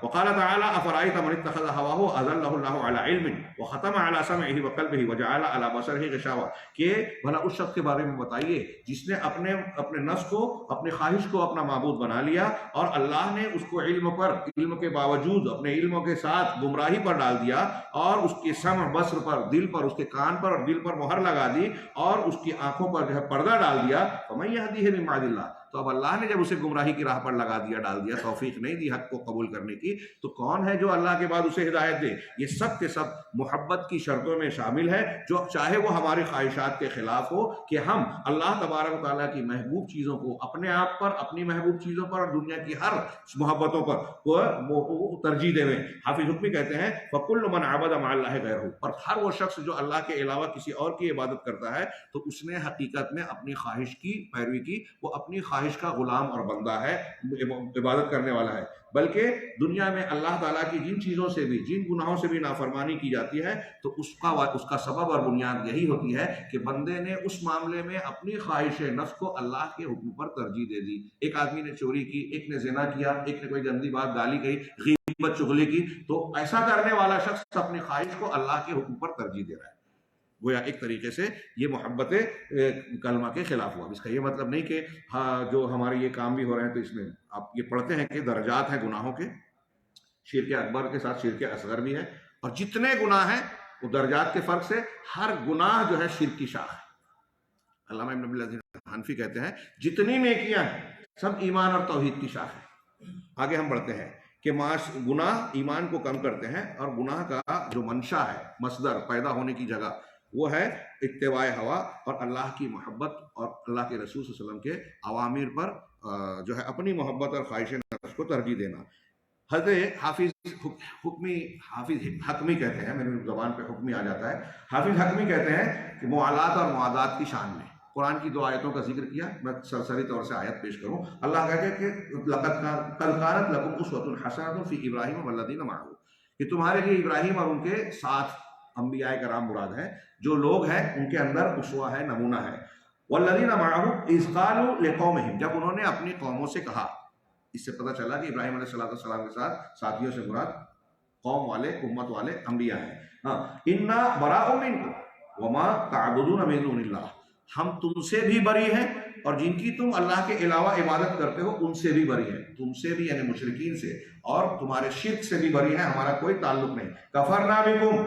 S1: وقال تعالی افرأیت من اتخذ هواه اضلہ اللہ علی علم وختم علی سمعہ وقلبہ وجعل علی بصرہ غشاوہ، کہ بھلا اس شخص کے بارے میں بتائیے جس نے اپنے نفس کو، اپنی خواہش کو اپنا معبود بنا لیا، اور اللہ نے اس کو علم کے باوجود اپنے علموں کے ساتھ گمراہی پر ڈال دیا، اور اس کے سمع، بصر پر، دل پر، اس کے کان پر اور دل پر مہر لگا دی، اور اس کی آنکھوں پر جو ہے پردہ ڈال دیا. فمن یہدیہ من بعد اللہ، تو اب اللہ نے جب اسے گمراہی کی راہ پر لگا دیا، ڈال دیا، توفیق نہیں دی حق کو قبول کرنے کی، تو کون ہے جو اللہ کے بعد اسے ہدایت دے؟ یہ سب کے سب محبت کی شرطوں میں شامل ہے، جو چاہے وہ ہماری خواہشات کے خلاف ہو کہ ہم اللہ تبارک و تعالیٰ کی محبوب چیزوں کو اپنے آپ پر، اپنی محبوب چیزوں پر اور دنیا کی ہر محبتوں پر ترجیح دیں. حافظ حکمی کہتے ہیں فَكُلُّ مَنْ عَبَدَ مَعَ اللَّهِ غَيْرَهُ، اور ہر وہ شخص جو اللہ کے علاوہ کسی اور کی عبادت کرتا ہے تو اس نے حقیقت میں اپنی خواہش کی پیروی کی، وہ اپنی خواہش کا غلام اور بندہ ہے، عبادت کرنے والا ہے. بلکہ دنیا میں اللہ تعالیٰ کی جن چیزوں سے بھی، جن گناہوں سے بھی نافرمانی کی جاتی ہے تو اس کا سبب اور بنیاد یہی ہوتی ہے کہ بندے نے اس معاملے میں اپنی خواہش نفس کو اللہ کے حکم پر ترجیح دے دی. ایک آدمی نے چوری کی، ایک نے زنا کیا، ایک نے کوئی گندی بات گالی کہی، غیبت چغلی کی، تو ایسا کرنے والا شخص اپنی خواہش کو اللہ کے حکم پر ترجیح دے رہا ہے. گویا ایک طریقے سے یہ محبت کلمہ کے خلاف ہوا. اس کا یہ مطلب نہیں کہ جو ہمارے یہ کام بھی ہو رہے ہیں تو اس میں آپ یہ پڑھتے ہیں کہ درجات ہیں گناہوں کے، شرک اکبر کے ساتھ شرک اصغر بھی ہے، اور جتنے گناہ ہیں وہ درجات کے فرق سے ہر گناہ جو ہے شرک کی شاخ ہے. علامہ ابن ابی العزیز حنفی کہتے ہیں جتنی نیکیاں ہیں سب ایمان اور توحید کی شاخ ہے. آگے ہم بڑھتے ہیں کہ گناہ ایمان کو کم کرتے ہیں، اور گناہ کا جو منشا ہے، مصدر، پیدا ہونے کی جگہ، وہ ہے اتباع ہوا اور اللہ کی محبت اور اللہ کے رسول صلی اللہ علیہ وسلم کے اوامر پر جو ہے اپنی محبت اور خواہش نفس کو ترجیح دینا. حضرت حافظ حکمی کہتے ہیں، میری زبان پہ حکمی آ جاتا ہے، حافظ حکمی کہتے ہیں کہ موالات اور معادات کی شان میں قرآن کی 2 آیتوں کا ذکر کیا، میں سرسری طور سے آیت پیش کروں. اللہ کہتے ہیں کہ لقد كانت لكم اسوة حسنة في ابراہیم والذین معه، کہ تمہارے لیے ابراہیم اور ان کے ساتھ انبیاء کرام مراد ہیں، جو لوگ ہیں ان کے اندر اسوہ ہے، نمونہ ہے. والذین معه اذ قالوا لقومهم، جب انہوں نے اپنی قوموں سے کہا. اس سے پتہ چلا کہ ابراہیم علیہ السلام کے ساتھ ساتھیوں سے مراد قوم والے، امت والے انبیاء ہیں. ہاں، انا براء منکم وما تعبدون من دون اللہ، ہم تم سے بھی بری ہیں اور جن کی تم اللہ کے علاوہ عبادت کرتے ہو ان سے بھی بری ہیں. تم سے بھی یعنی مشرکین سے اور تمہارے شرک سے بھی بری ہیں، ہمارا کوئی تعلق نہیں. کفرنا بکم،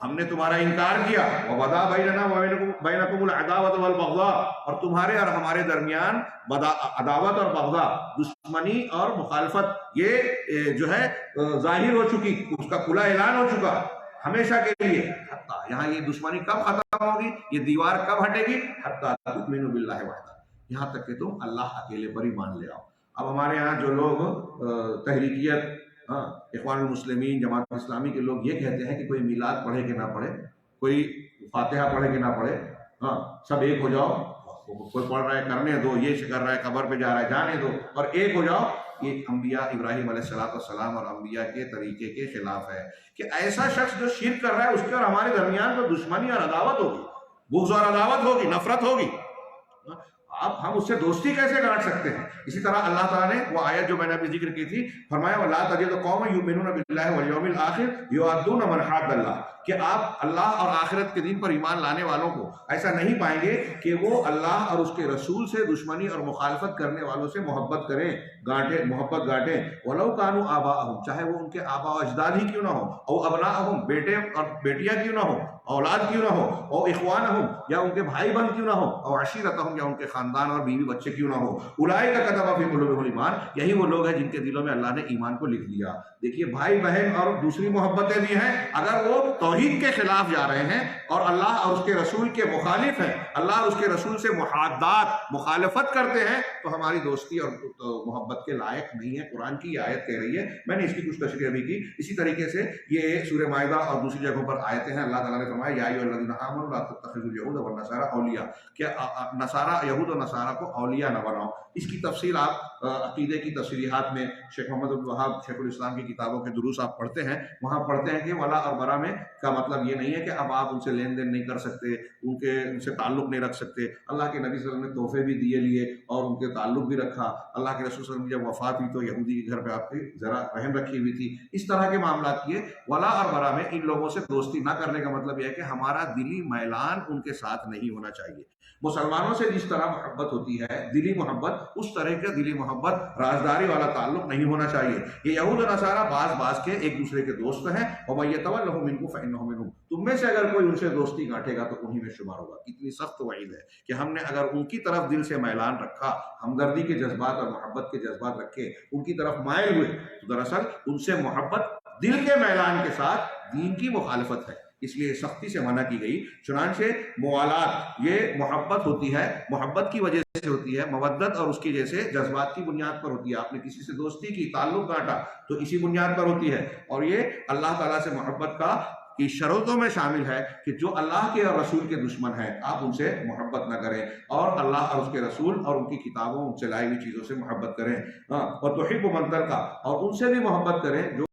S1: ہم نے تمہارا انکار کیا. وبدا بیننا وبینکم العداوۃ والبغضاء، اور تمہارے اور ہمارے درمیان عداوت اور بغضاء، دشمنی اور مخالفت، یہ جو ہے ظاہر ہو چکی، اس کا کھلا اعلان ہو چکا ہمیشہ کے لیے. یہاں یہ دشمنی کب ختم ہوگی، یہ دیوار کب ہٹے گی؟ حتی تؤمنوا باللہ وحدہ، یہاں تک کہ تم اللہ اکیلے پر ایمان لے آؤ. اب ہمارے یہاں جو لوگ تحریکیت، اخوان المسلمین، جماعت اسلامی کے لوگ یہ کہتے ہیں کہ کوئی میلاد پڑھے کہ نہ پڑھے، کوئی فاتحہ پڑھے کہ نہ پڑھے، سب ایک ہو جاؤ، کوئی پڑھ رہا ہے کرنے دو، یہ کر رہا ہے قبر پہ جا رہا ہے جانے دو، اور ایک ہو جاؤ. یہ انبیاء ابراہیم علیہ السلام اور انبیاء کے طریقے کے خلاف ہے کہ ایسا شخص جو شرک کر رہا ہے اس کے اور ہمارے درمیان تو دشمنی اور عداوت ہوگی، بغض اور عداوت ہوگی، نفرت ہوگی. اب ہم اس سے دوستی کیسے گانٹ سکتے ہیں؟ اسی طرح اللہ تعالیٰ نے وہ آیت جو میں نے ابھی ذکر کی تھی، فرمایا وَلَا تَجِدُ قَوْمًا يُؤْمِنُونَ بِاللَّهِ وَالْيَوْمِ الْآخِرِ يُوَادُّونَ مَنْ حَادَّ اللَّهَ، کہ آپ اللہ اور آخرت کے دن پر ایمان لانے والوں کو ایسا نہیں پائیں گے کہ وہ اللہ اور اس کے رسول سے دشمنی اور مخالفت کرنے والوں سے محبت کریں، محبت گانٹیں. وَلَوْ كَانُوا آبَاءَهُمْ، چاہے وہ ان کے آبا و اجداد ہی کیوں نہ ہو، او ابناءہم، بیٹے اور بیٹیاں کیوں نہ ہو، اولاد کیوں نہ ہو، او اخوانہم، یا ان کے بھائی بہن کیوں نہ ہو، او عشیرتہم، یا ان کے خاندان اور بیوی بچے کیوں نہ ہو. اولئک کتب فی قلوبہم الایمان، یہی وہ لوگ ہیں جن کے دلوں میں اللہ نے ایمان کو لکھ دیا. دیکھیے بھائی بہن اور دوسری محبتیں بھی ہیں، اگر وہ توحید کے خلاف جا رہے ہیں اور اللہ اور اس کے رسول کے مخالف ہیں، اللہ اور اس کے رسول سے محادات، مخالفت کرتے ہیں، تو ہماری دوستی اور محبت کے لائق نہیں ہے. قرآن کی یہ آیت کہہ رہی ہے. میں نے اس کی کچھ تشریح بھی کی. اسی طریقے سے یہ سورہ مائدہ اور دوسری جگہوں پر آیتیں ہیں. اللہ تعالیٰ نے فرمایا یا ایھا الذین آمنوا لا تتخذوا اليہود والنصارى اولیاء، کہ یہود و نصارہ کو اولیاء نہ بناؤ. اس کی تفصیل آپ عقیدے کی تصریحات میں شیخ محمد عبد الوہاب شیخ الاسلام کی کتابوں کے دروس آپ پڑھتے ہیں، وہاں پڑھتے ہیں کہ ولا اور برا میں کا مطلب یہ نہیں ہے کہ اب آپ ان سے لین دین نہیں کر سکتے، ان سے تعلق نہیں رکھ سکتے. اللہ کے نبی صلی اللہ علیہ وسلم نے تحفے بھی لیے اور ان کے تعلق بھی رکھا. اللہ کے رسول صلی اللہ علیہ وسلم کی جب وفات ہوئی تو یہودی کے گھر پہ آپ کی ذرا رحم رکھی ہوئی تھی. اس طرح کے معاملات کیے. ولا اور برا میں ان لوگوں سے دوستی نہ کرنے کا مطلب یہ ہے کہ ہمارا دلی میلان ان کے ساتھ نہیں ہونا چاہیے. مسلمانوں سے جس طرح محبت ہوتی ہے، دلی محبت، اس طرح کا دلی محبت، رازداری والا تعلق نہیں ہونا چاہیے. یہ یہود و نصارہ بعض کے ایک دوسرے کے دوست ہیں. وَمَن يَتَوَلَّهُم مِّنكُمْ فَإِنَّهُ مِنْهُمْ، تم میں سے اگر کوئی ان سے دوستی گانٹے گا تو انہی میں شمار ہوگا. کتنی سخت وعید ہے کہ ہم نے اگر ان کی طرف دل سے میلان رکھا، ہمدردی کے جذبات اور محبت کے جذبات رکھے، ان کی طرف مائل ہوئے، تو دراصل ان سے محبت دل کے میلان کے ساتھ دین کی مخالفت ہے. اس لیے سختی سے منع کی گئی. چنانچہ موالات یہ محبت ہوتی ہے، محبت کی وجہ سے ہوتی ہے. مودت اور اس کی جیسے جذبات کی بنیاد پر ہوتی ہے. آپ نے کسی سے دوستی کی، تعلق کاٹا، تو اسی بنیاد پر ہوتی ہے. اور یہ اللہ تعالیٰ سے محبت کی شرطوں میں شامل ہے کہ جو اللہ کے اور رسول کے دشمن ہیں آپ ان سے محبت نہ کریں، اور اللہ اور اس کے رسول اور ان کی کتابوں، ان سے لائی ہوئی چیزوں سے محبت کریں. وَتُحِبُّ مَن تَلْقَىٰ، اور ان سے بھی محبت کریں جو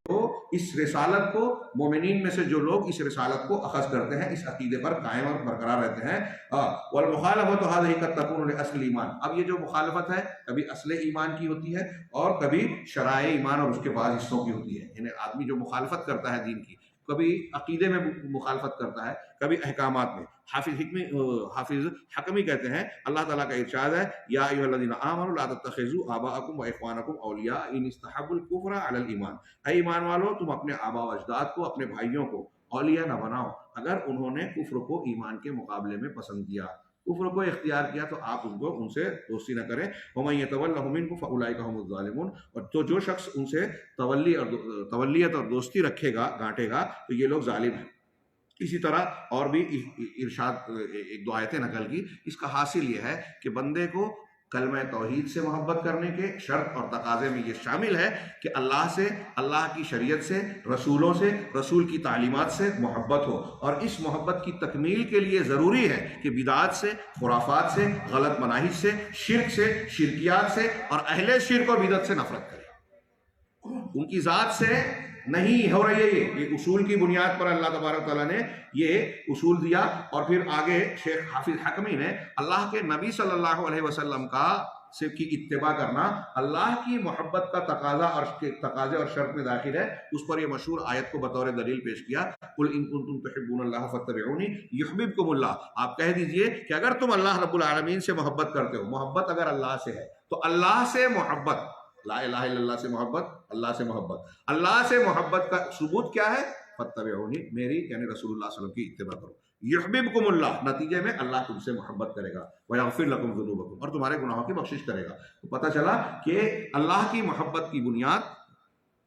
S1: اس رسالت کو، مومنین میں سے جو لوگ اس رسالت کو اخذ کرتے ہیں، اس عقیدے پر قائم اور برقرار رہتے ہیں. والمخالفت هذه قد تكون لاصل ایمان، اب یہ جو مخالفت ہے کبھی اصل ایمان کی ہوتی ہے اور کبھی شرائع ایمان اور اس کے بعض حصوں کی ہوتی ہے. یعنی آدمی جو مخالفت کرتا ہے دین کی، کبھی عقیدے میں مخالفت کرتا ہے، کبھی احکامات میں. حافظ حکمی کہتے ہیں اللہ تعالیٰ کا ارشاد ہے یا ایھا الذین آمنوا لا تتخذوا آباءکم واخوانکم اولیاء ان استحبوا الکفر علی الایمان، اے ایمان والو تم اپنے آبا و اجداد کو، اپنے بھائیوں کو اولیاء نہ بناؤ اگر انہوں نے کفر کو ایمان کے مقابلے میں پسند کیا، کفر کو اختیار کیا تو آپ ان سے دوستی نہ کریں. وَمَن يَتَوَلَّهُم مِّنكُمْ فَأُولَٰئِكَ هُمُ الظَّالِمُونَ، اور تو جو شخص ان سے تولیت اور دوستی رکھے گا، گانٹے گا، تو یہ لوگ ظالم ہیں. اسی طرح اور بھی ارشاد ایک دو آیتیں نقل کی. اس کا حاصل یہ ہے کہ بندے کو کلمہ توحید سے محبت کرنے کے شرط اور تقاضے میں یہ شامل ہے کہ اللہ سے، اللہ کی شریعت سے، رسولوں سے، رسول کی تعلیمات سے محبت ہو، اور اس محبت کی تکمیل کے لیے ضروری ہے کہ بدعات سے، خرافات سے، غلط مناہج سے، شرک سے، شرکیات سے اور اہل شرک و بدعت سے نفرت کرے۔ ان کی ذات سے نہیں ہو رہی ہے یہ اصول کی بنیاد پر اللہ تبارک تعالیٰ نے یہ اصول دیا، اور پھر آگے شیخ حافظ حکمی نے اللہ کے نبی صلی اللہ علیہ وسلم کی اتباع کرنا اللہ کی محبت کا تقاضے اور شرط میں داخل ہے، اس پر یہ مشہور آیت کو بطور دلیل پیش کیا، قل ان کنتم تحبون اللہ فاتبعونی یحببکم اللہ۔ آپ کہہ دیجئے کہ اگر تم اللہ رب العالمین سے محبت کرتے ہو، محبت اگر اللہ سے ہے تو اللہ سے محبت، لا الہ الا اللہ سے محبت، اللہ سے محبت، اللہ سے محبت کا ثبوت کیا ہے؟ فاتبعونی، میری یعنی رسول اللہ صلی اللہ علیہ وسلم کی اتباع کرو، یحببکم اللہ، نتیجے میں اللہ تم سے محبت کرے گا، ویغفر لکم ذنوبکم، اور تمہارے گناہوں کی بخشش کرے گا۔ تو پتہ چلا کہ اللہ کی محبت کی بنیاد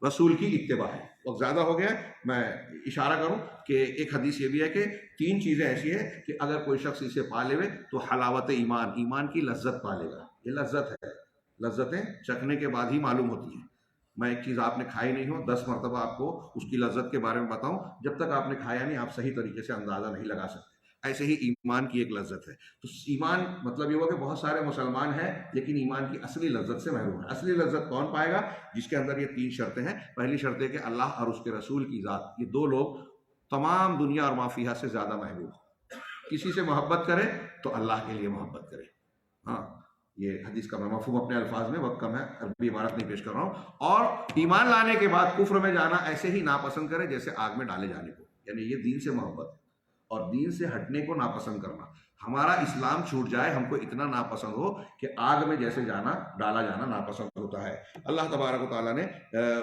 S1: رسول کی اتباع ہے۔ وقت زیادہ ہو گیا، میں اشارہ کروں کہ ایک حدیث یہ بھی ہے کہ 3 چیزیں ایسی ہیں کہ اگر کوئی شخص اسے پا لے تو حلاوت ایمان، ایمان کی لذت پا لے گا۔ یہ لذت ہے، لذتیں چکھنے کے بعد ہی معلوم ہوتی ہیں۔ میں ایک چیز آپ نے کھائی نہیں ہو، 10 مرتبہ آپ کو اس کی لذت کے بارے میں بتاؤں، جب تک آپ نے کھایا نہیں آپ صحیح طریقے سے اندازہ نہیں لگا سکتے۔ ایسے ہی ایمان کی ایک لذت ہے۔ تو ایمان مطلب یہ ہوا کہ بہت سارے مسلمان ہیں لیکن ایمان کی اصلی لذت سے محروم ہے۔ اصلی لذت کون پائے گا؟ جس کے اندر یہ 3 شرطیں ہیں۔ پہلی شرط ہے کہ اللہ اور اس کے رسول کی ذات، یہ 2 لوگ تمام دنیا اور ما فیہا سے زیادہ محبوب ہوں۔ کسی سے محبت کرے تو اللہ کے لیے محبت کرے۔ ہاں، یہ حدیث کا میں مفہوم اپنے الفاظ میں، وقت کم ہے، عربی عبارت نہیں پیش کر رہا ہوں۔ اور ایمان لانے کے بعد کفر میں جانا ایسے ہی ناپسند کرے جیسے آگ میں ڈالے جانے کو، یعنی یہ دین سے محبت ہے، اور دین سے ہٹنے کو ناپسند کرنا۔ ہمارا اسلام چھوٹ جائے، ہم کو اتنا ناپسند ہو کہ آگ میں جیسے جانا، ڈالا جانا ناپسند ہوتا ہے۔ اللہ تبارک و تعالیٰ نے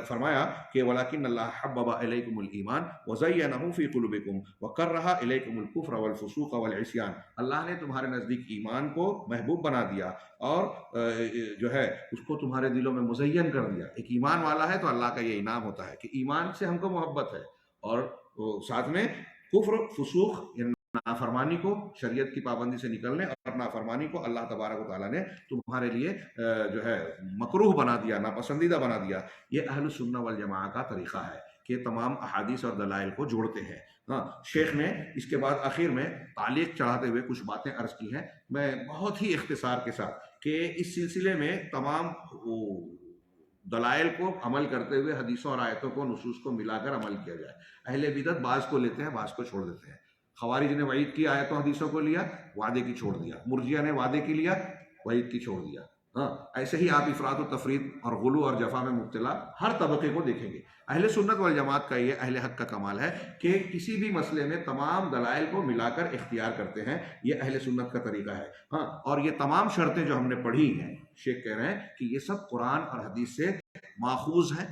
S1: فرمایا کہ وَلَكِنَّ اللَّهَ حَبَّبَ إِلَيْكُمُ الْإِيمَانَ وَزَيَّنَهُ فِي قُلُوبِكُمْ وَكَرَّهَ إِلَيْكُمُ الْكُفْرَ وَالْفُسُوقَ وَالْعِصْيَانَ۔ اللہ نے تمہارے نزدیک ایمان کو محبوب بنا دیا اور جو ہے اس کو تمہارے دلوں میں مزین کر دیا۔ ایک ایمان والا ہے تو اللہ کا یہ انعام ہوتا ہے کہ ایمان سے ہم کو محبت ہے، اور ساتھ میں کفر، فسوق یعنی نافرمانی کو، شریعت کی پابندی سے نکلنے اور نافرمانی کو اللہ تبارک و تعالیٰ نے تمہارے لیے جو ہے مکروہ بنا دیا، ناپسندیدہ بنا دیا۔ یہ اہل سنہ والجماعہ کا طریقہ ہے کہ تمام احادیث اور دلائل کو جوڑتے ہیں۔ ہاں، شیخ نے اس کے بعد آخر میں تعلیق چڑھاتے ہوئے کچھ باتیں عرض کی ہیں، میں بہت ہی اختصار کے ساتھ، کہ اس سلسلے میں تمام دلائل کو عمل کرتے ہوئے حدیثوں اور آیتوں کو، نصوص کو ملا کر عمل کیا جائے۔ اہل بدعت بعض کو لیتے ہیں، بعض کو چھوڑ دیتے ہیں۔ خوارج نے وعید کی آیتوں حدیثوں کو لیا، وعدے کی چھوڑ دیا۔ مرجیہ نے وعدے کی لیا، وعید کی چھوڑ دیا۔ ہاں، ایسے ہی آپ افراط و تفرید اور غلو اور جفا میں مبتلا ہر طبقے کو دیکھیں گے۔ اہل سنت والجماعت کا یہ، اہل حق کا کمال ہے کہ کسی بھی مسئلے میں تمام دلائل کو ملا کر اختیار کرتے ہیں، یہ اہل سنت کا طریقہ ہے۔ ہاں، اور یہ تمام شرطیں جو ہم نے پڑھی ہیں، شیخ کہہ رہے ہیں کہ یہ سب قرآن اور حدیث سے ماخوذ ہیں،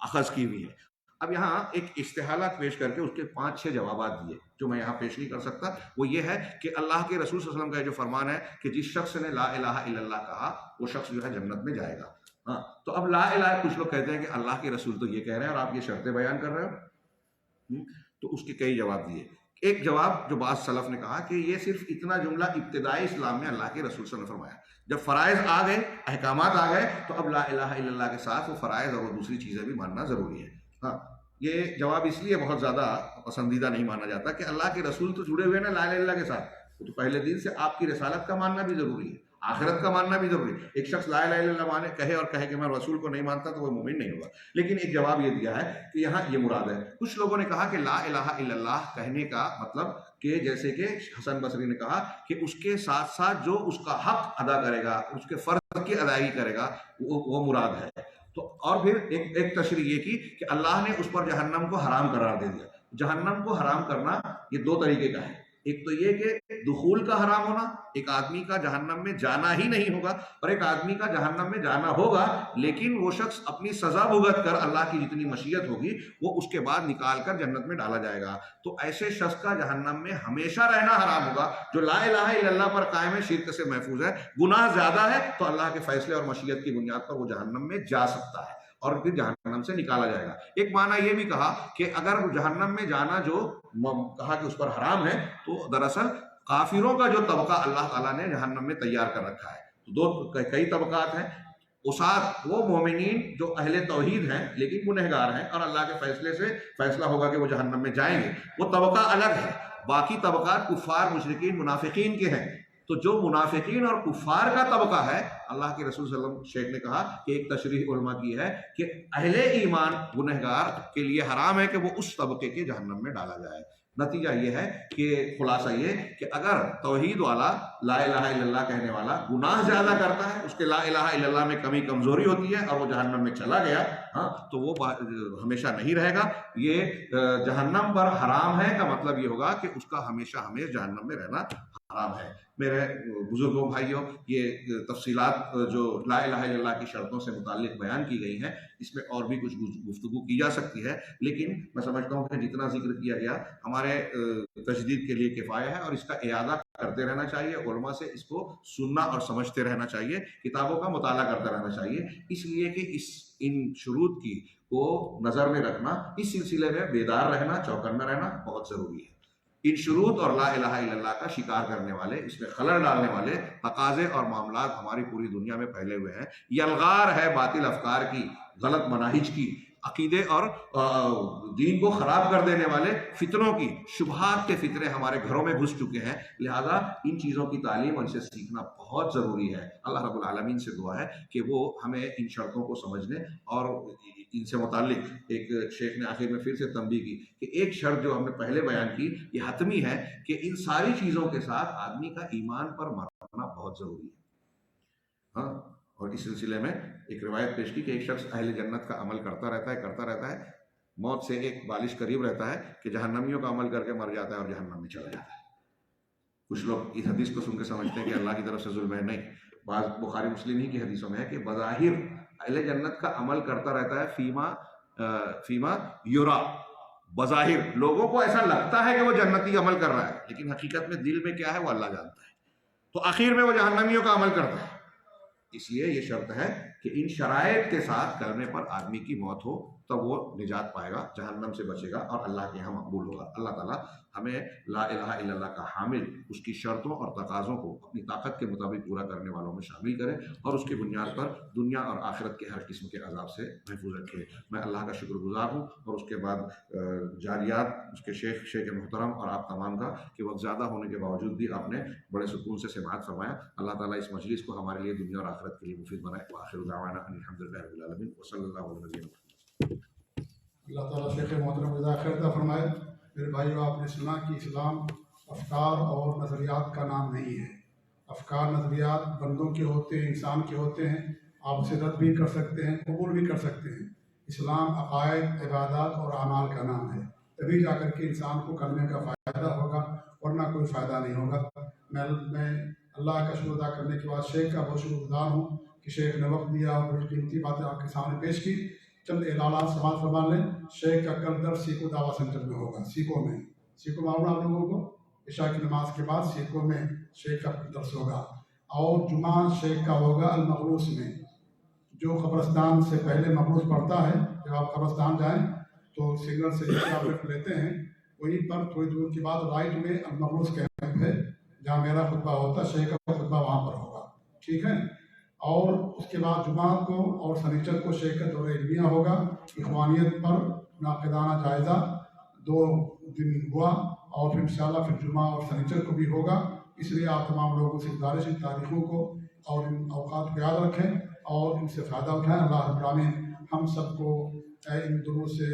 S1: اخذ کی ہوئی ہیں۔ اب یہاں ایک استحالہ پیش کر کے اس کے 5-6 جوابات دیے جو میں یہاں پیش نہیں کر سکتا۔ وہ یہ ہے کہ اللہ کے رسول صلی اللہ علیہ وسلم کا جو فرمان ہے کہ جس شخص نے لا الہ الا اللہ کہا وہ شخص جو ہے جنت میں جائے گا۔ ہاں، تو اب لا الہ، کچھ لوگ کہتے ہیں کہ اللہ کے رسول تو یہ کہہ رہے ہیں اور آپ یہ شرطیں بیان کر رہے ہو، تو اس کے کئی جواب دیے۔ ایک جواب جو بعض سلف نے کہا کہ یہ صرف اتنا جملہ ابتدائی اسلام میں اللہ کے رسول صلی اللہ علیہ وسلم نے فرمایا، جب فرائض آ گئے، احکامات آ گئے، تو اب لا الہ الا اللہ کے ساتھ وہ فرائض اور وہ دوسری چیزیں بھی ماننا ضروری ہے۔ ہاں، یہ جواب اس لیے بہت زیادہ پسندیدہ نہیں مانا جاتا کہ اللہ کے رسول تو جڑے ہوئے نا لا الہ الا اللہ کے ساتھ، تو پہلے دن سے آپ کی رسالت کا ماننا بھی ضروری ہے، آخرت کا ماننا بھی ضروری ہے۔ ایک شخص لا الہ الا اللہ مانے، کہے اور کہے کہ میں رسول کو نہیں مانتا تو وہ مومن نہیں ہوگا۔ لیکن ایک جواب یہ دیا ہے کہ یہاں یہ مراد ہے۔ کچھ لوگوں نے کہا کہ لا الہ الا اللہ کہنے کا مطلب کہ جیسے کہ حسن بصری نے کہا کہ اس کے ساتھ ساتھ جو اس کا حق ادا کرے گا، اس کے فرض کی ادائیگی کرے گا، وہ مراد ہے۔ تو اور پھر ایک تشریح یہ کی کہ اللہ نے اس پر جہنم کو حرام قرار دے دیا۔ جہنم کو حرام کرنا یہ 2 طریقے کا ہے۔ ایک تو یہ کہ دخول کا حرام ہونا، ایک آدمی کا جہنم میں جانا ہی نہیں ہوگا، اور ایک آدمی کا جہنم میں جانا ہوگا لیکن وہ شخص اپنی سزا بھگت کر اللہ کی جتنی مشیت ہوگی وہ اس کے بعد نکال کر جنت میں ڈالا جائے گا۔ تو ایسے شخص کا جہنم میں ہمیشہ رہنا حرام ہوگا جو لا الہ الا اللہ پر قائم ہے، شرک سے محفوظ ہے۔ گناہ زیادہ ہے تو اللہ کے فیصلے اور مشیت کی بنیاد پر وہ جہنم میں جا سکتا ہے اور پھر جہنم سے نکالا جائے گا۔ ایک معنی یہ بھی کہا کہ اگر جہنم میں جانا جو کہا کہ اس پر حرام ہے، تو دراصل کافروں کا جو طبقہ اللہ تعالیٰ نے جہنم میں تیار کر رکھا ہے، کئی طبقات ہیں. اسات وہ مومنین جو اہل توحید ہیں لیکن گنہگار ہیں اور اللہ کے فیصلے سے فیصلہ ہوگا کہ وہ جہنم میں جائیں گے، وہ طبقہ الگ ہے. باقی طبقات کفار، مشرکین، منافقین کے ہیں. تو جو منافقین اور کفار کا طبقہ ہے، اللہ کے رسول صلی اللہ علیہ وسلم شیخ نے کہا کہ ایک تشریح علماء کی ہے کہ اہل ایمان گنہگار کے لیے حرام ہے کہ وہ اس طبقے کے جہنم میں ڈالا جائے. نتیجہ یہ ہے کہ خلاصہ یہ کہ اگر توحید والا، لا الہ الا اللہ کہنے والا گناہ زیادہ کرتا ہے، اس کے لا الہ الا اللہ میں کمی کمزوری ہوتی ہے اور وہ جہنم میں چلا گیا، تو وہ ہمیشہ نہیں رہے گا. یہ جہنم پر حرام ہے کا مطلب یہ ہوگا کہ اس کا ہمیشہ ہمیشہ جہنم میں رہنا حرام ہے. میرے بزرگوں بھائیوں، یہ تفصیلات جو لا الہ الا اللہ کی شرطوں سے متعلق بیان کی گئی ہیں، اس میں اور بھی کچھ گفتگو کی جا سکتی ہے، لیکن میں سمجھتا ہوں کہ جتنا ذکر کیا گیا ہمارے تجدید کے لیے کفایہ ہے، اور اس کا اعادہ کرتے رہنا چاہیے. علماء سے اس کو سننا اور سمجھتے رہنا چاہیے، کتابوں کا مطالعہ کرتے رہنا چاہیے، اس لیے کہ ان شروط کی کو نظر میں رکھنا، اس سلسلے میں بیدار رہنا، چوکنا رہنا بہت ضروری ہے. ان شروط اور لا الہ الا اللہ کا شکار کرنے والے، اس میں خلل ڈالنے والے تقاضے اور معاملات ہماری پوری دنیا میں پھیلے ہوئے ہیں. یلغار ہے باطل افکار کی، غلط مناہج کی، عقیدے اور دین کو خراب کر دینے والے فتنوں کی. شبہات کے فطرے ہمارے گھروں میں گھس چکے ہیں، لہذا ان چیزوں کی تعلیم اور ان سے سیکھنا بہت ضروری ہے. اللہ رب العالمین سے دعا ہے کہ وہ ہمیں ان شرطوں کو سمجھنے اور ان سے متعلق ایک شیخ نے آخر میں پھر سے تنبیہ کی کہ ایک شرط جو ہم نے پہلے بیان کی، یہ حتمی ہے کہ ان ساری چیزوں کے ساتھ آدمی کا ایمان پر مرنا بہت ضروری ہے. اور اس سلسلے میں ایک روایت پیش کی کہ ایک شخص اہل جنت کا عمل کرتا رہتا ہے، موت سے ایک بالش قریب رہتا ہے کہ جہنمیوں کا عمل کر کے مر جاتا ہے اور جہنم میں چلا جاتا ہے. کچھ لوگ اس حدیث کو سن کے سمجھتے ہیں کہ اللہ کی طرف سے ظلم ہے. نہیں، بعض بخاری مسلم ہی کی حدیثوں میں ہے کہ بظاہر اہل جنت کا عمل کرتا رہتا ہے، فیما یورا، بظاہر لوگوں کو ایسا لگتا ہے کہ وہ جنتی عمل کر رہا ہے، لیکن حقیقت میں دل میں کیا ہے وہ اللہ جانتا ہے. تو آخر میں وہ جہنمیوں کا عمل کرتا ہے. اس لیے یہ شرط ہے کہ ان شرائط کے ساتھ کرنے پر آدمی کی موت ہو تب وہ نجات پائے گا، جہنم سے بچے گا اور اللہ کے یہاں مقبول ہوگا. اللہ تعالیٰ ہمیں لا الہ الا اللہ کا حامل، اس کی شرطوں اور تقاضوں کو اپنی طاقت کے مطابق پورا کرنے والوں میں شامل کرے اور اس کی بنیاد پر دنیا اور آخرت کے ہر قسم کے عذاب سے محفوظ رکھے. میں اللہ کا شکر گزار ہوں، اور اس کے بعد جاریات اس کے شیخ محترم اور آپ تمام کا کہ وقت زیادہ ہونے کے باوجود بھی آپ نے بڑے سکون سے سماعت فرمایا. اللہ تعالیٰ اس مجلس کو ہمارے لیے دنیا اور آخرت کے لیے مفید بنائے. وآخر دعوانا ان الحمدللہ رب العالمین وصلی اللہ علیہ وسلم.
S2: اللہ تعالیٰ شیخ محترم جزاک خیر عطا فرمائے. میرے بھائیو، آپ نے سنا کہ اسلام افکار اور نظریات کا نام نہیں ہے. افکار نظریات بندوں کے ہوتے ہیں، انسان کے ہوتے ہیں. آپ اسے رد بھی کر سکتے ہیں، قبول بھی کر سکتے ہیں. اسلام عقائد، عبادات اور اعمال کا نام ہے. تبھی جا کر کے انسان کو کرنے کا فائدہ ہوگا، ورنہ کوئی فائدہ نہیں ہوگا. میں اللہ کا شکر ادا کرنے کے بعد شیخ کا بہت شکر گزار ہوں کہ شیخ نے وقت دیا اور بڑی قیمتی باتیں آپ کے سامنے پیش کی. چند اعلانات سماعت فرما لیں. شیخ کا کل درس سیکو دعویٰ سینٹر میں ہوگا، سیکو معلوم آپ لوگوں کو. عشاء کی نماز کے بعد سیکو میں شیخ کا درس ہوگا، اور جمعہ شیخ کا ہوگا المغروس میں. جو قبرستان سے پہلے مغروس پڑتا ہے، جب آپ قبرستان جائیں تو سگنل سے جیسے آپ لفٹ لیتے ہیں، وہیں پر تھوڑی دور کے بعد رائٹ میں المغروس کیمپ ہے، جہاں میرا خطبہ ہوتا ہے. شیخ کا خطبہ وہاں پر ہوگا، ٹھیک ہے. اور اس کے بعد جمعہ کو اور سنیچر کو شیخ کا دورہ علمیہ ہوگا. اخوانیت پر ناقدانہ جائزہ 2 دن ہوا، اور پھر انشاءاللہ پھر جمعہ اور سنیچر کو بھی ہوگا. اس لیے آپ تمام لوگوں سے گزارش ان تاریخوں کو اور ان اوقات کو یاد رکھیں اور ان سے فائدہ اٹھائیں. اللہ رب العالمین ہم سب کو ان دروس سے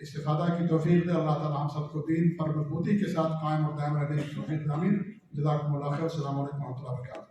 S2: استفادہ کی توفیق دے. اللہ تعالیٰ ہم سب کو دین پر مضبوطی کے ساتھ قائم اور دائم رہنے کی توفیق دے. آمین. جزاکم اللہ خیر. السلام علیکم و رحمۃ اللہ وبرکاتہ.